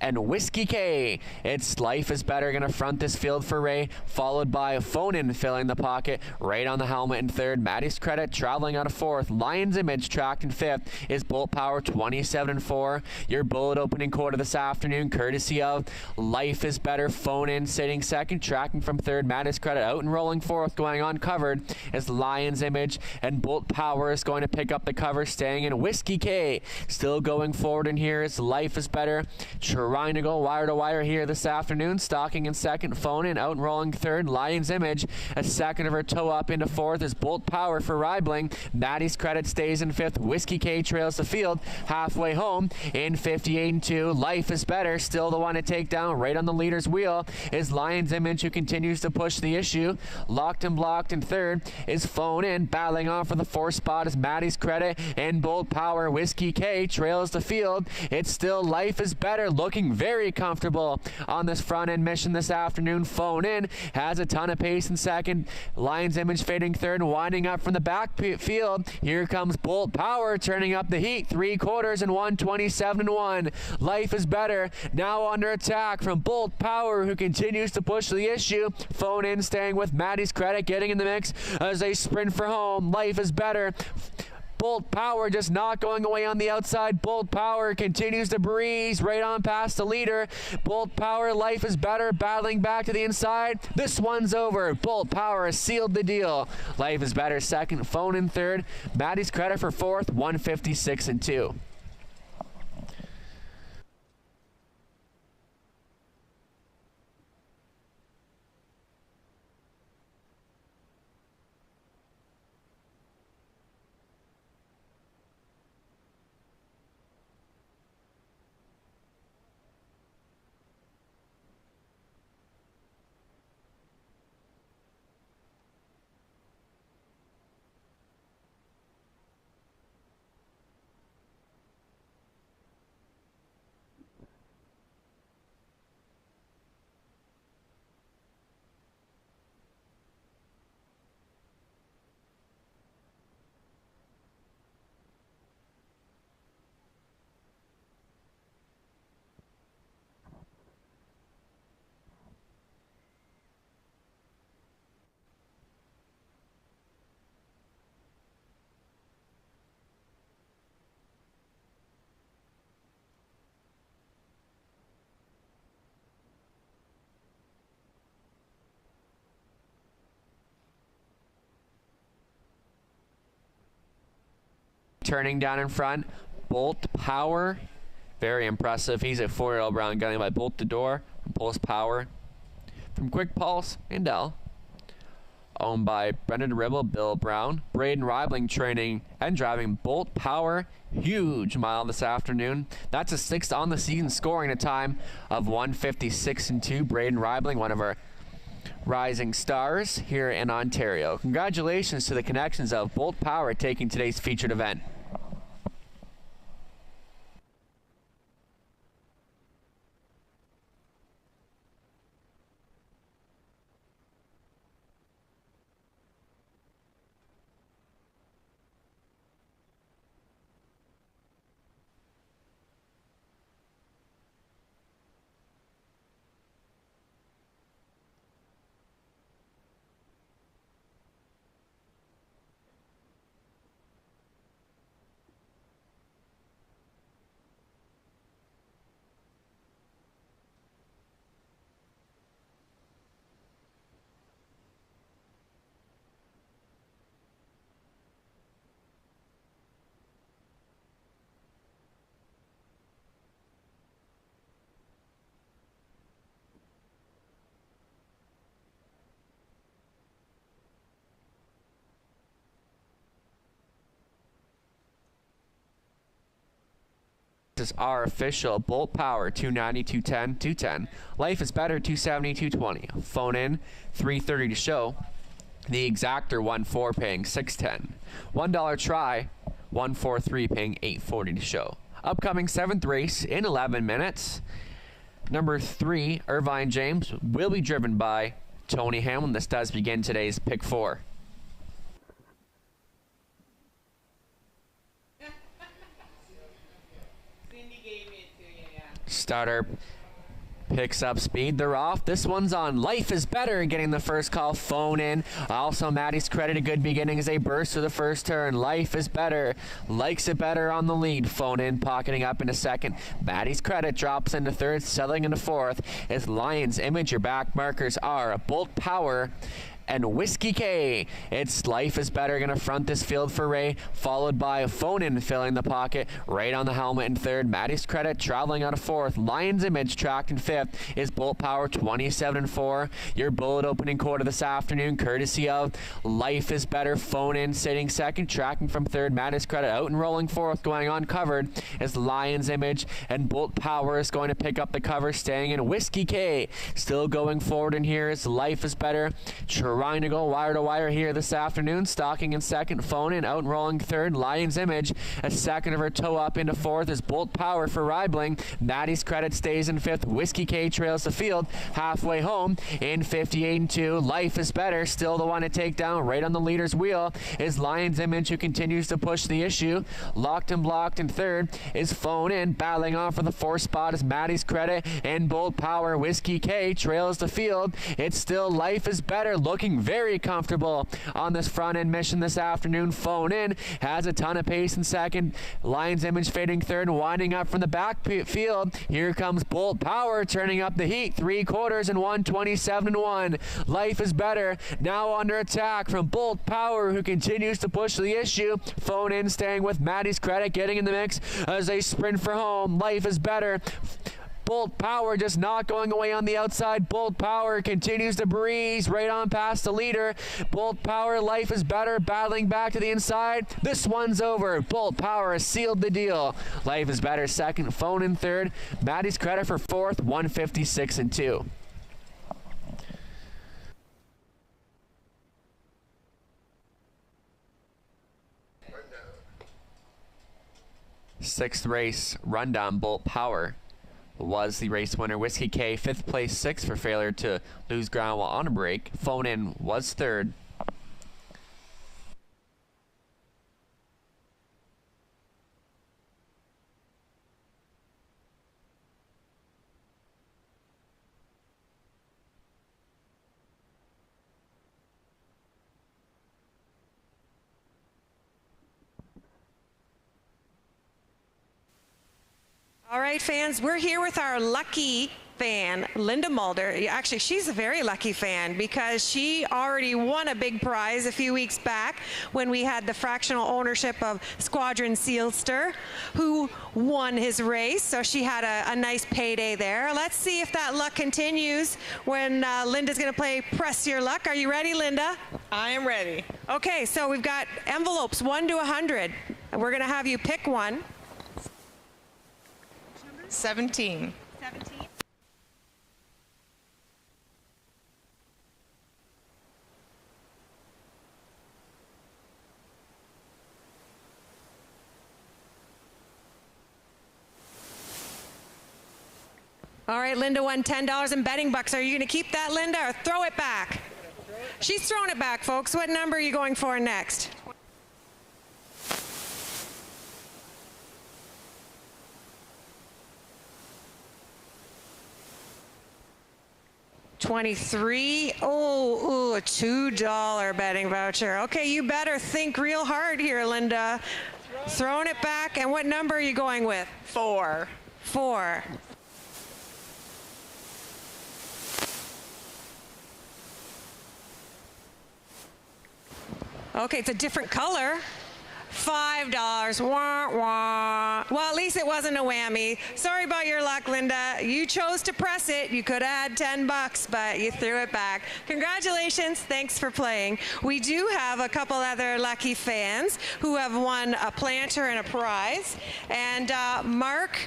and Whiskey K. It's Life is Better going to front this field for Ray, followed by a Phone in filling the pocket, right on the helmet in third. Maddie's Credit traveling out of fourth. Lions Image tracked in fifth. Is Bolt Power 27-4. Your bullet opening quarter this afternoon, courtesy of Life is Better. Phone in sitting second, tracking from third. Maddie's Credit out and rolling fourth, going uncovered is Lions Image, and Bolt Power is going to pick up the cover, staying in. Whiskey K still going forward in here is Life is Better. Trying to go wire to wire here this afternoon. Stalking in second. Phone in out and rolling third. Lions Image a second of her toe up into fourth is Bolt Power for Ribling. Maddie's Credit stays in fifth. Whiskey K trails the field halfway home in 58-2. Life is Better still the one to take down. Right on the leader's wheel is Lions Image, who continues to push the issue. Locked and blocked in third is Phone in. Battling on for the fourth spot is Maddie's Credit and Bolt Power. Whiskey K trails the field. It's still Life is Better, looking very comfortable on this front end mission this afternoon. Phone in has a ton of pace in second. Lions Image fading third, winding up from the back field. Here comes Bolt Power turning up the heat. 3/4 and 127-1. Life is Better now under attack from Bolt Power, who continues to push the issue. Phone in staying with Maddie's Credit, getting in the mix as they sprint for home. Life is Better. Bolt Power just not going away on the outside. Bolt Power continues to breeze right on past the leader. Bolt Power, Life is Better, battling back to the inside. This one's over. Bolt Power has sealed the deal. Life is Better second, Phone in third. Maddie's Credit for fourth, 156-2. Turning down in front, Bolt Power. Very impressive. He's a 4-year-old brown gunning by Bolt the Door from Pulse Power. From Quick Pulse, Indel. Owned by Brendan Ribble, Bill Brown. Braden Reibling training and driving Bolt Power. Huge mile this afternoon. That's a 6th on the season, scoring a time of 1:56.2. Braden Reibling, one of our rising stars here in Ontario. Congratulations to the connections of Bolt Power taking today's featured event. Is our official Bolt Power 290, 210, 210. Life is Better 270, 220. Phone in 330 to show. The Exactor 1-4 paying 610. $1 try 143 paying 840 to show. Upcoming 7th race in 11 minutes. Number 3, Irvine James, will be driven by Tony Hamlin. This does begin today's pick 4. Starter picks up speed. They're off. This one's on. Life is Better getting the first call. Phone in. Also, Maddie's Credit, a good beginning as they burst to the first turn. Life is Better. Likes it better on the lead. Phone in, pocketing up into second. Maddie's Credit drops into third, settling into fourth. As Lion's Image, your back markers are Bolt Power and Whiskey K. It's Life is Better going to front this field for Ray, followed by Phone In filling the pocket, right on the helmet in third. Maddie's Credit traveling out of fourth. Lion's Image tracked in fifth. Is Bolt Power 27-4. Your bullet opening quarter this afternoon, courtesy of Life is Better. Phone In sitting second, tracking from third. Maddie's Credit out and rolling fourth, going uncovered is Lion's Image, and Bolt Power is going to pick up the cover, staying in. Whiskey K still going forward in here is Life is Better, trying to go wire to wire here this afternoon. Stalking in second, Phone In out and rolling third. Lion's Image a second of her toe up into fourth is Bolt Power for Reibling. Maddie's Credit stays in fifth. Whiskey K trails the field halfway home in 58-2. Life is Better still the one to take down. Right on the leader's wheel is Lion's Image, who continues to push the issue. Locked and blocked in third is Phone In. Battling on for the fourth spot is Maddie's Credit and Bolt Power. Whiskey K trails the field. It's still Life is Better, looking very comfortable on this front end mission this afternoon. Phone In has a ton of pace in second. Lion's Image fading third, winding up from the back field. Here comes Bolt Power turning up the heat. 3/4 and 127-1. Life is Better now under attack from Bolt Power, who continues to push the issue. Phone In staying with Maddie's Credit, getting in the mix as they sprint for home. Life is Better. Bolt Power just not going away on the outside. Bolt Power continues to breeze right on past the leader. Bolt Power, Life is Better, battling back to the inside. This one's over. Bolt Power has sealed the deal. Life is Better second, Phone In third. Maddie's Credit for fourth, 156-2. Sixth race, rundown. Bolt Power was the race winner. Whiskey K, 5th place, 6th for failure to lose ground while on a break. Phone In was third. All right, fans, we're here with our lucky fan, Linda Mulder. Actually, she's a very lucky fan because she already won a big prize a few weeks back when we had the fractional ownership of Squadron Sealster, who won his race. So she had a nice payday there. Let's see if that luck continues when Linda's going to play Press Your Luck. Are you ready, Linda? I am ready. Okay, so we've got envelopes 1 to 100. And we're going to have you pick one. 17. 17. All right, Linda won $10 in betting bucks. Are you going to keep that, Linda, or throw it back? She's throwing it back, folks. What number are you going for next? 23. Oh, a $2 betting voucher. Okay, you better think real hard here, Linda. Throwing it back. And what number are you going with? 4. 4. Okay, it's a different color. $5. Wah, wah. Well, at least it wasn't a whammy. Sorry about your luck, Linda. You chose to press it. You could have had 10 bucks, but you threw it back. Congratulations. Thanks for playing. We do have a couple other lucky fans who have won a planter and a prize. And Mark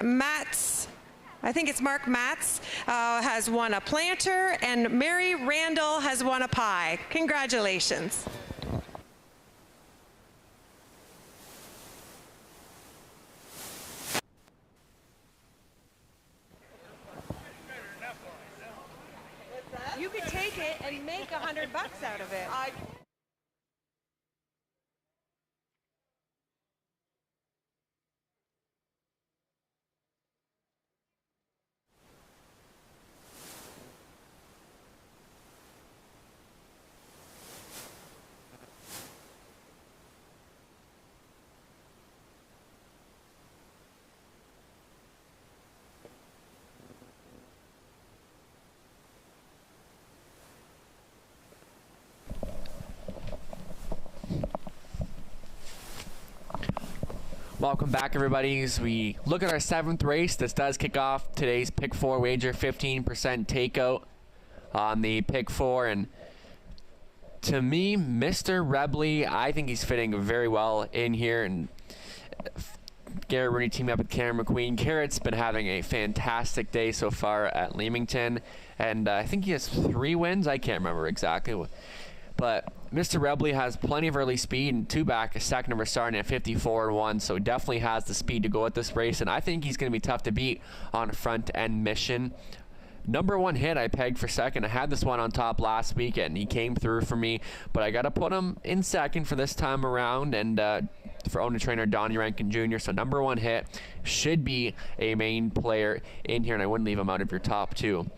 Matz, I think it's Mark Matz, has won a planter, and Mary Randall has won a pie. Congratulations. You could take it and make $100 out of it. Welcome back, everybody. As we look at our 7th race, this does kick off today's pick 4 wager, 15% takeout on the pick 4. And to me, Mr. Rebley, I think he's fitting very well in here. And Garrett Rooney teaming up with Cameron McQueen. Garrett's been having a fantastic day so far at Leamington, and I think he has 3 wins. I can't remember exactly. But Mr. Rebley has plenty of early speed and 2 back, a second number starting at 54-1, so definitely has the speed to go at this race, and I think he's going to be tough to beat on a front-end mission. Number 1 hit I pegged for second. I had this one on top last week, and he came through for me, but I got to put him in second for this time around, and for owner trainer Donnie Rankin Jr., so number 1 hit should be a main player in here, and I wouldn't leave him out of your top 2.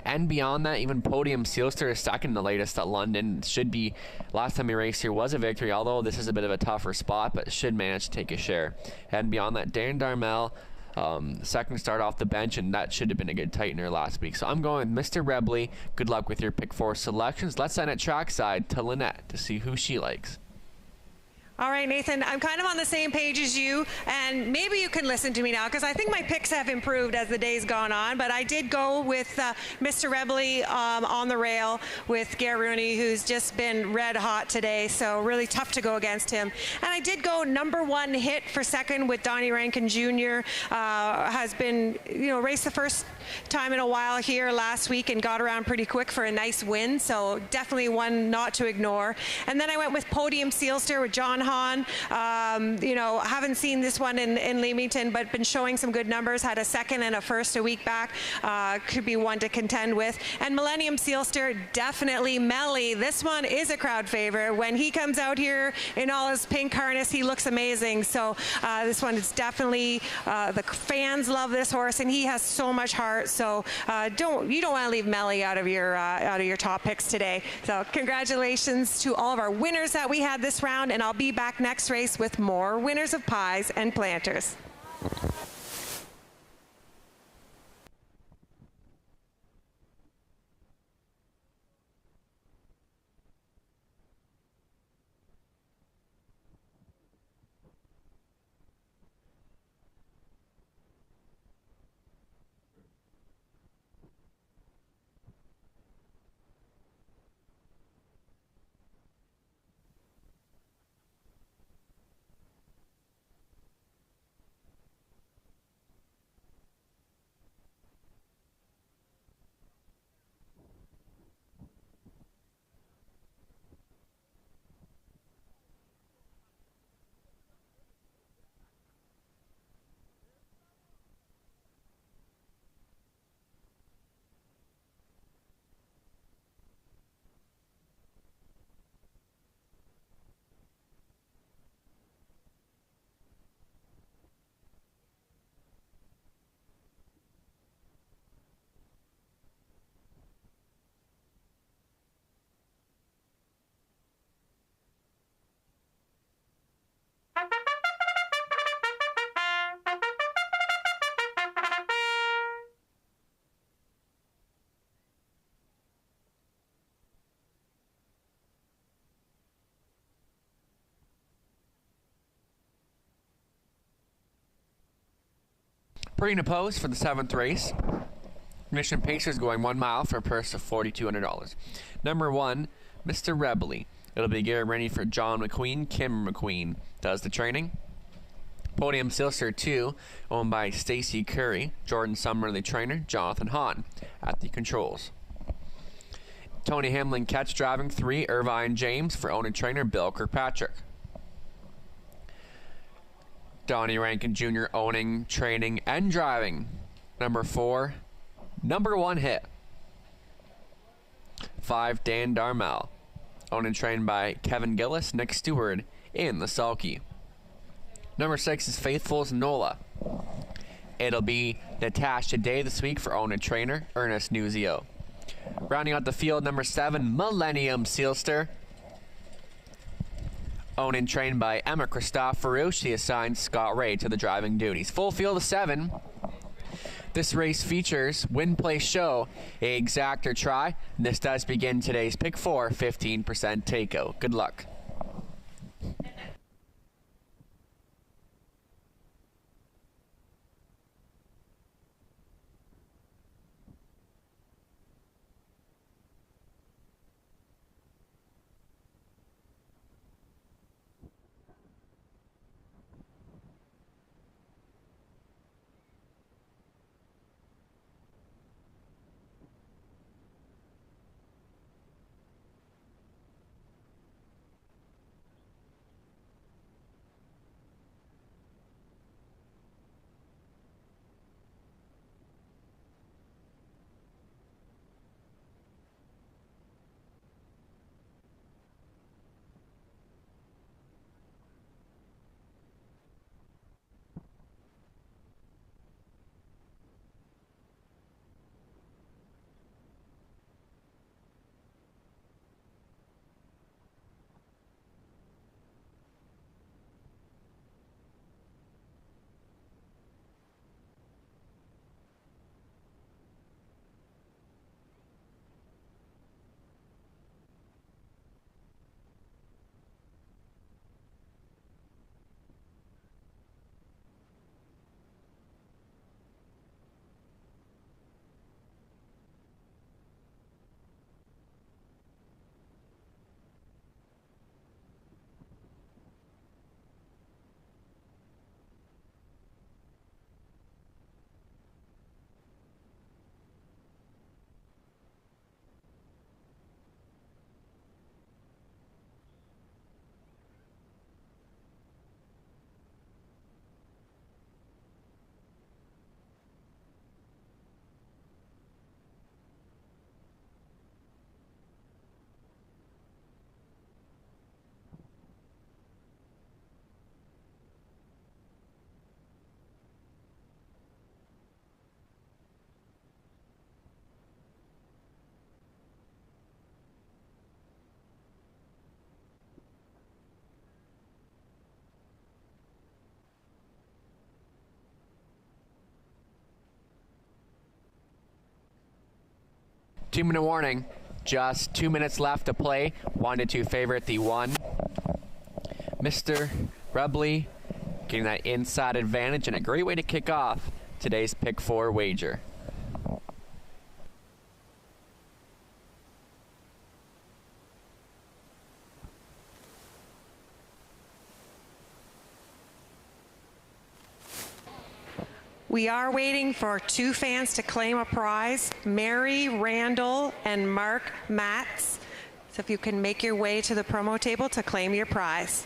And beyond that, even Podium Sealster is second in the latest at London. Should be, last time he raced here was a victory, although this is a bit of a tougher spot, but should manage to take a share. And beyond that, Dan Darmel, second start off the bench, and that should have been a good tightener last week. So I'm going with Mr. Rebley. Good luck with your pick 4 selections. Let's send it trackside to Lynette to see who she likes. All right, Nathan, I'm kind of on the same page as you, and maybe you can listen to me now because I think my picks have improved as the day's gone on, but I did go with Mr. Rebley on the rail with Garrett Rooney, who's just been red hot today, so really tough to go against him. And I did go number 1 hit for second with Donnie Rankin Jr. Has been, raced the first time in a while here last week and got around pretty quick for a nice win, so definitely one not to ignore. And then I went with Podium Sealster with John Hahn. Haven't seen this one in Leamington, but been showing some good numbers. Had a second and a first a week back. Could be one to contend with. And Millennium Sealster, definitely Melly. This one is a crowd favorite. When he comes out here in all his pink harness, he looks amazing. So this one is definitely, the fans love this horse, and he has so much heart. So you don't want to leave Melly out of your top picks today. So congratulations to all of our winners that we had this round, and I'll be back next race with more winners of pies and planters. Putting a pose for the 7th race. Mission Pacers going 1 mile for a purse of $4,200. Number 1, Mr. Rebely. It'll be getting ready for John McQueen. Kim McQueen does the training. Podium Silster 2, owned by Stacy Curry. Jordan Summer, the trainer. Jonathan Hahn at the controls. Tony Hamlin catch driving 3, Irvine James for owner trainer Bill Kirkpatrick. Donnie Rankin Jr. owning, training, and driving. Number 4, number 1 hit. 5, Dan Darmel. Owned and trained by Kevin Gillis, Nick Stewart in the sulky. Number 6 is Faithful's Nola. It'll be Natasha Day this week for owner and trainer Ernest Nuzio. Rounding out the field, number 7, Millennium Sealster. Owned and trained by Emma Christoforou. She assigned Scott Ray to the driving duties. Full field of 7. This race features win, play, show, a exact or try. And this does begin today's pick 4, 15% takeout. Good luck. Two-minute warning. Just 2 minutes left to play. 1-2 favorite, the 1. Mr. Rebely getting that inside advantage and a great way to kick off today's pick 4 wager. We are waiting for 2 fans to claim a prize, Mary Randall and Mark Matz. So if you can make your way to the promo table to claim your prize.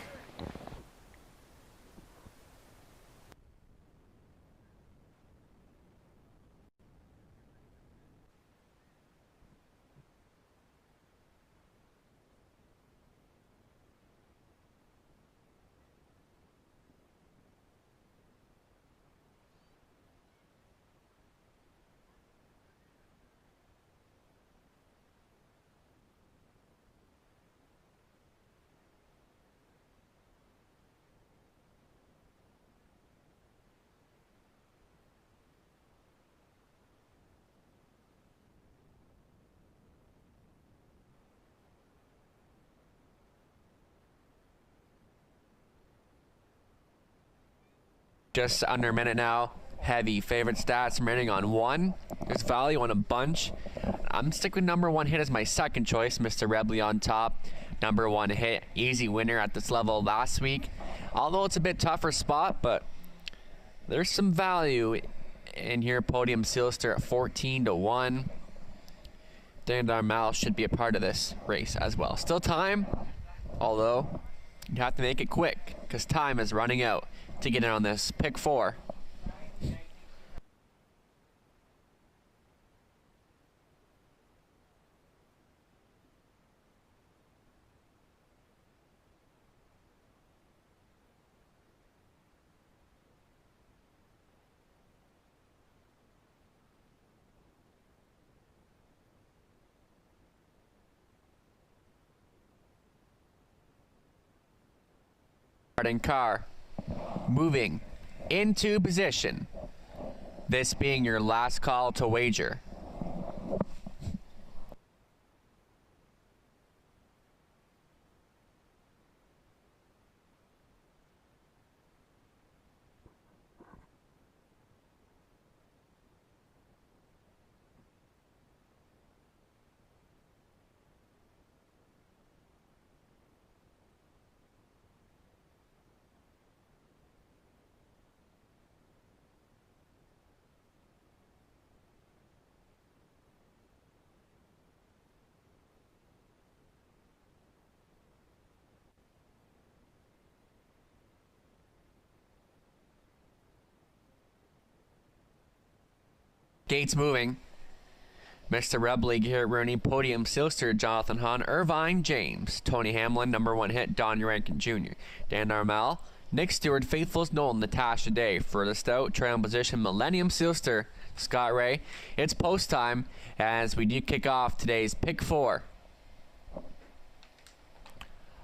Just under a minute now. heavy. Favorite stats remaining on 1. There's value on a bunch. I'm sticking with number 1 hit as my second choice. Mr. Rebley on top. Number 1 hit. Easy winner at this level last week. Although it's a bit tougher spot, but there's some value in here. Podium Sealster at 14-1. Dandar Mal should be a part of this race as well. Still time, although you have to make it quick because time is running out to get in on this. Pick 4. Starting car, moving into position. This being your last call to wager. Gates moving. Mr. Rebley, Garrett Rooney, Podium Sealster, Jonathan Hahn, Irvine James, Tony Hamlin, number 1 hit, Don Rankin Jr., Dan Armel, Nick Stewart, Faithfuls Nolan, Natasha Day, furthest out, trailing position, Millennium Sealster, Scott Ray. It's post time as we do kick off today's Pick 4.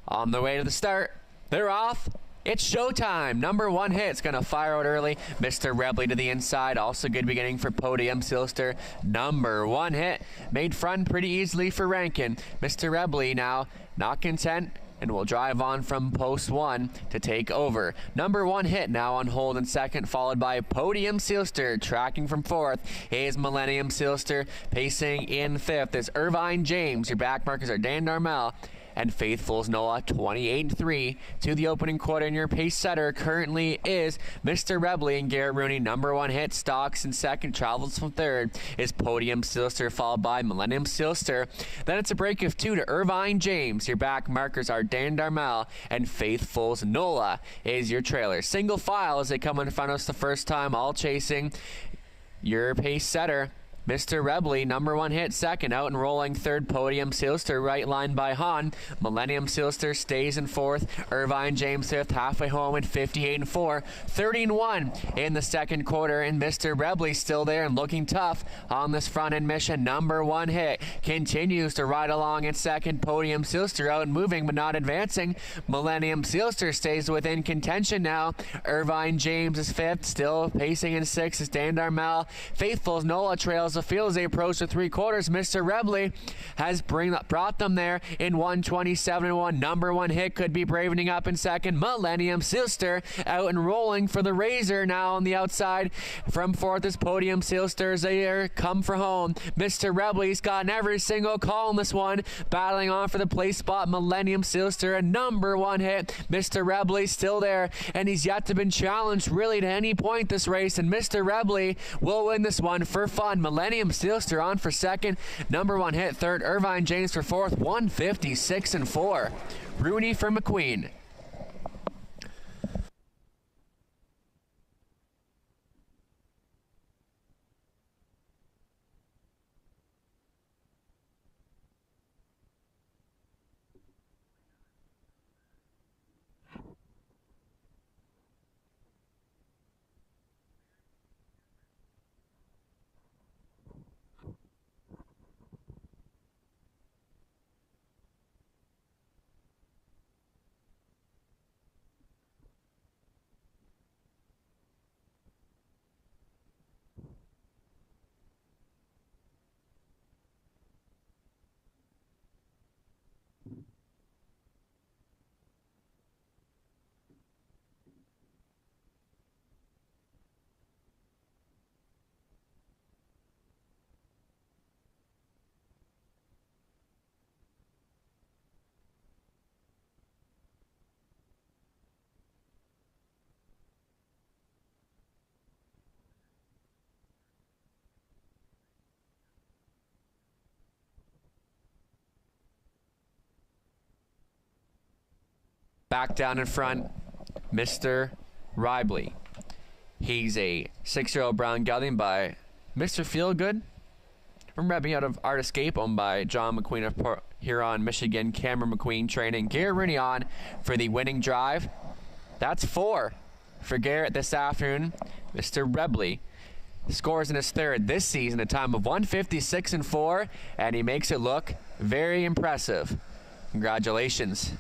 On the way to the start, they're off. It's showtime. Number 1 hit. It's going to fire out early. Mr. Rebley to the inside. Also good beginning for Podium Sealster. Number 1 hit. Made front pretty easily for Rankin. Mr. Rebley now not content and will drive on from post 1 to take over. Number 1 hit now on hold in second, followed by Podium Sealster. Tracking from 4th is Millennium Sealster. Pacing in 5th is Irvine James. Your back markers are Dan Darmel and Faithfuls Noah. 28-3 to the opening quarter, and your pace setter currently is Mr. Rebley and Garrett Rooney. Number 1 hit, stocks in second, travels from 3rd is Podium Sealster, followed by Millennium Sealster. Then it's a break of 2 to Irvine James. Your back markers are Dan Darmel and Faithfuls Nola is your trailer. Single file as they come in front of us the first time, all chasing your pace setter. Mr. Rebley, number 1 hit, second, out and rolling third. Podium Sealster, right line by Hahn. Millennium Sealster stays in 4th. Irvine James 5th, halfway home at 58-4. 30-1 in the second quarter, and Mr. Rebley still there and looking tough on this front end mission. Number 1 hit continues to ride along in second. Podium Sealster out and moving but not advancing. Millennium Sealster stays within contention now. Irvine James is 5th, still pacing in 6th is Dan Darmel. Faithfuls Nola trails the field as they approach the 3 quarters. Mr. Rebley has brought them there in 127-1. Number 1 hit could be bravening up in second. Millennium Sealster out and rolling for the Razor now on the outside. From 4th is Podium Sealster as they come for home. Mr. Rebley's gotten every single call in this one, battling on for the place spot. Millennium Sealster, a number 1 hit. Mr. Rebley still there, and he's yet to been challenged really to any point this race, and Mr. Rebley will win this one for fun. Millennium Sealster on for second. Number 1 hit third. Irvine James for 4th. 156-4. Rooney for McQueen. Back down in front, Mr. Ribley. He's a 6-year-old brown gelding by Mr. Feelgood. From repping out of Art Escape, owned by John McQueen of Port Huron, Michigan. Cameron McQueen training. Garrett Rooney on for the winning drive. That's 4 for Garrett this afternoon. Mr. Ribley scores in his third this season, a time of 156-4, and he makes it look very impressive. Congratulations.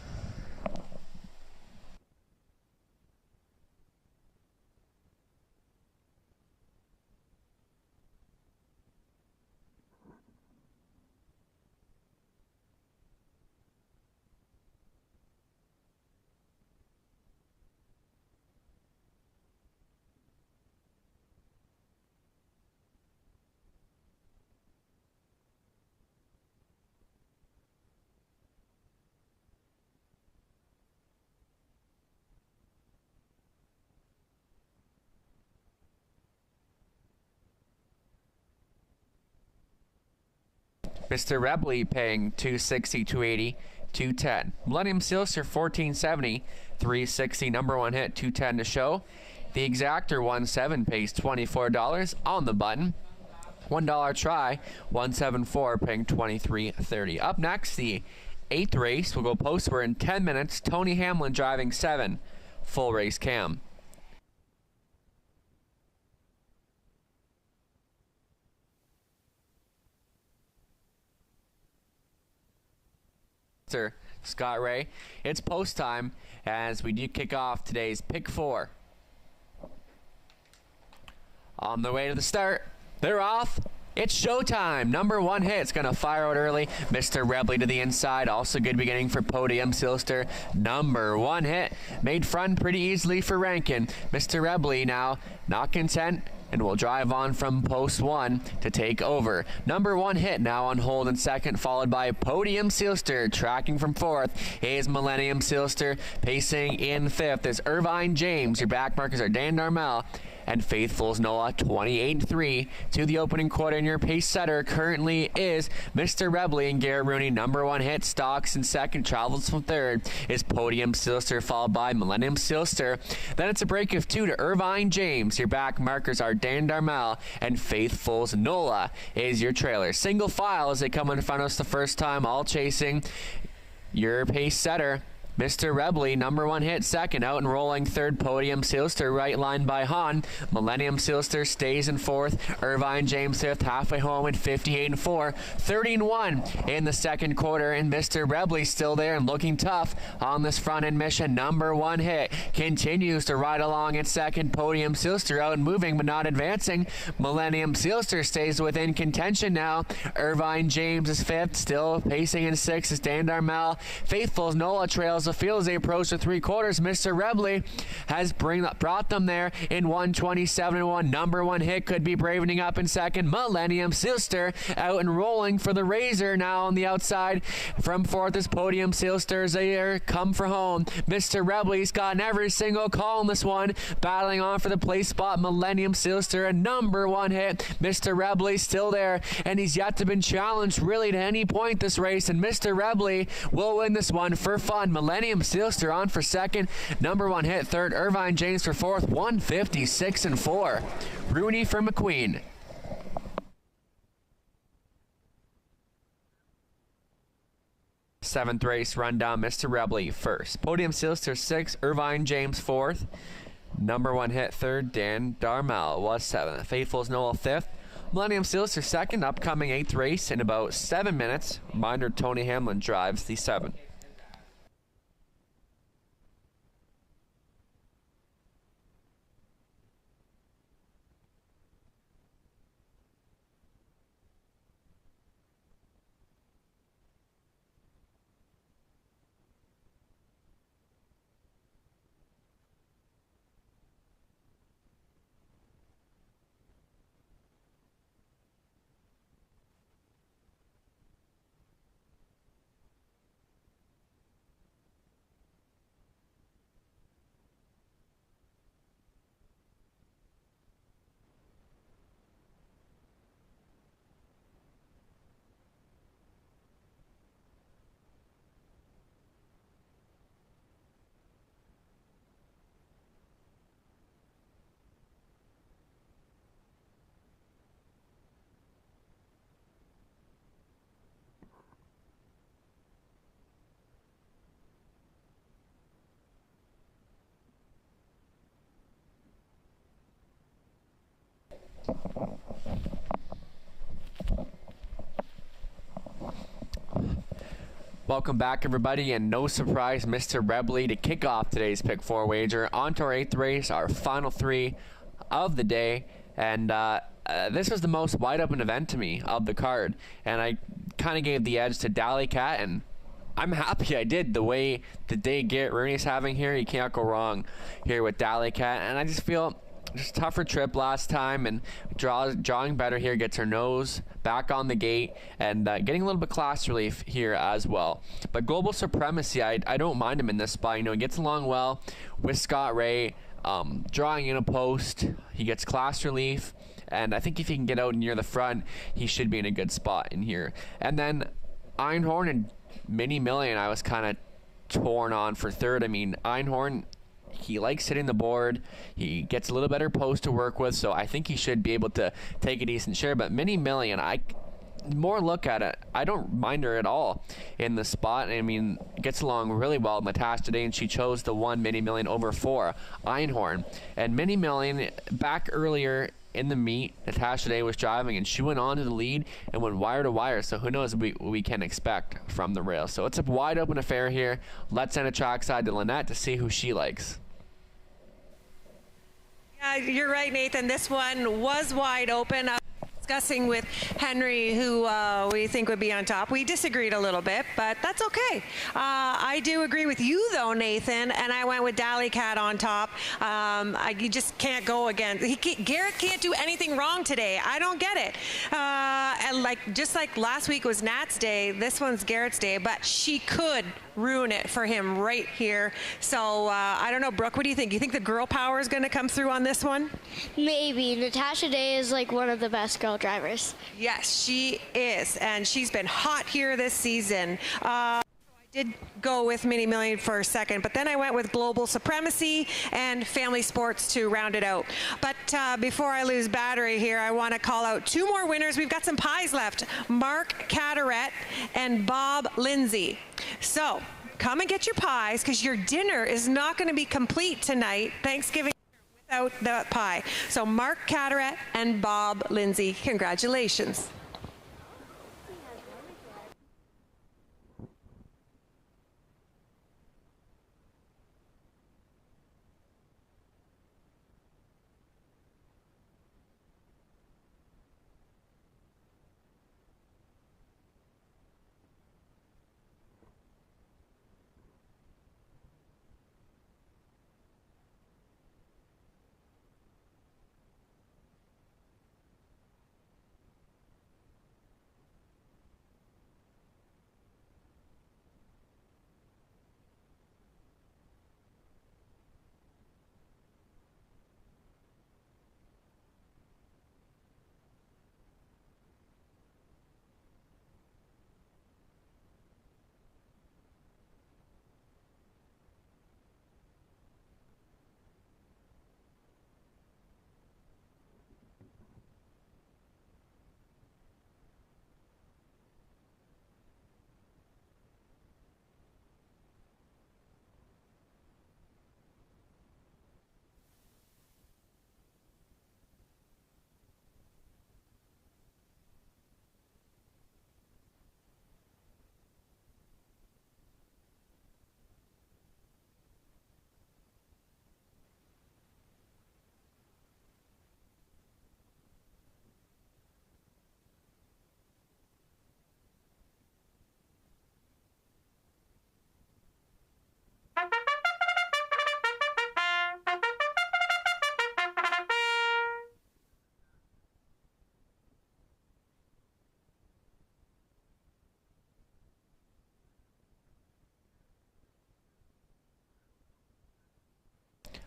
Mr. Ribley paying $260, $280, $210. Millennium Sealster $14.70, $360. Number one hit $210 to show. The Exactor 1-7 pays $24 on the button. $1 try, 174 paying $23.30. Up next, the 8th race will go postward in 10 minutes. Tony Hamlin driving 7, full race cam. Scott Ray. It's post time as we do kick off today's Pick 4. On the way to the start, they're off. It's showtime. Number one hit. It's going to fire out early. Mr. Ribley to the inside. Also good beginning for Podium Sealster. Number one hit. Made front pretty easily for Rankin. Mr. Ribley now not content and will drive on from post 1 to take over. Number one hit now on hold in second, followed by Podium Sealster. Tracking from 4th is Millennium Sealster. Pacing in 5th is Irvine James. Your back markers are Dan Darmel and Faithful's Noah. 28-3 to the opening quarter, and your pace setter currently is Mr. Ribley and Garrett Rooney. Number one hit stalks in second, travels from 3rd is Podium Sealster, followed by Millennium Sealster. Then it's a break of 2 to Irvine James. Your back markers are Dan Darmel and Faithful's Nola is your trailer. Single file as they come in front of us the first time, all chasing your pace setter. Mr. Ribley, number one hit second, out and rolling third. Podium Sealster, right line by Hahn. Millennium Sealster stays in 4th. Irvine James 5th, halfway home at 58-4. 30-1 in the second quarter, and Mr. Ribley still there and looking tough on this front end mission. Number one hit continues to ride along at second. Podium Sealster out and moving but not advancing. Millennium Sealster stays within contention now. Irvine James is 5th, still pacing in 6th is Dan Darmel. Faithful's Nola trails the field as they approach the 3/4. Mr. Ribley has brought them there in 127-1. Number one hit could be bravening up in second. Millennium Sealster out and rolling for the Razor now on the outside. From 4th is Podium Sealster as they come for home. Mr. Ribley's gotten every single call in this one, battling on for the place spot. Millennium Sealster, a number one hit. Mr. Ribley still there, and he's yet to been challenged really to any point this race, and Mr. Ribley will win this one for fun. Millennium Sealster on for second. Number one hit third. Irvine James for 4th. 156-4. Rooney for McQueen. Seventh race rundown. Mr. Ribley first. Podium Sealster 6th. Irvine James 4th. Number one hit third. Dan Darmel was 7th. Faithful's Noel 5th. Millennium Sealster 2nd. Upcoming 8th race in about 7 minutes. Reminder, Tony Hamlin drives the 7. Welcome back, everybody, and no surprise, Mr. Rebley to kick off today's Pick 4 wager. On to our 8th race, our final 3 of the day, and this was the most wide-open event to me of the card, and I kind of gave the edge to Dally Cat, and I'm happy I did. The way the day Garrett Rooney's having here, you can't go wrong here with Dally Cat, and I just feel just tougher trip last time, and drawing better here, gets her nose back on the gate, and getting a little bit class relief here as well. But Global Supremacy, I don't mind him in this spot. You know, he gets along well with Scott Ray, drawing in a post. He gets class relief, and I think if he can get out near the front, he should be in a good spot in here. And then Einhorn and Mini Million, I was kind of torn on for third. I mean, Einhorn, he likes hitting the board. He gets a little better post to work with, so I think he should be able to take a decent share. But Mini Million, more look at it, I don't mind her at all in the spot. I mean, gets along really well with Natasha today, and she chose the 1 Mini Million over 4 Einhorn. And Mini Million, back earlier in the meet, Natasha Day was driving, and she went on to the lead and went wire to wire, so who knows what we can expect from the rail. So it's a wide open affair here. Let's send a trackside to Lynette to see who she likes. Yeah, you're right, Nathan. This one was wide open. Discussing with Henry who we think would be on top. We disagreed a little bit, but that's okay. I do agree with you though, Nathan, and I went with Dally Cat on top. You just can't go again. Garrett can't do anything wrong today. I don't get it. And just like last week was Nat's day, this one's Garrett's day, but she could ruin it for him right here. So I don't know, Brooke, what do you think? You think the girl power is going to come through on this one? Maybe. Natasha Day is like one of the best girl drivers. Yes, she is, and she's been hot here this season. I did go with Mini Million for a second, but then I went with Global Supremacy and Family Sports to round it out. But before I lose battery here, I want to call out 2 more winners. We've got some pies left. Mark Cataret and Bob Lindsay. So come and get your pies, because your dinner is not going to be complete tonight, Thanksgiving, without that pie. So Mark Cataret and Bob Lindsay, congratulations.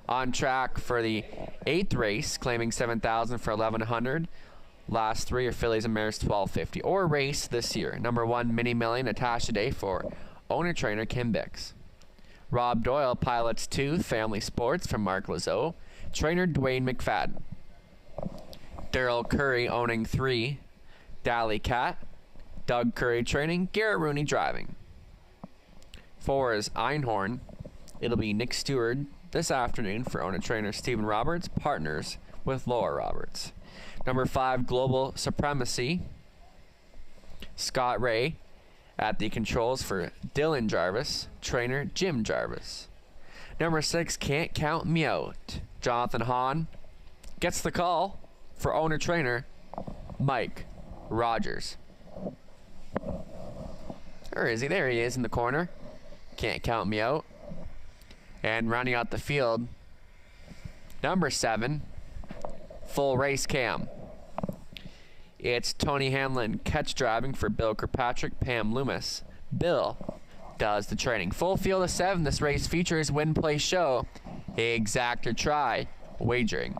On track for the 8th race, claiming 7,000 for 1,100. Last 3 are Phillies and Mares 1,250. Or race this year. Number 1, Mini Million, Natasha Day for owner-trainer Kim Bix. Rob Doyle pilots 2, Family Sports from Mark Lazo. Trainer Dwayne McFadden. Daryl Curry owning 3, Dally Cat. Doug Curry training, Garrett Rooney driving. 4 is Einhorn. It'll be Nick Stewart this afternoon for owner-trainer Stephen Roberts, partners with Laura Roberts. Number 5, Global Supremacy, Scott Ray. At the controls for Dylan Jarvis, trainer Jim Jarvis. Number 6, Can't Count Me Out, Jonathan Hahn. Gets the call for owner-trainer Mike Rogers. Where is he? There he is in the corner. Can't Count Me Out. And rounding out the field, number 7, Full Race Cam. It's Tony Hamlin catch driving for Bill Kirkpatrick, Pam Loomis. Bill does the training. Full field of 7. This race features win, play, show, exact or try wagering.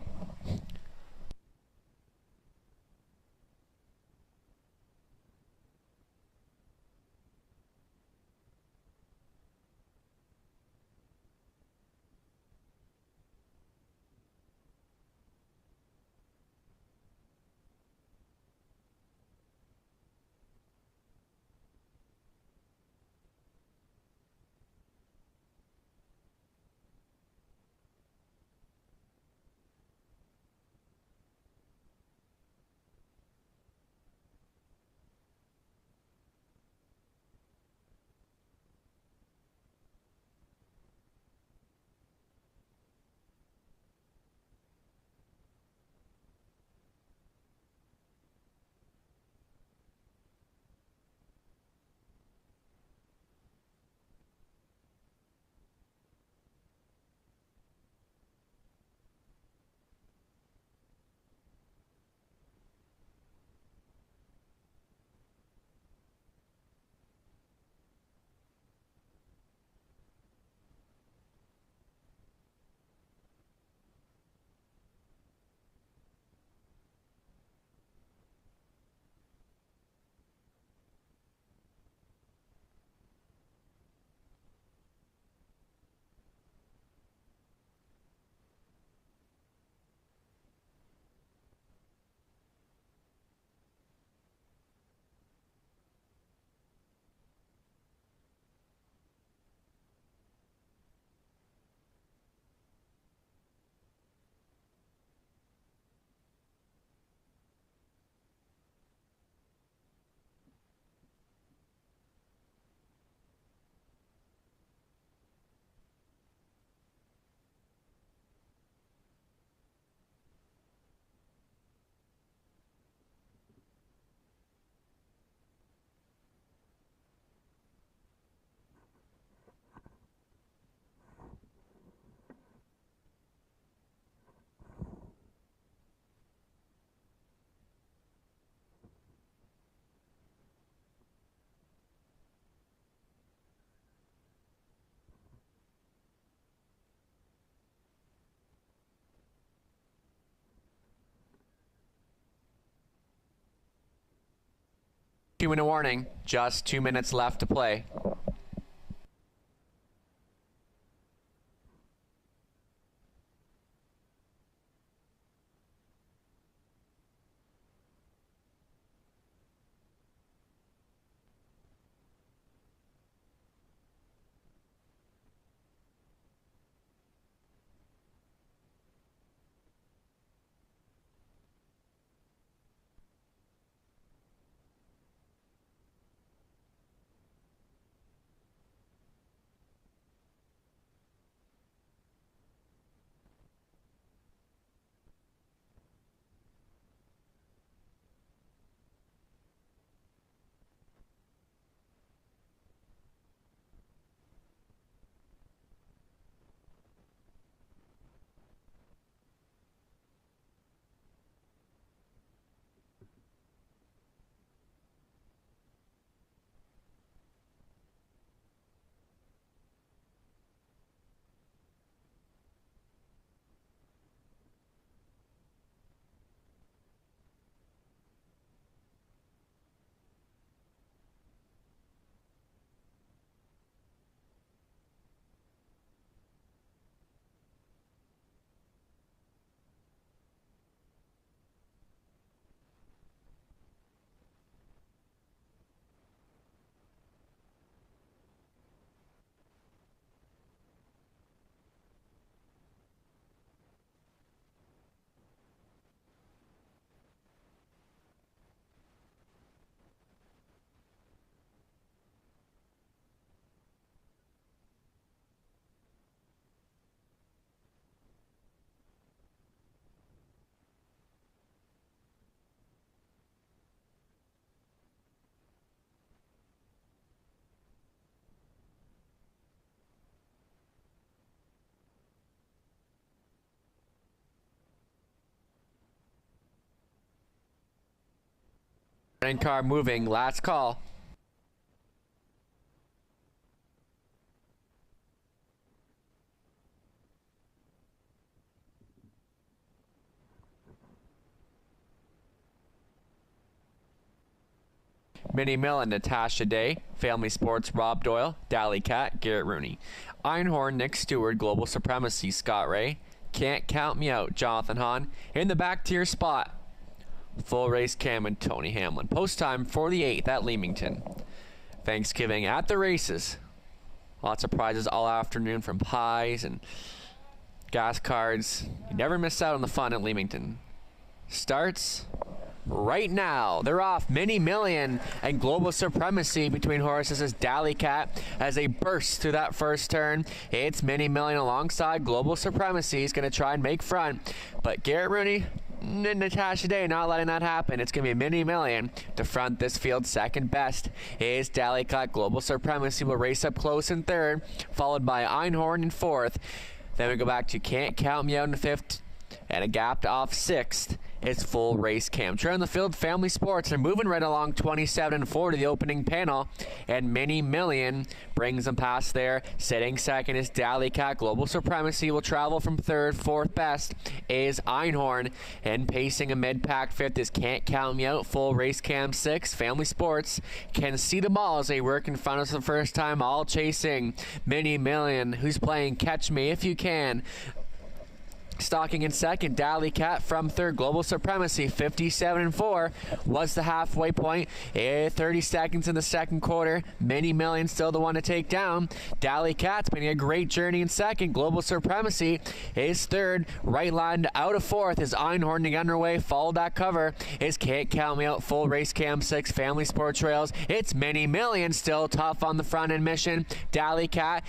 Two-minute warning. Just 2 minutes left to play. Opening car moving. Last call. Minnie Millen, Natasha Day. Family Sports, Rob Doyle. Dally Cat, Garrett Rooney. Einhorn, Nick Stewart. Global Supremacy, Scott Ray. Can't Count Me Out, Jonathan Hahn. In the back tier spot, Full Race Cam and Tony Hamlin. Post time for the 8th at Leamington. Thanksgiving at the races. Lots of prizes all afternoon, from pies and gas cards. You never miss out on the fun at Leamington. Starts right now. They're off. Mini Million and Global Supremacy between horses as Dally Cat as they burst through that first turn. It's Mini Million alongside Global Supremacy. He's going to try and make front, but Garrett Rooney and Natasha Day not letting that happen. It's going to be Mini Million to front this field. Second best is Dally Cat. Global Supremacy will race up close in third, followed by Einhorn in fourth. Then we go back to Can't Count Me Out in fifth, and a gap off sixth is Full Race Cam. Trailing the field, Family Sports. They're moving right along 27-4 to the opening panel, and Mini Million brings them past there. Sitting second is Dally Cat. Global Supremacy will travel from third. Fourth best is Einhorn, and pacing a mid-pack fifth is Can't Count Me Out. Full Race Cam sixth. Family Sports can see them all as they work in front of us for the first time, all chasing Mini Million, who's playing Catch Me If You Can. Stalking in second, Dally Cat from third. Global Supremacy, 57-4 was the halfway point. 30 seconds in the second quarter. Mini Million still the one to take down. Dally Cat's been a great journey in second. Global Supremacy is third. Right line out of fourth is Einhorn to underway. Followed that cover is Can't Count Me Out. Full Race Cam 6. Family Sport Trails. It's Mini Million still tough on the front end mission. Dally Cat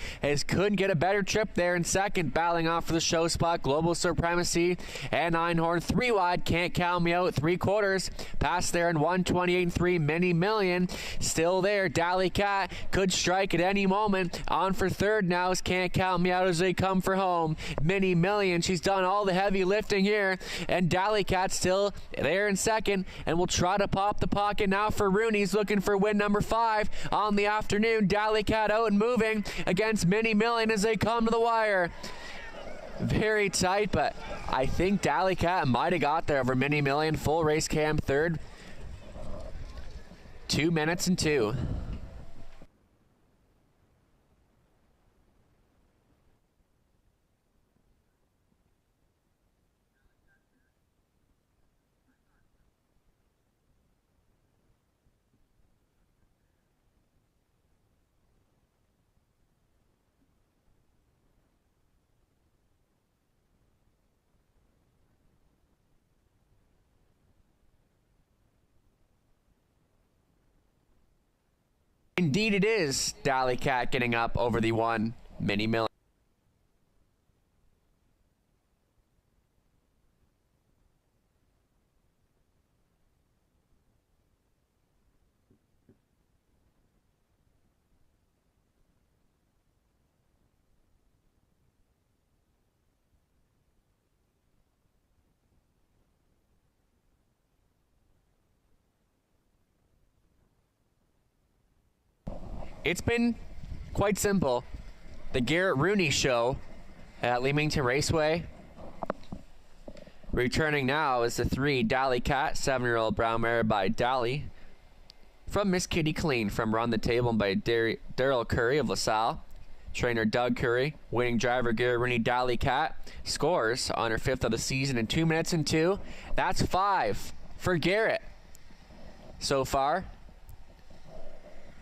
couldn't get a better trip there in second. Battling off for the show spot. Global Supremacy and Einhorn 3 wide. Can't Count Me Out 3/4 past there in 128-3. Mini Million still there. Dally Cat could strike at any moment. On for third now is Can't Count Me Out as they come for home. Mini Million, she's done all the heavy lifting here, and Dally Cat still there in second, and will try to pop the pocket now for Rooney's looking for win number 5 on the afternoon. Dally Cat out and moving against Mini Million as they come to the wire. Very tight, but I think Dally Cat might have got there over Mini Million. Full Race Cam third. 2 minutes and 2. Indeed it is Dally Cat getting up over the one Mini Million. It's been quite simple. The Garrett Rooney Show at Leamington Raceway. Returning now is the 3 Dally Cat, 7-year-old brown mare by Dally. From Miss Kitty Clean, from Run the Table by Daryl Curry of LaSalle. Trainer Doug Curry, winning driver Garrett Rooney. Dally Cat scores on her 5th of the season in 2 minutes and 2. That's 5 for Garrett so far.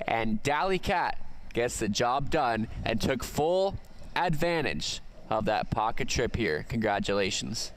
And Dally Cat gets the job done and took full advantage of that pocket trip here. Congratulations.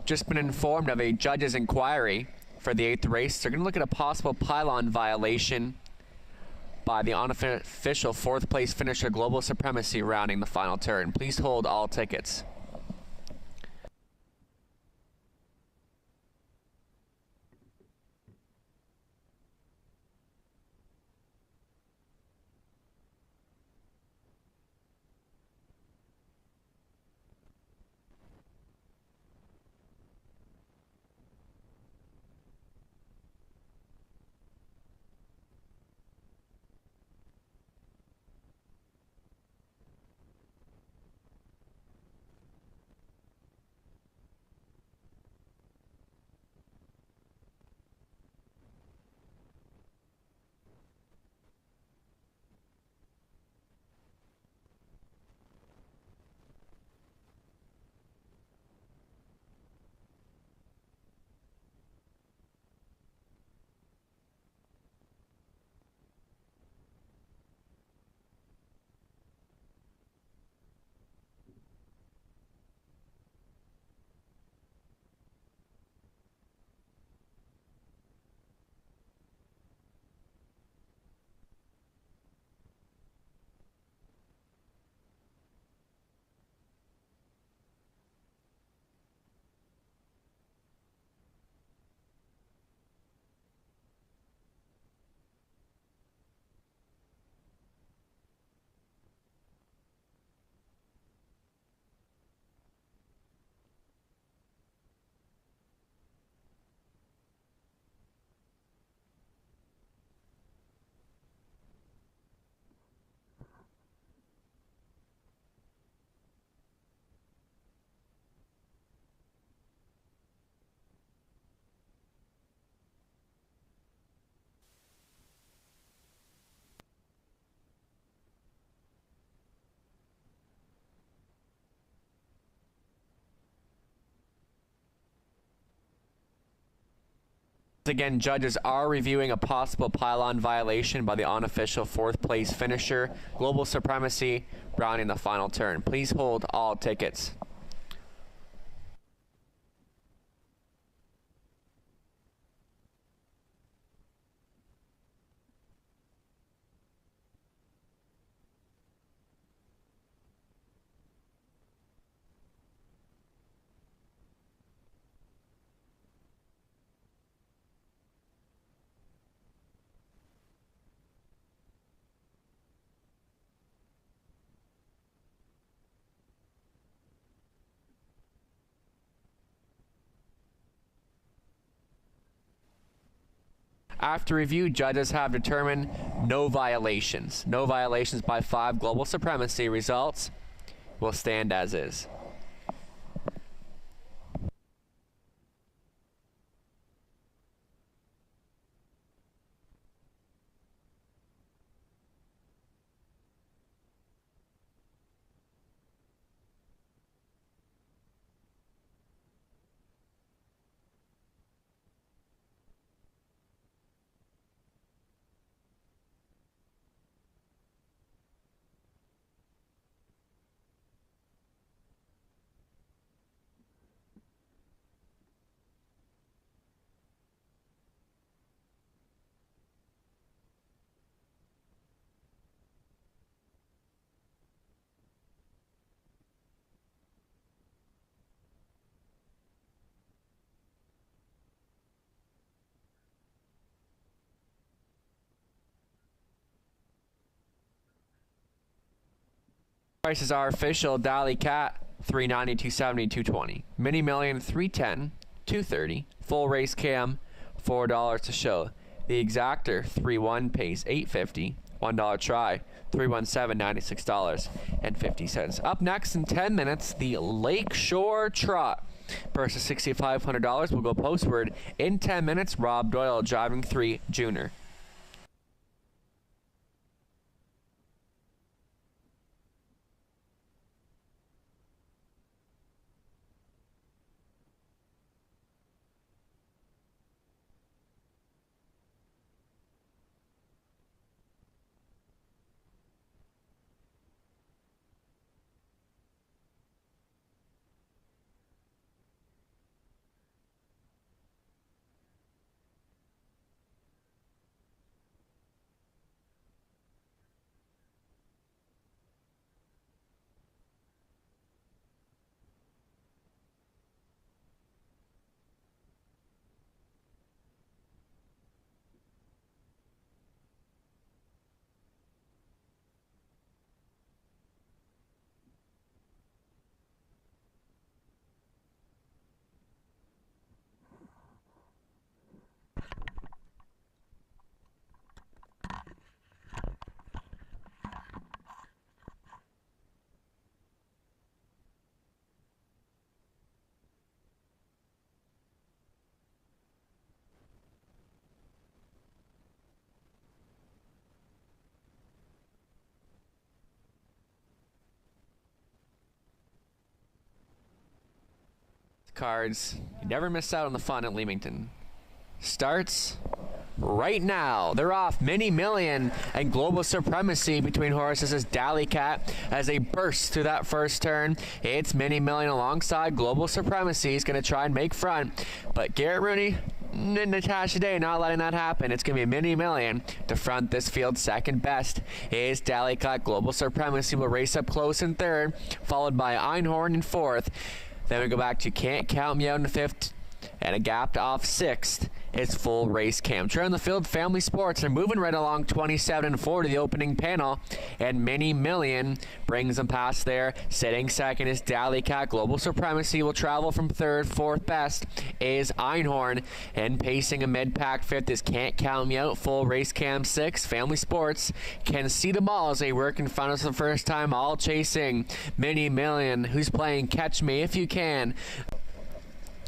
Just been informed of a judge's inquiry for the 8th race. They're going to look at a possible pylon violation by the unofficial 4th place finisher Global Supremacy rounding the final turn. Please hold all tickets. Again, judges are reviewing a possible pylon violation by the unofficial 4th place finisher Global Supremacy rounding the final turn. Please hold all tickets. After review, judges have determined no violations. No violations by 5. Global Supremacy results will stand as is. Prices are official. Dally Cat, $390, $270, $220. Mini Million, $310, $230. Full Race Cam, $4 to show. The Exactor, 3-1, pays $850. $1 try, $317, $96.50. Up next in 10 minutes, the Lakeshore Trot. Purse is $6,500. We'll go postward in 10 minutes. Rob Doyle driving 3 Junior. Cards, you never miss out on the fun at Leamington. Starts right now. They're off. Mini Million and Global Supremacy between horses as Dally Cat as they burst through that first turn. It's Mini Million alongside Global Supremacy. He's going to try and make front, but Garrett Rooney and Natasha Day not letting that happen. It's going to be Mini Million to front this field. Second best is Dally Cat. Global Supremacy will race up close in third, followed by Einhorn in fourth. Then we go back to Can't Count Me Out in fifth, and a gap off sixth. It's Full Race Cam. Turn the field, Family Sports. They're moving right along 27-4 to the opening panel, and Mini Million brings them past there. Sitting second is Dally Cat. Global Supremacy will travel from third. Fourth best is Einhorn, and pacing a mid-pack fifth is Can't Count Me Out. Full Race Cam sixth. Family Sports can see them all as they work in front of us for the first time, all chasing Mini Million, who's playing Catch Me If You Can.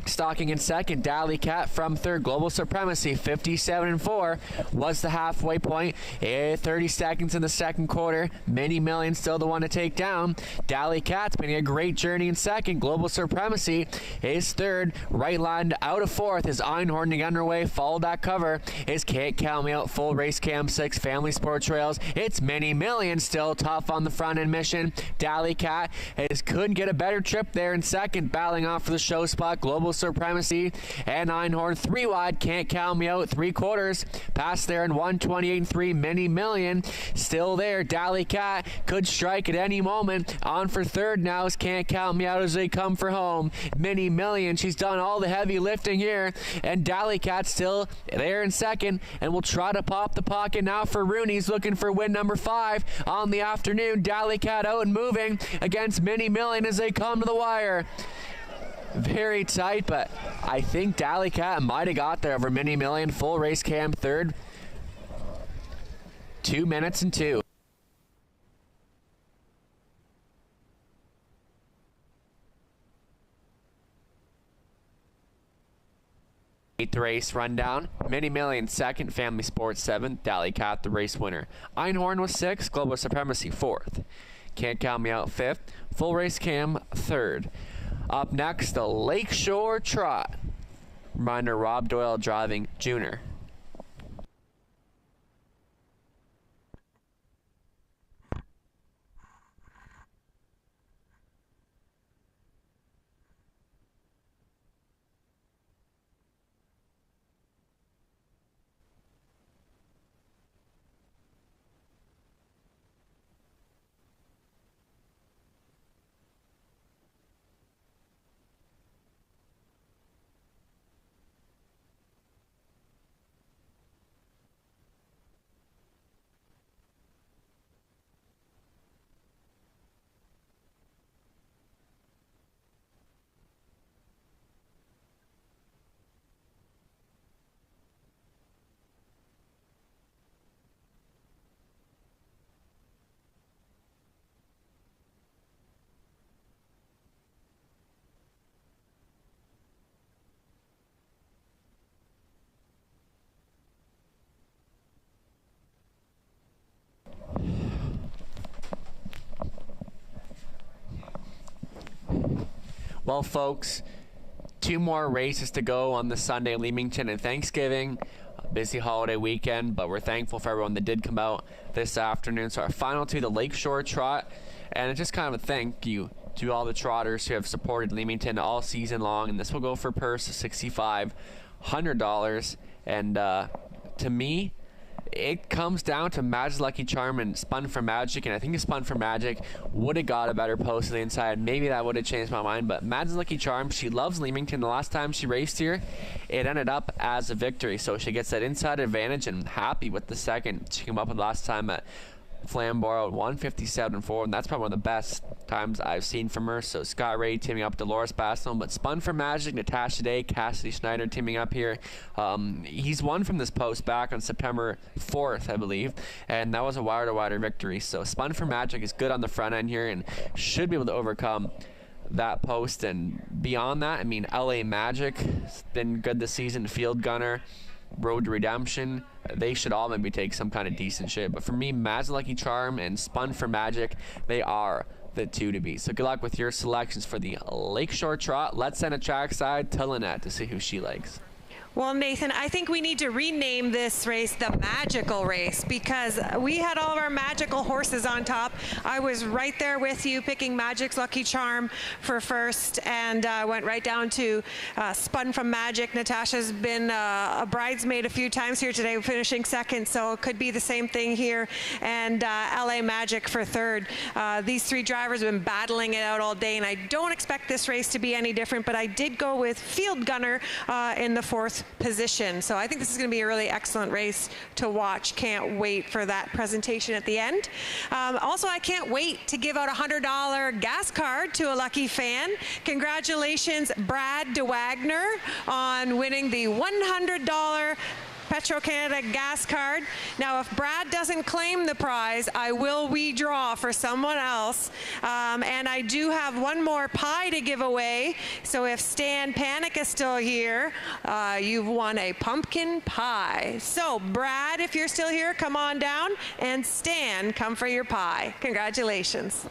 Stalking in second, Dally Cat from third. Global Supremacy, 57-4 was the halfway point. 30 seconds in the second quarter. Mini Million still the one to take down. Dally Cat's been a great journey in second. Global Supremacy is third. Right line out of fourth is Einhorn to underway. Follow that cover is Can't Count Me Out. Full Race Cam 6. Family Sport Trails. It's Mini Million still tough on the front end mission. Dally Cat couldn't get a better trip there in second. Battling off for the show spot. Global Supremacy and Einhorn 3 wide. Can't Count Me Out 3/4 past there in 128-3. Mini Million still there. Dally Cat could strike at any moment. On for third now is Can't Count Me Out as they come for home. Mini Million, she's done all the heavy lifting here, and Dally Cat still there in second, and will try to pop the pocket now for Rooney's looking for win number 5 on the afternoon. Dally Cat out and moving against Mini Million as they come to the wire. Very tight, but I think Dally Cat might have got there over Mini Million. Full Race Cam third. 2 minutes and 2. Eighth race rundown. Mini Million second, Family Sports seventh, Dally Cat the race winner. Einhorn was sixth, Global Supremacy fourth. Can't Count Me Out fifth, Full Race Cam third. Up next, the Lakeshore Trot. Reminder, Rob Doyle driving Junior. Well, folks, 2 more races to go on the Sunday, Leamington and Thanksgiving. A busy holiday weekend, but we're thankful for everyone that did come out this afternoon. So our final 2, the Lakeshore Trot, and it's just kind of a thank you to all the trotters who have supported Leamington all season long, and this will go for a purse of $6,500. And to me, it comes down to Mad's Lucky Charm and Spun for Magic, and I think the Spun for Magic would have got a better post to the inside. Maybe that would have changed my mind, but Mad's Lucky Charm, she loves Leamington. The last time she raced here, it ended up as a victory, so she gets that inside advantage, and happy with the second she came up with last time at Flamborough at 157.4, and that's probably one of the best times I've seen from her. So Scott Ray teaming up with Dolores Baston, but Spun for Magic, Natasha Day, Cassidy Schneider teaming up here. He's won from this post back on September 4th, I believe, and that was a wire-to-wire victory. So Spun for Magic is good on the front end here and should be able to overcome that post. And beyond that, I mean, LA Magic has been good this season. Field Gunner, Road to Redemption, they should all maybe take some kind of decent shit. But for me, Mad's Lucky Charm and Spun for Magic, they are the 2 to beat. So good luck with your selections for the Lakeshore Trot. Let's send a trackside to Lynette to see who she likes. Well, Nathan, I think we need to rename this race the Magical Race because we had all of our magical horses on top. I was right there with you picking Magic's Lucky Charm for first and went right down to Spun from Magic. Natasha's been a bridesmaid a few times here today, finishing second, so it could be the same thing here. And LA Magic for third. These 3 drivers have been battling it out all day, and I don't expect this race to be any different, but I did go with Field Gunner in the 4th position. So I think this is going to be a really excellent race to watch. Can't wait for that presentation at the end. Also, I can't wait to give out a $100 gas card to a lucky fan. Congratulations, Brad DeWagner, on winning the $100 Petro-Canada gas card. Now, if Brad doesn't claim the prize, I will redraw for someone else. And I do have one more pie to give away. So if Stan Panic is still here, you've won a pumpkin pie. So Brad, if you're still here, come on down. And Stan, come for your pie. Congratulations.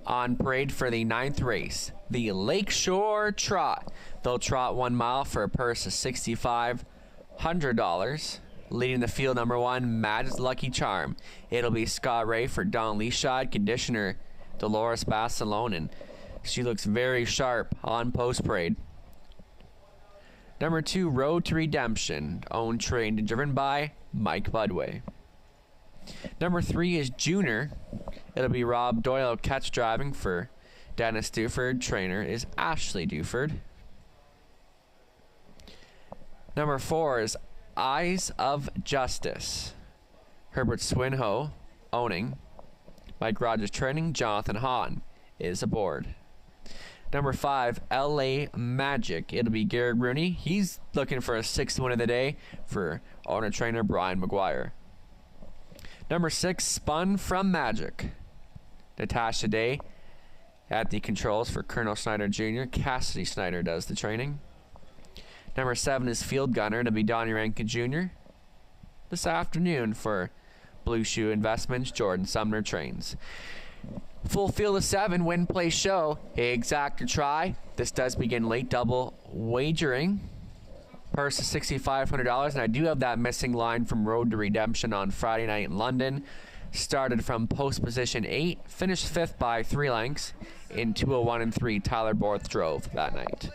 On parade for the 9th race, the Lakeshore Trot. They'll trot 1 mile for a purse of $6,500. Leading the field, number 1, Magic's Lucky Charm. It'll be Scott Ray for Don Leashad, conditioner Dolores Barcelona. She looks very sharp on post parade. Number 2, Road to Redemption, owned, trained, and driven by Mike Budway. Number 3 is Junior. It'll be Rob Doyle catch driving for Dennis Duford. Trainer is Ashley Duford. Number 4 is Eyes of Justice. Herbert Swinho owning. Mike Rogers training. Jonathan Hahn is aboard. Number 5, LA Magic. It'll be Garrett Rooney. He's looking for a 6th win of the day for owner trainer Brian McGuire. Number 6, Spun from Magic. Natasha Day at the controls for Colonel Snyder Jr. Cassidy Snyder does the training. Number 7 is Field Gunner. It'll be Donnie Rankin Jr. This afternoon for Blue Shoe Investments. Jordan Sumner trains. Full field of 7, win, play, show. Exact or try. This does begin late double wagering. Purse is $6,500, and I do have that missing line from Road to Redemption on Friday night in London. Started from post position 8, finished 5th by 3 lengths. In 2:01 and 3, Tyler Borth drove that night.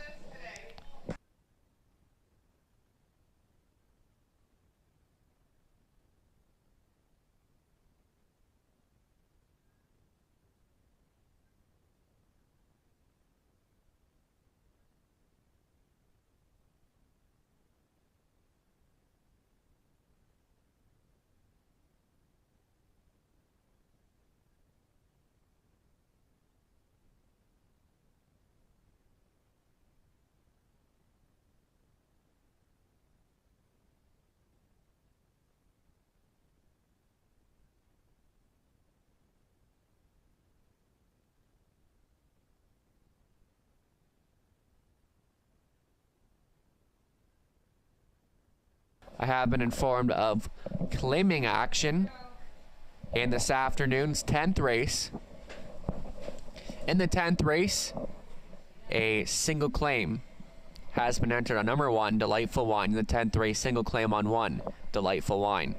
I have been informed of claiming action in this afternoon's 10th race. In the 10th race, a single claim has been entered on number 1, Delightful Wine. In the 10th race, single claim on 1, Delightful Wine.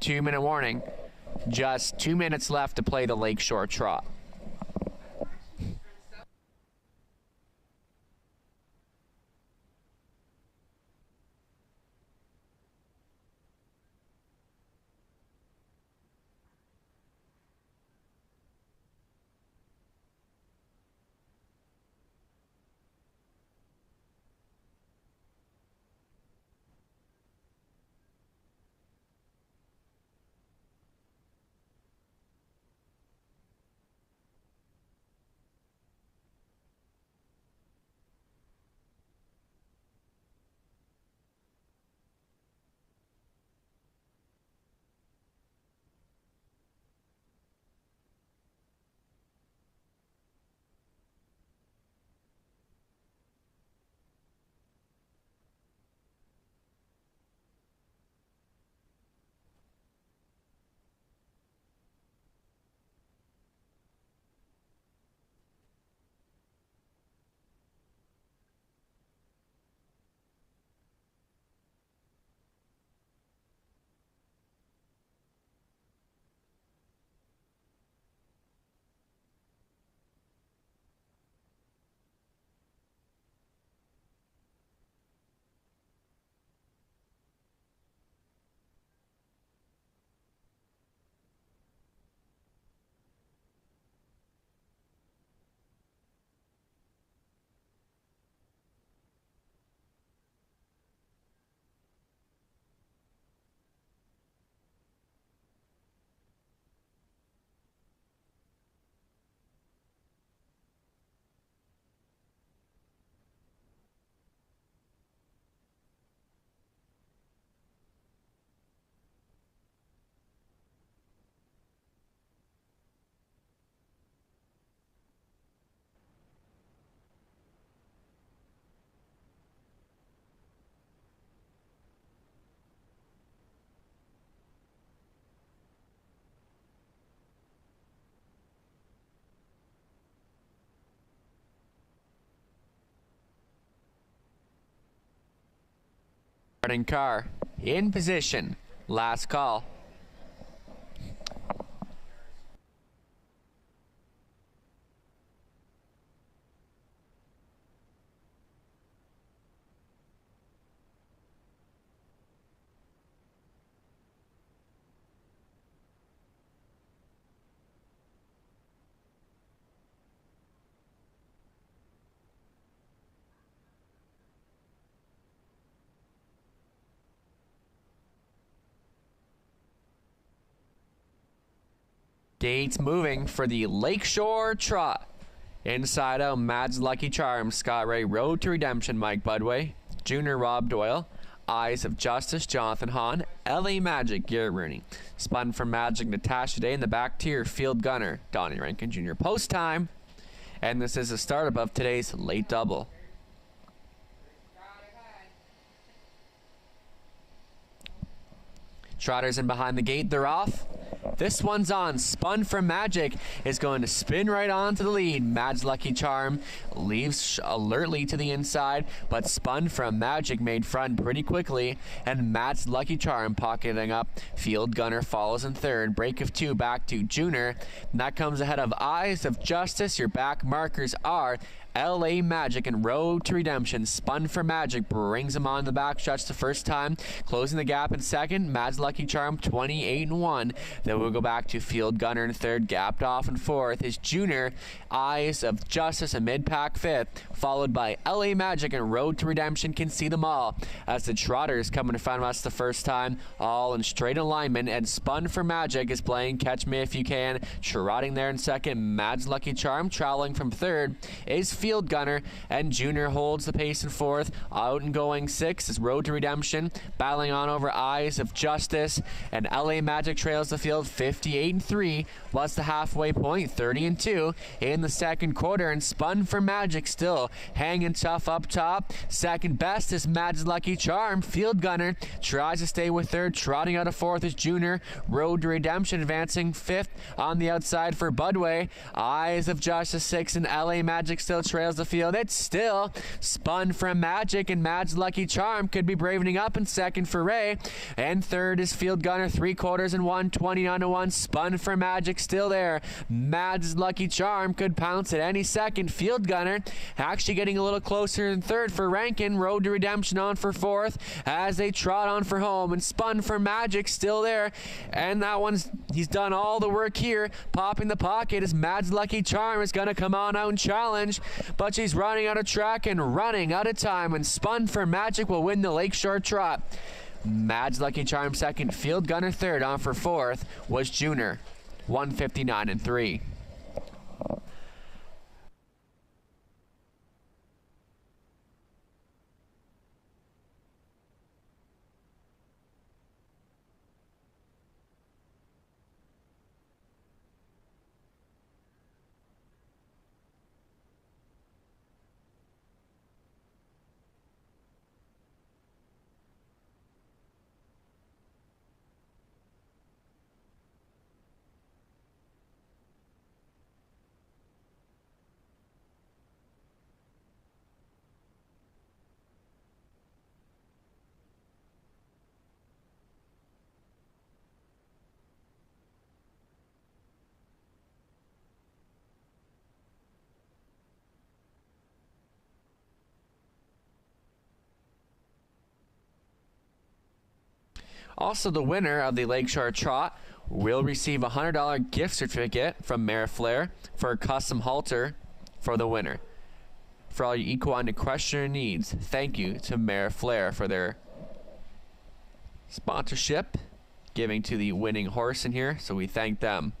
2-minute warning. Just 2 minutes left to play the Lakeshore Trot. Starting car in position. Last call. Gates moving for the Lakeshore Trot. Inside out, Mad's Lucky Charm, Scott Ray, Road to Redemption, Mike Budway, Junior Rob Doyle, Eyes of Justice, Jonathan Hahn, LA Magic, Garrett Rooney. Spun for Magic, Natasha Day in the back tier, Field Gunner, Donnie Rankin Jr. Post time. And this is the startup of today's late double. Trotters in behind the gate, they're off. This one's on. Spun for Magic is going to spin right on to the lead. Mad's Lucky Charm leaves alertly to the inside, but Spun from Magic made front pretty quickly, and Mad's Lucky Charm pocketing up. Field Gunner follows in third. Break of 2 back to Junior. And that comes ahead of Eyes of Justice. Your back markers are LA Magic and Road to Redemption. Spun for Magic brings him on the back stretch the first time. Closing the gap in second, Mad's Lucky Charm 28-1. Then we'll go back to Field Gunner in third. Gapped off in fourth is Junior. Eyes of Justice and mid-pack fifth, followed by LA Magic and Road to Redemption can see them all as the Trotters coming in front of us the first time, all in straight alignment, and Spun for Magic is playing Catch Me If You Can. Trotting there in second, Mad's Lucky Charm. Traveling from third is Field Gunner, and Junior holds the pace in fourth. Out and going sixth is Road to Redemption, battling on over Eyes of Justice, and LA Magic trails the field field, 58-3. Plus the halfway point, 30-2 in the second quarter, and Spun for Magic still hanging tough up top. Second best is Mad's Lucky Charm. Field Gunner tries to stay with third. Trotting out of fourth is Junior. Road to Redemption advancing fifth on the outside for Budway. Eyes of Justice 6 and LA Magic still trails the field. It's still Spun for Magic, and Mad's Lucky Charm could be bravening up in second for Ray. And third is Field Gunner, 3/4 and 1, 29-1. Spun for Magic still there. Mad's Lucky Charm could pounce at any second. Field Gunner actually getting a little closer in third for Rankin. Road to Redemption on for fourth as they trot on for home, and Spun for Magic still there. And that one's, he's done all the work here. Popping the pocket as Mad's Lucky Charm is going to come on out and challenge, but she's running out of track and running out of time, and Spun for Magic will win the Lakeshore Trot. Mad's Lucky Charm second, Field Gunner third. On for fourth was Junior, 159-3. Also, the winner of the Lakeshore Trot will receive a $100 gift certificate from Mare Flair for a custom halter for the winner. For all your equine equestrian needs, thank you to Mare Flair for their sponsorship, giving to the winning horse in here, so we thank them.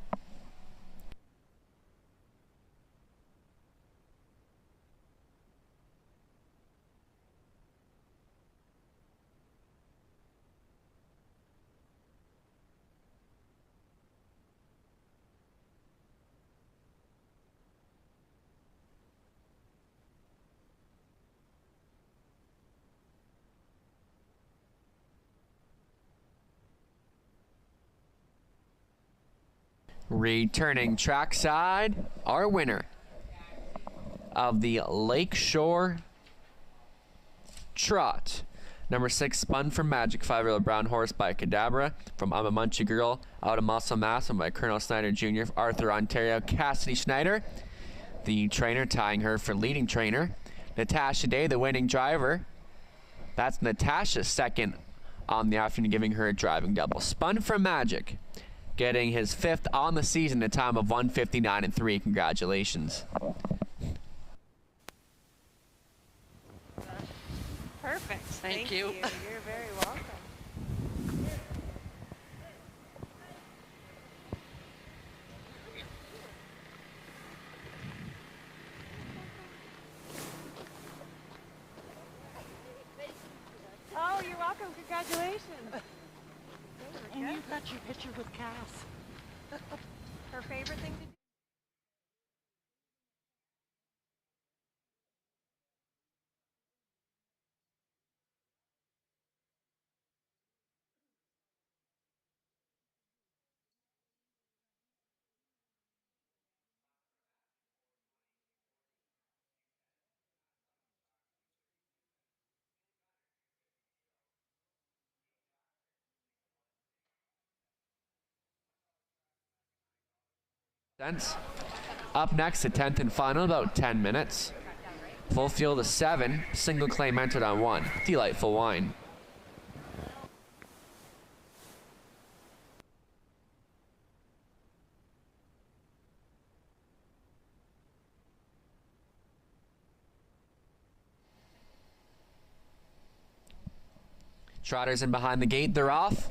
Returning trackside, our winner of the Lakeshore Trot, number 6, Spun for Magic, 5-year-old brown horse by Cadabra from I'm a Munchy Girl, out of Muscle Mass, and by Colonel Snyder Jr., Arthur Ontario, Cassidy Schneider, the trainer, tying her for leading trainer. Natasha Day, the winning driver. That's Natasha's second on the afternoon, giving her a driving double. Spun for Magic, getting his 5th on the season, a time of 159-3. Congratulations. Perfect. Thank you. You're very welcome. Oh, you're welcome. Congratulations. And you've got your picture with Cass. Her favorite thing to do. Up next, the 10th and final, about 10 minutes. Full field of 7, single claim entered on 1. Delightful wine. Trotters in behind the gate, they're off.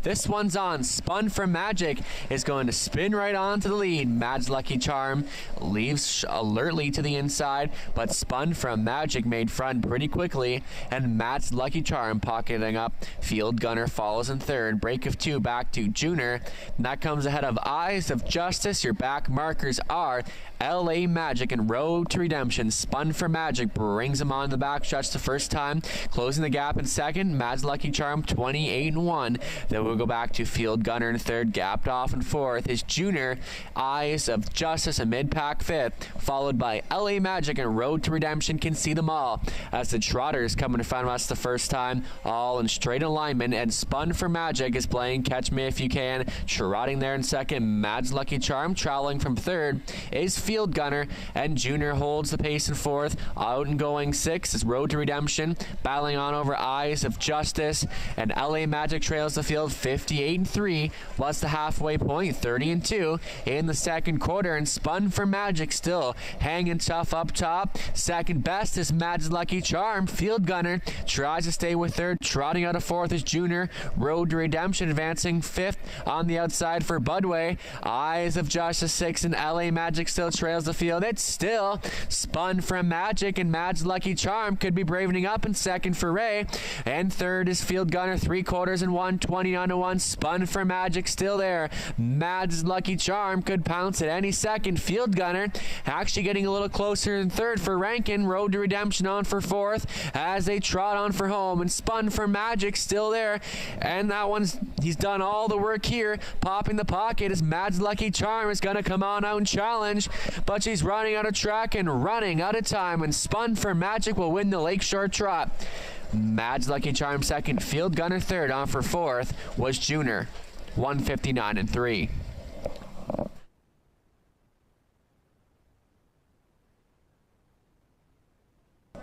This one's on. Spun for Magic is going to spin right on to the lead. Mad's Lucky Charm leaves alertly to the inside, but Spun from Magic made front pretty quickly, and Mad's Lucky Charm pocketing up. Field Gunner follows in third. Break of 2 back to Junior. And that comes ahead of Eyes of Justice. Your back markers are LA Magic and Road to Redemption. Spun for Magic brings him on the back stretch the first time. Closing the gap in second. Mad's Lucky Charm 28-1. Then we'll go back to Field Gunner in third. Gapped off in fourth is Junior. Eyes of Justice a mid-pack fifth. Followed by LA Magic and Road to Redemption can see them all. As the Trotters come in front of us the first time. All in straight alignment. And Spun for Magic is playing Catch Me If You Can. Trotting there in second. Mad's Lucky Charm traveling from third is Field Gunner, and Junior holds the pace in fourth. Out and going sixth is Road to Redemption, battling on over Eyes of Justice, and LA Magic trails the field 58-3, plus the halfway point 30-2 in the second quarter, and Spun for Magic still hanging tough up top. Second best is Mad's Lucky Charm. Field Gunner tries to stay with third. Trotting out of fourth is Junior. Road to Redemption advancing fifth on the outside for Budway. Eyes of Justice sixth, and LA Magic still trails the field. It's still Spun from Magic, and Mad's Lucky Charm could be bravening up in second for Ray. And third is Field Gunner, 3/4 and 1, 29-1. Spun for Magic still there. Mad's Lucky Charm could pounce at any second. Field Gunner actually getting a little closer in third for Rankin. Road to Redemption on for fourth as they trot on for home. And Spun for Magic still there. And that one's, he's done all the work here. Popping the pocket as Mad's Lucky Charm is going to come on out and challenge. But she's running out of track and running out of time, and Spun for Magic will win the Lakeshore Trot. Mad's Lucky Charm second, Field Gunner third. On for fourth was Junior, 159-3.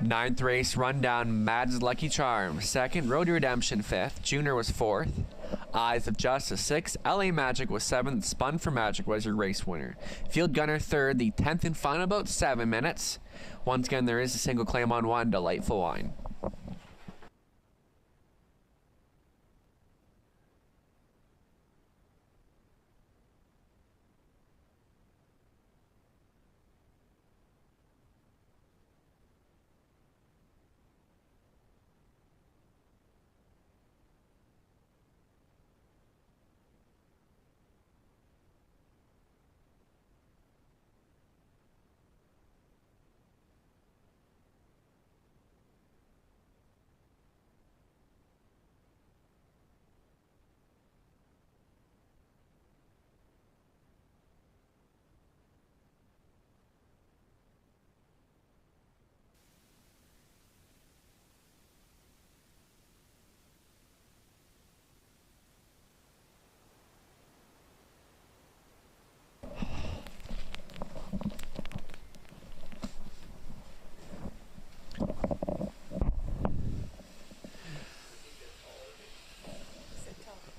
Ninth race rundown. Mad's Lucky Charm second, Road to Redemption fifth, Junior was fourth, Eyes of Justice sixth, LA Magic was seventh, Spun for Magic was your race winner. Field Gunner third, the 10th and final, about 7 minutes. Once again, there is a single claim on one, Delightful Wine.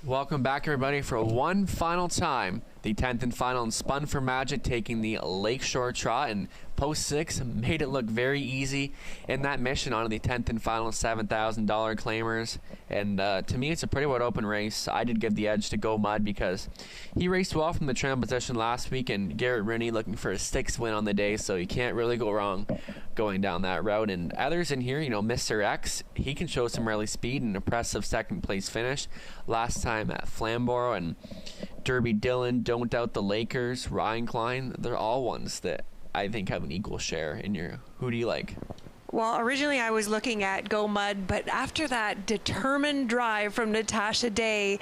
Welcome back, everybody, for one final time. The 10th and final, and Spun for Magic taking the Lakeshore Trot, and Post 6 made it look very easy in that mission on the 10th and final $7,000 claimers. And to me, it's a pretty wide open race. I did give the edge to Go Mud because he raced well from the trim position last week, and Garrett Rooney looking for a 6th win on the day, so you can't really go wrong going down that route. And others in here, you know, Mr. X, he can show some early speed and impressive second place finish last time at Flamborough, and Derby Dillon, Don't Doubt the Lakers, Ryan Klein, they're all ones that I think have an equal share in your. Who do you like? Well, originally I was looking at Go Mud, but after that determined drive from Natasha Day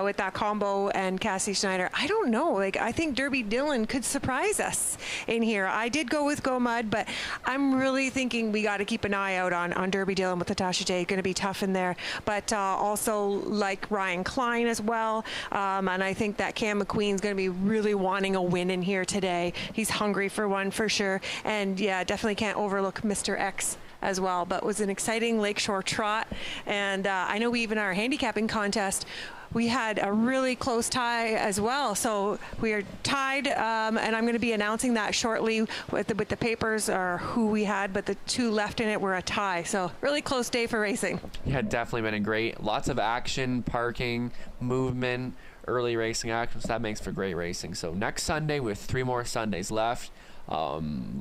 with that combo and Cassie Schneider, I don't know. Like, I think Derby Dillon could surprise us in here. I did go with Go Mud, but I'm really thinking we got to keep an eye out on Derby Dillon with Natasha Day. Going to be tough in there, but also like Ryan Klein as well. And I think that Cam McQueen's going to be really wanting a win in here today. He's hungry for one for sure. And yeah, definitely can't overlook Mr. X as well. But it was an exciting Lakeshore Trot, and I know we even our handicapping contest, we had a really close tie as well. So we are tied, and I'm going to be announcing that shortly with the papers or who we had, but the two left in it were a tie. So really close day for racing. Yeah, definitely been a great. Lots of action, parking, movement, early racing action. So that makes for great racing. So next Sunday, with 3 more Sundays left.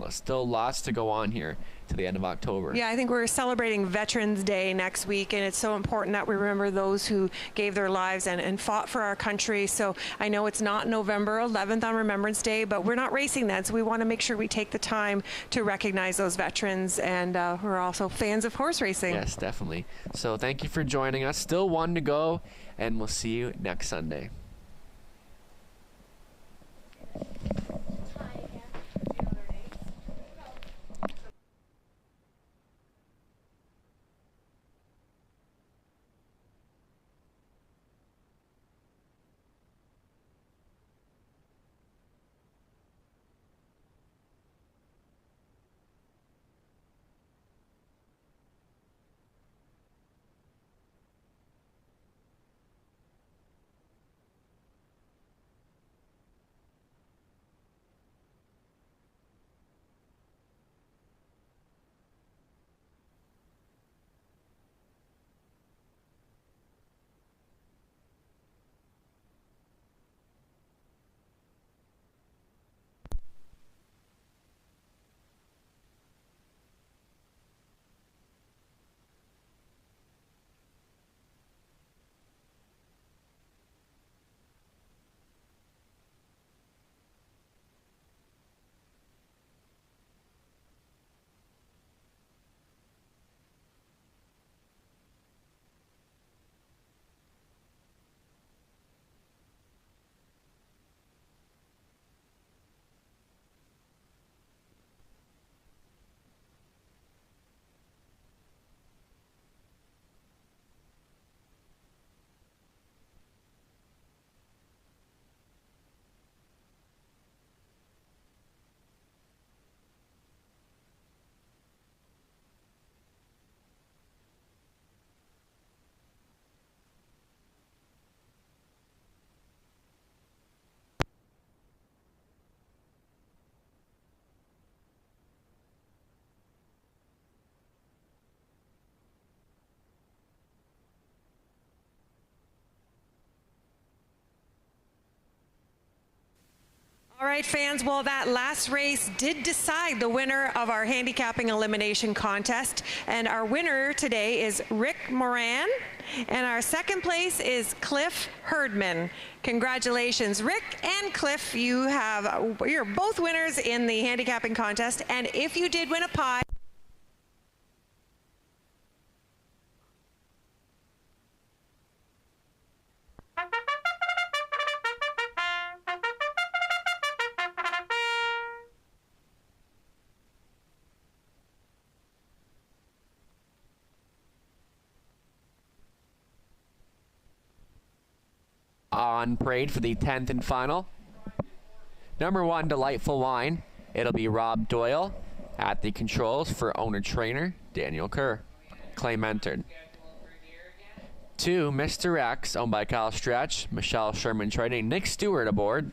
Still lots to go on here to the end of October. Yeah, I think we're celebrating Veterans Day next week, and it's so important that we remember those who gave their lives and fought for our country. So I know it's not November 11th on Remembrance Day, but we're not racing then, so we want to make sure we take the time to recognize those veterans, and we're also fans of horse racing. Yes, definitely. So thank you for joining us. Still 1 to go, and we'll see you next Sunday. All right, fans, well, that last race did decide the winner of our handicapping elimination contest. And our winner today is Rick Moran. And our second place is Cliff Herdman. Congratulations, Rick and Cliff. You're both winners in the handicapping contest. And if you did win a pie, on parade for the 10th and final. Number 1, Delightful Wine. It'll be Rob Doyle at the controls for owner-trainer Daniel Kerr. Claim entered. 2, Mr. X, owned by Kyle Stretch, Michelle Sherman training, Nick Stewart aboard.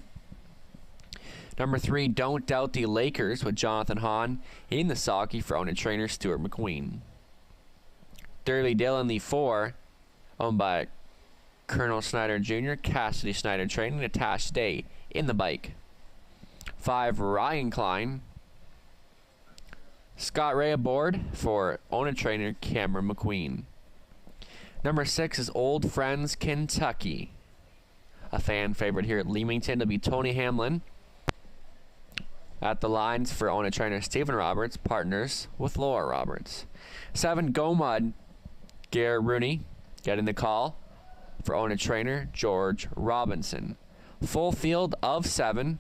Number 3, Don't Doubt the Lakers with Jonathan Hahn in the sulky for owner-trainer Stuart McQueen. Dirty Dylan, the 4, owned by Colonel Snyder Jr., Cassidy Snyder training, Natasha Day in the bike. 5, Ryan Klein. Scott Ray aboard for owner trainer Cameron McQueen. Number 6 is Old Friends Kentucky. A fan favorite here at Leamington will be Tony Hamlin. At the lines for owner trainer Stephen Roberts, partners with Laura Roberts. 7, Go Mud. Garrett Rooney getting the call for owner trainer George Robinson. Full field of 7.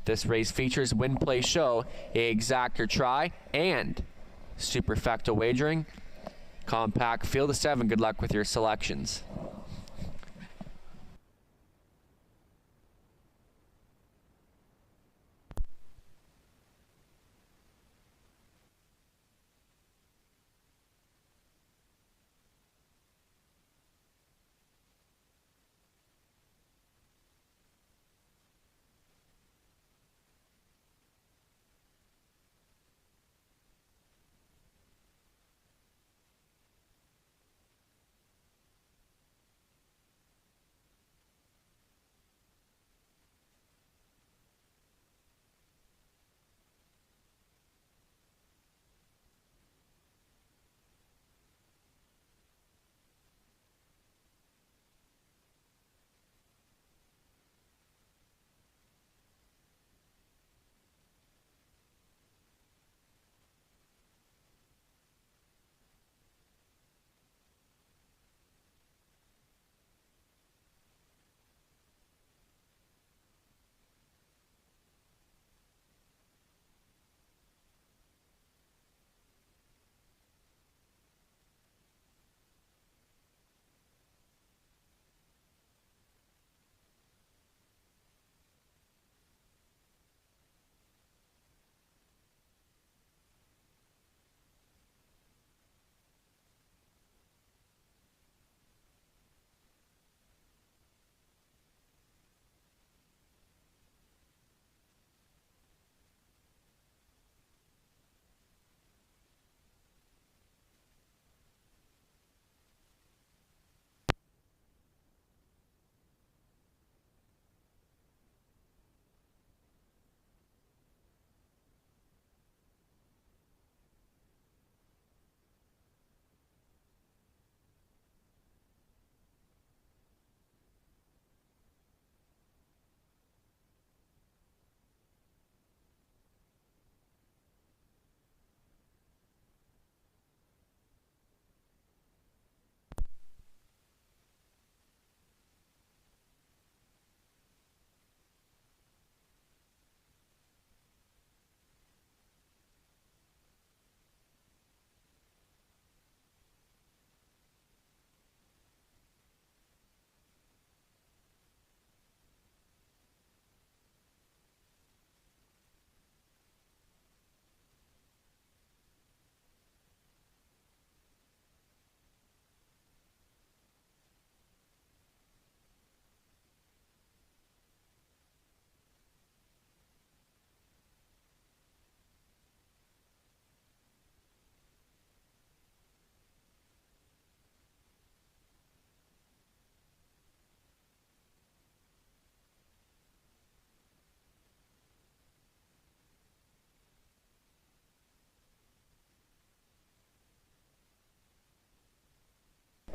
This race features win, play, show, a exactor try, and superfecta wagering. Compact field of 7. Good luck with your selections.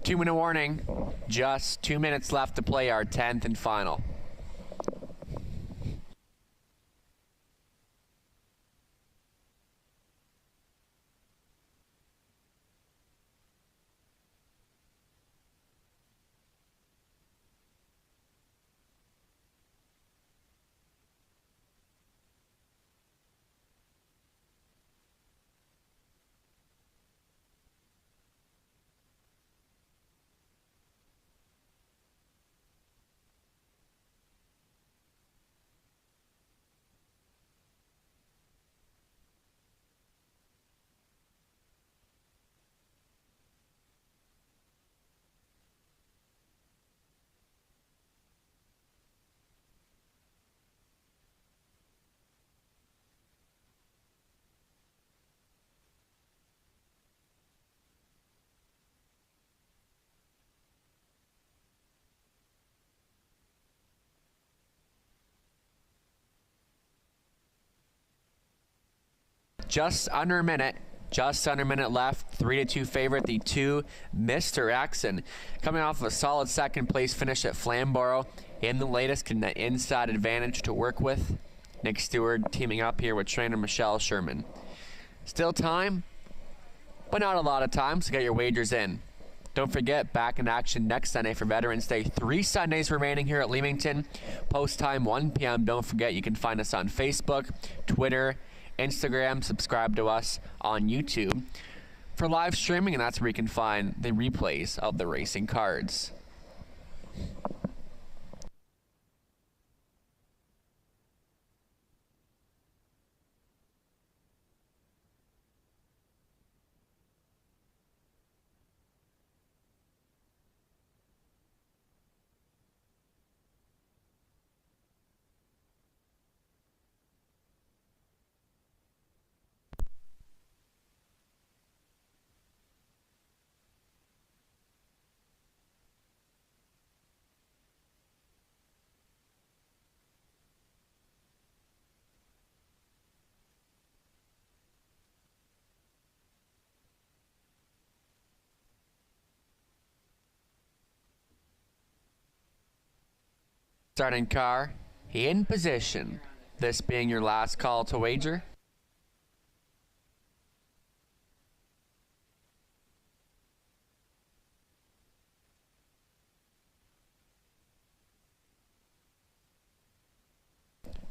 2-minute warning. Just 2 minutes left to play our 10th and final. Just under a minute left. 3-2 favorite, the 2 Mr. X, and coming off of a solid second place finish at Flamborough in the latest, getting that inside advantage to work with. Nick Stewart teaming up here with trainer Michelle Sherman. Still time, but not a lot of time, so get your wagers in. Don't forget, back in action next Sunday for Veterans Day. 3 Sundays remaining here at Leamington. Post time 1 p.m. Don't forget, you can find us on Facebook, Twitter, Instagram. Subscribe to us on YouTube for live streaming, and that's where you can find the replays of the racing cards. Starting car in position. This being your last call to wager.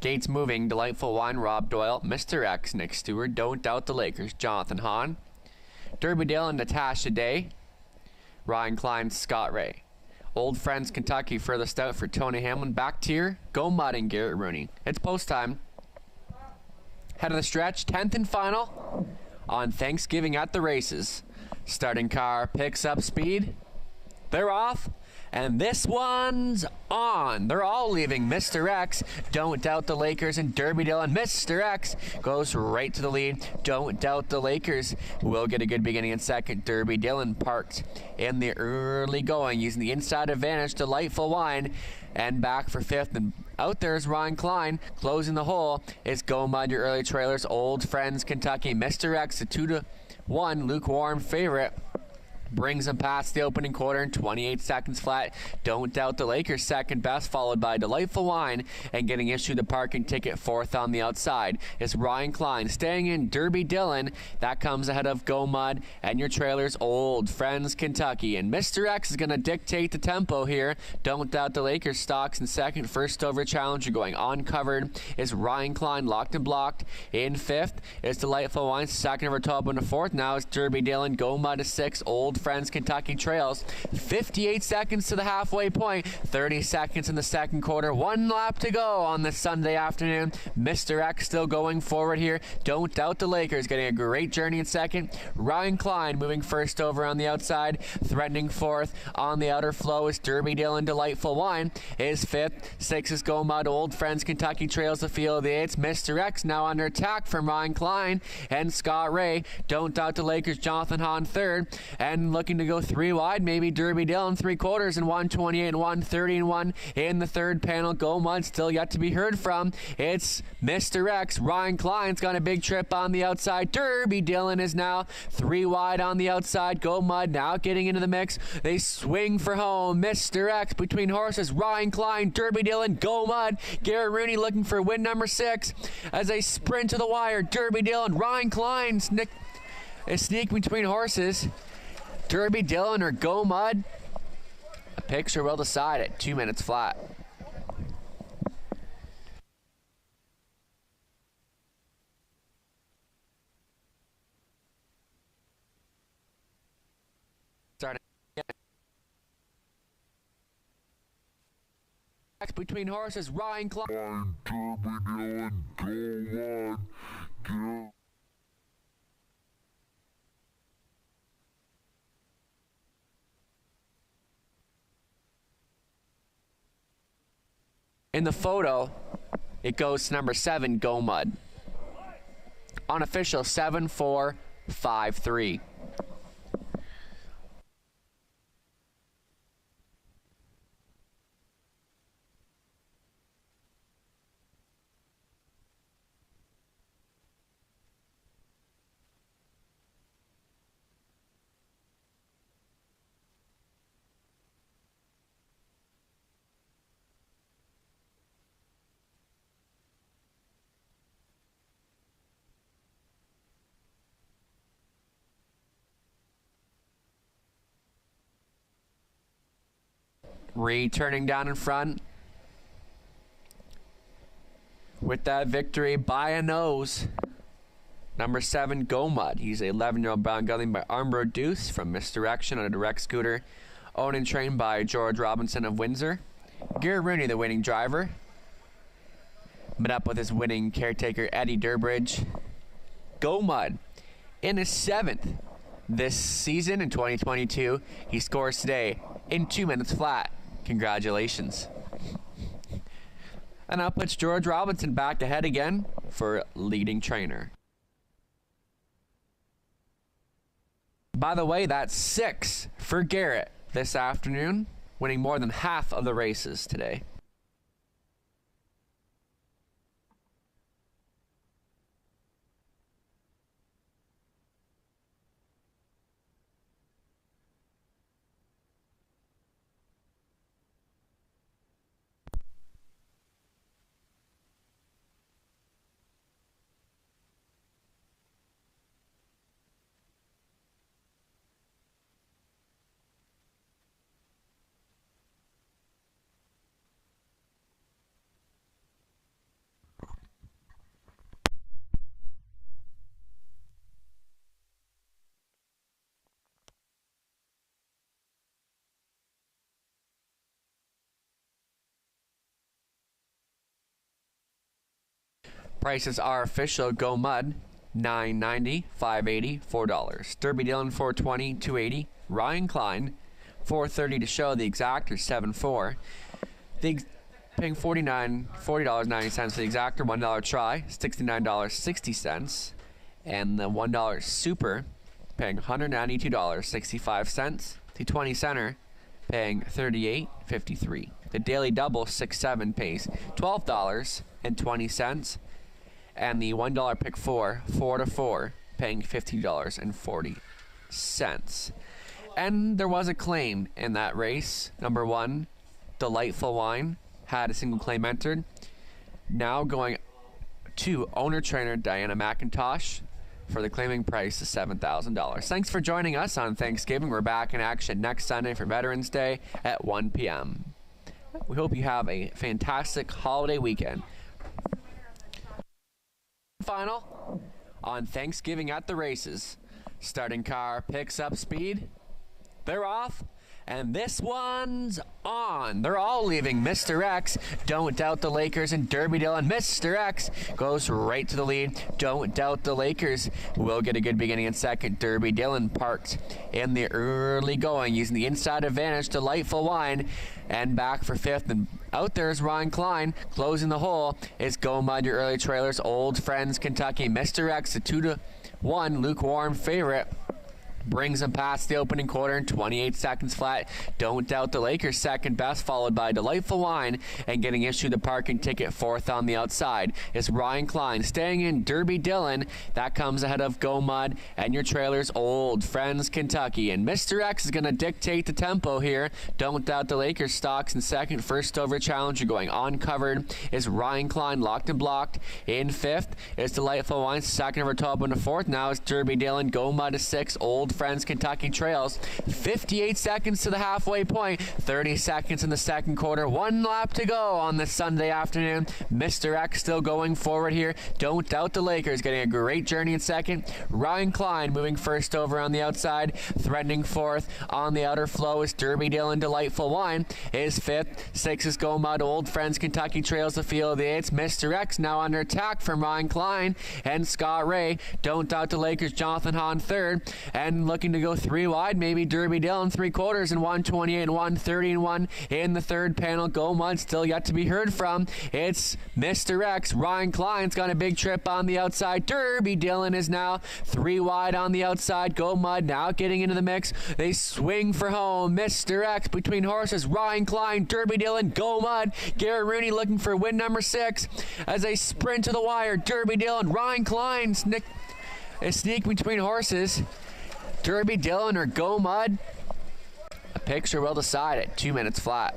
Gates moving. Delightful Wine, Rob Doyle. Mr. X, Nick Stewart. Don't Doubt the Lakers, Jonathan Hahn. Derby Dale and Natasha Day. Ryan Klein, Scott Ray. Old Friends Kentucky furthest out for Tony Hamlin. Back tier, Go Mud and Garrett Rooney. It's post time. Head of the stretch, 10th and final on Thanksgiving at the races. Starting car picks up speed. They're off. And this one's on. They're all leaving. Mr. X, Don't Doubt the Lakers, and Derby Dale. And Mr. X goes right to the lead. Don't Doubt the Lakers will get a good beginning in second. Derby Dillon parked in the early going, using the inside advantage. Delightful Wine, and back for fifth. And out there is Ryan Klein closing the hole. It's Go Mud, your early trailers. Old Friends Kentucky. Mr. X, a 2-1 lukewarm favorite, brings them past the opening quarter in 28 seconds flat. Don't Doubt the Lakers second best, followed by Delightful Wine, and getting issued the parking ticket fourth on the outside is Ryan Klein. Staying in, Derby Dillon. That comes ahead of Go Mud and your trailers, Old Friends Kentucky. And Mr. X is going to dictate the tempo here. Don't Doubt the Lakers stocks in second. First over challenger going uncovered is Ryan Klein, locked and blocked. In fifth is Delightful Wine. Second over top in the fourth. Now is Derby Dillon. Go Mud is sixth. Old Friends Kentucky trails. 58 seconds to the halfway point. 30 seconds in the second quarter. 1 lap to go on this Sunday afternoon. Mr. X still going forward here. Don't Doubt the Lakers getting a great journey in second. Ryan Klein moving first over on the outside. Threatening fourth on the outer flow is Derby Dillon. Delightful Wine is fifth. Sixth is Go Mud. Old Friends Kentucky trails the field. It's Mr. X now under attack from Ryan Klein and Scott Ray. Don't Doubt the Lakers. Jonathan Hahn third. And Dylan looking to go 3 wide, maybe. Derby Dylan 3/4 and 128 and 130 and 1 in the third panel. Go Mud still yet to be heard from. It's Mr. X. Ryan Klein's got a big trip on the outside. Derby Dylan is now 3 wide on the outside. Go Mud now getting into the mix. They swing for home. Mr. X between horses. Ryan Klein, Derby Dylan, Go Mud. Garrett Rooney looking for win number 6 as they sprint to the wire. Derby Dylan, Ryan Klein is sneaking between horses. Derby Dylan or Go Mud? A picture will decide at 2 minutes flat. Starting between horses, Ryan Klein. Derby Dylan, Go Mud. In the photo, it goes to number 7, Go Mud. Unofficial 7-4-5-3. Returning down in front with that victory by a nose. Number 7, Go Mud. He's a 11-year-old brown gelding by Armbro Deuce from Misdirection on a direct scooter. Owned and trained by George Robinson of Windsor. Garrett Rooney, the winning driver. Met up with his winning caretaker, Eddie Durbridge. Go Mud in his 7th this season in 2022. He scores today in 2 minutes flat. Congratulations. And now puts George Robinson back ahead again for leading trainer. By the way, that's 6 for Garrett this afternoon, winning more than half of the races today. Prices are official. Go Mud, $9.90, $5.80, $4. Derby Dylan, $4.20, $2.80. Ryan Klein, $4.30 to show. The exactor, $7.4. Paying $40.90 for the exactor. $1 try, $69.60. And the $1 super, paying $192.65. The 20 center, paying $38.53. The daily double 6-7 pays $12.20. And the $1 pick 4 to 4, paying $50.40. And there was a claim in that race. Number 1, Delightful Wine, had a single claim entered. Now going to owner-trainer Diana McIntosh for the claiming price of $7,000. Thanks for joining us on Thanksgiving. We're back in action next Sunday for Veterans Day at 1 p.m. We hope you have a fantastic holiday weekend. Final on Thanksgiving at the races. Starting car picks up speed. They're off. And this one's on. They're all leaving. Mr. X, Don't Doubt the Lakers, and Derby Dylan. Mr. X goes right to the lead. Don't Doubt the Lakers will get a good beginning in second. Derby Dylan parked in the early going, using the inside advantage. Delightful Wine, and back for fifth. And out there is Ryan Klein. Closing the hole is Go Mud, your early trailers. Old Friends Kentucky. Mr. X, a 2-1 lukewarm favorite. brings him past the opening quarter in 28 seconds flat. Don't Doubt the Lakers second best, followed by Delightful Wine, and getting issued the parking ticket fourth on the outside is Ryan Klein. Staying in, Derby Dillon. That comes ahead of Go Mud and your trailers, Old Friends Kentucky. And Mr. X is going to dictate the tempo here. Don't Doubt the Lakers stocks in second. First over challenger going uncovered is Ryan Klein, locked and blocked. In fifth is Delightful Wine. Second over top into fourth. Now it's Derby Dillon. Go Mud is six. Old Friends Kentucky trails. 58 seconds to the halfway point. 30 seconds in the second quarter. One lap to go on this Sunday afternoon. Mr. X still going forward here. Don't Doubt the Lakers getting a great journey in second. Ryan Klein moving first over on the outside. Threatening fourth on the outer flow is Derby Dillon. Delightful Wine is fifth. Six is Go Mud. Old Friends Kentucky trails the field of the eights. Mr. X now under attack from Ryan Klein and Scott Ray. Don't Doubt the Lakers. Jonathan Hahn third. And looking to go three wide, maybe Derby Dillon 3/4 and 128 and 130 and 1 in the third panel. Go Mud still yet to be heard from. It's Mr. X. Ryan Klein's got a big trip on the outside. Derby Dillon is now three wide on the outside. Go Mud now getting into the mix. They swing for home. Mr. X between horses. Ryan Klein, Derby Dillon, Go Mud. Garrett Rooney looking for win number 6 as they sprint to the wire. Derby Dillon, Ryan Klein sneak between horses. Derby Dillon or Go Mud? A picture will decide at 2 minutes flat.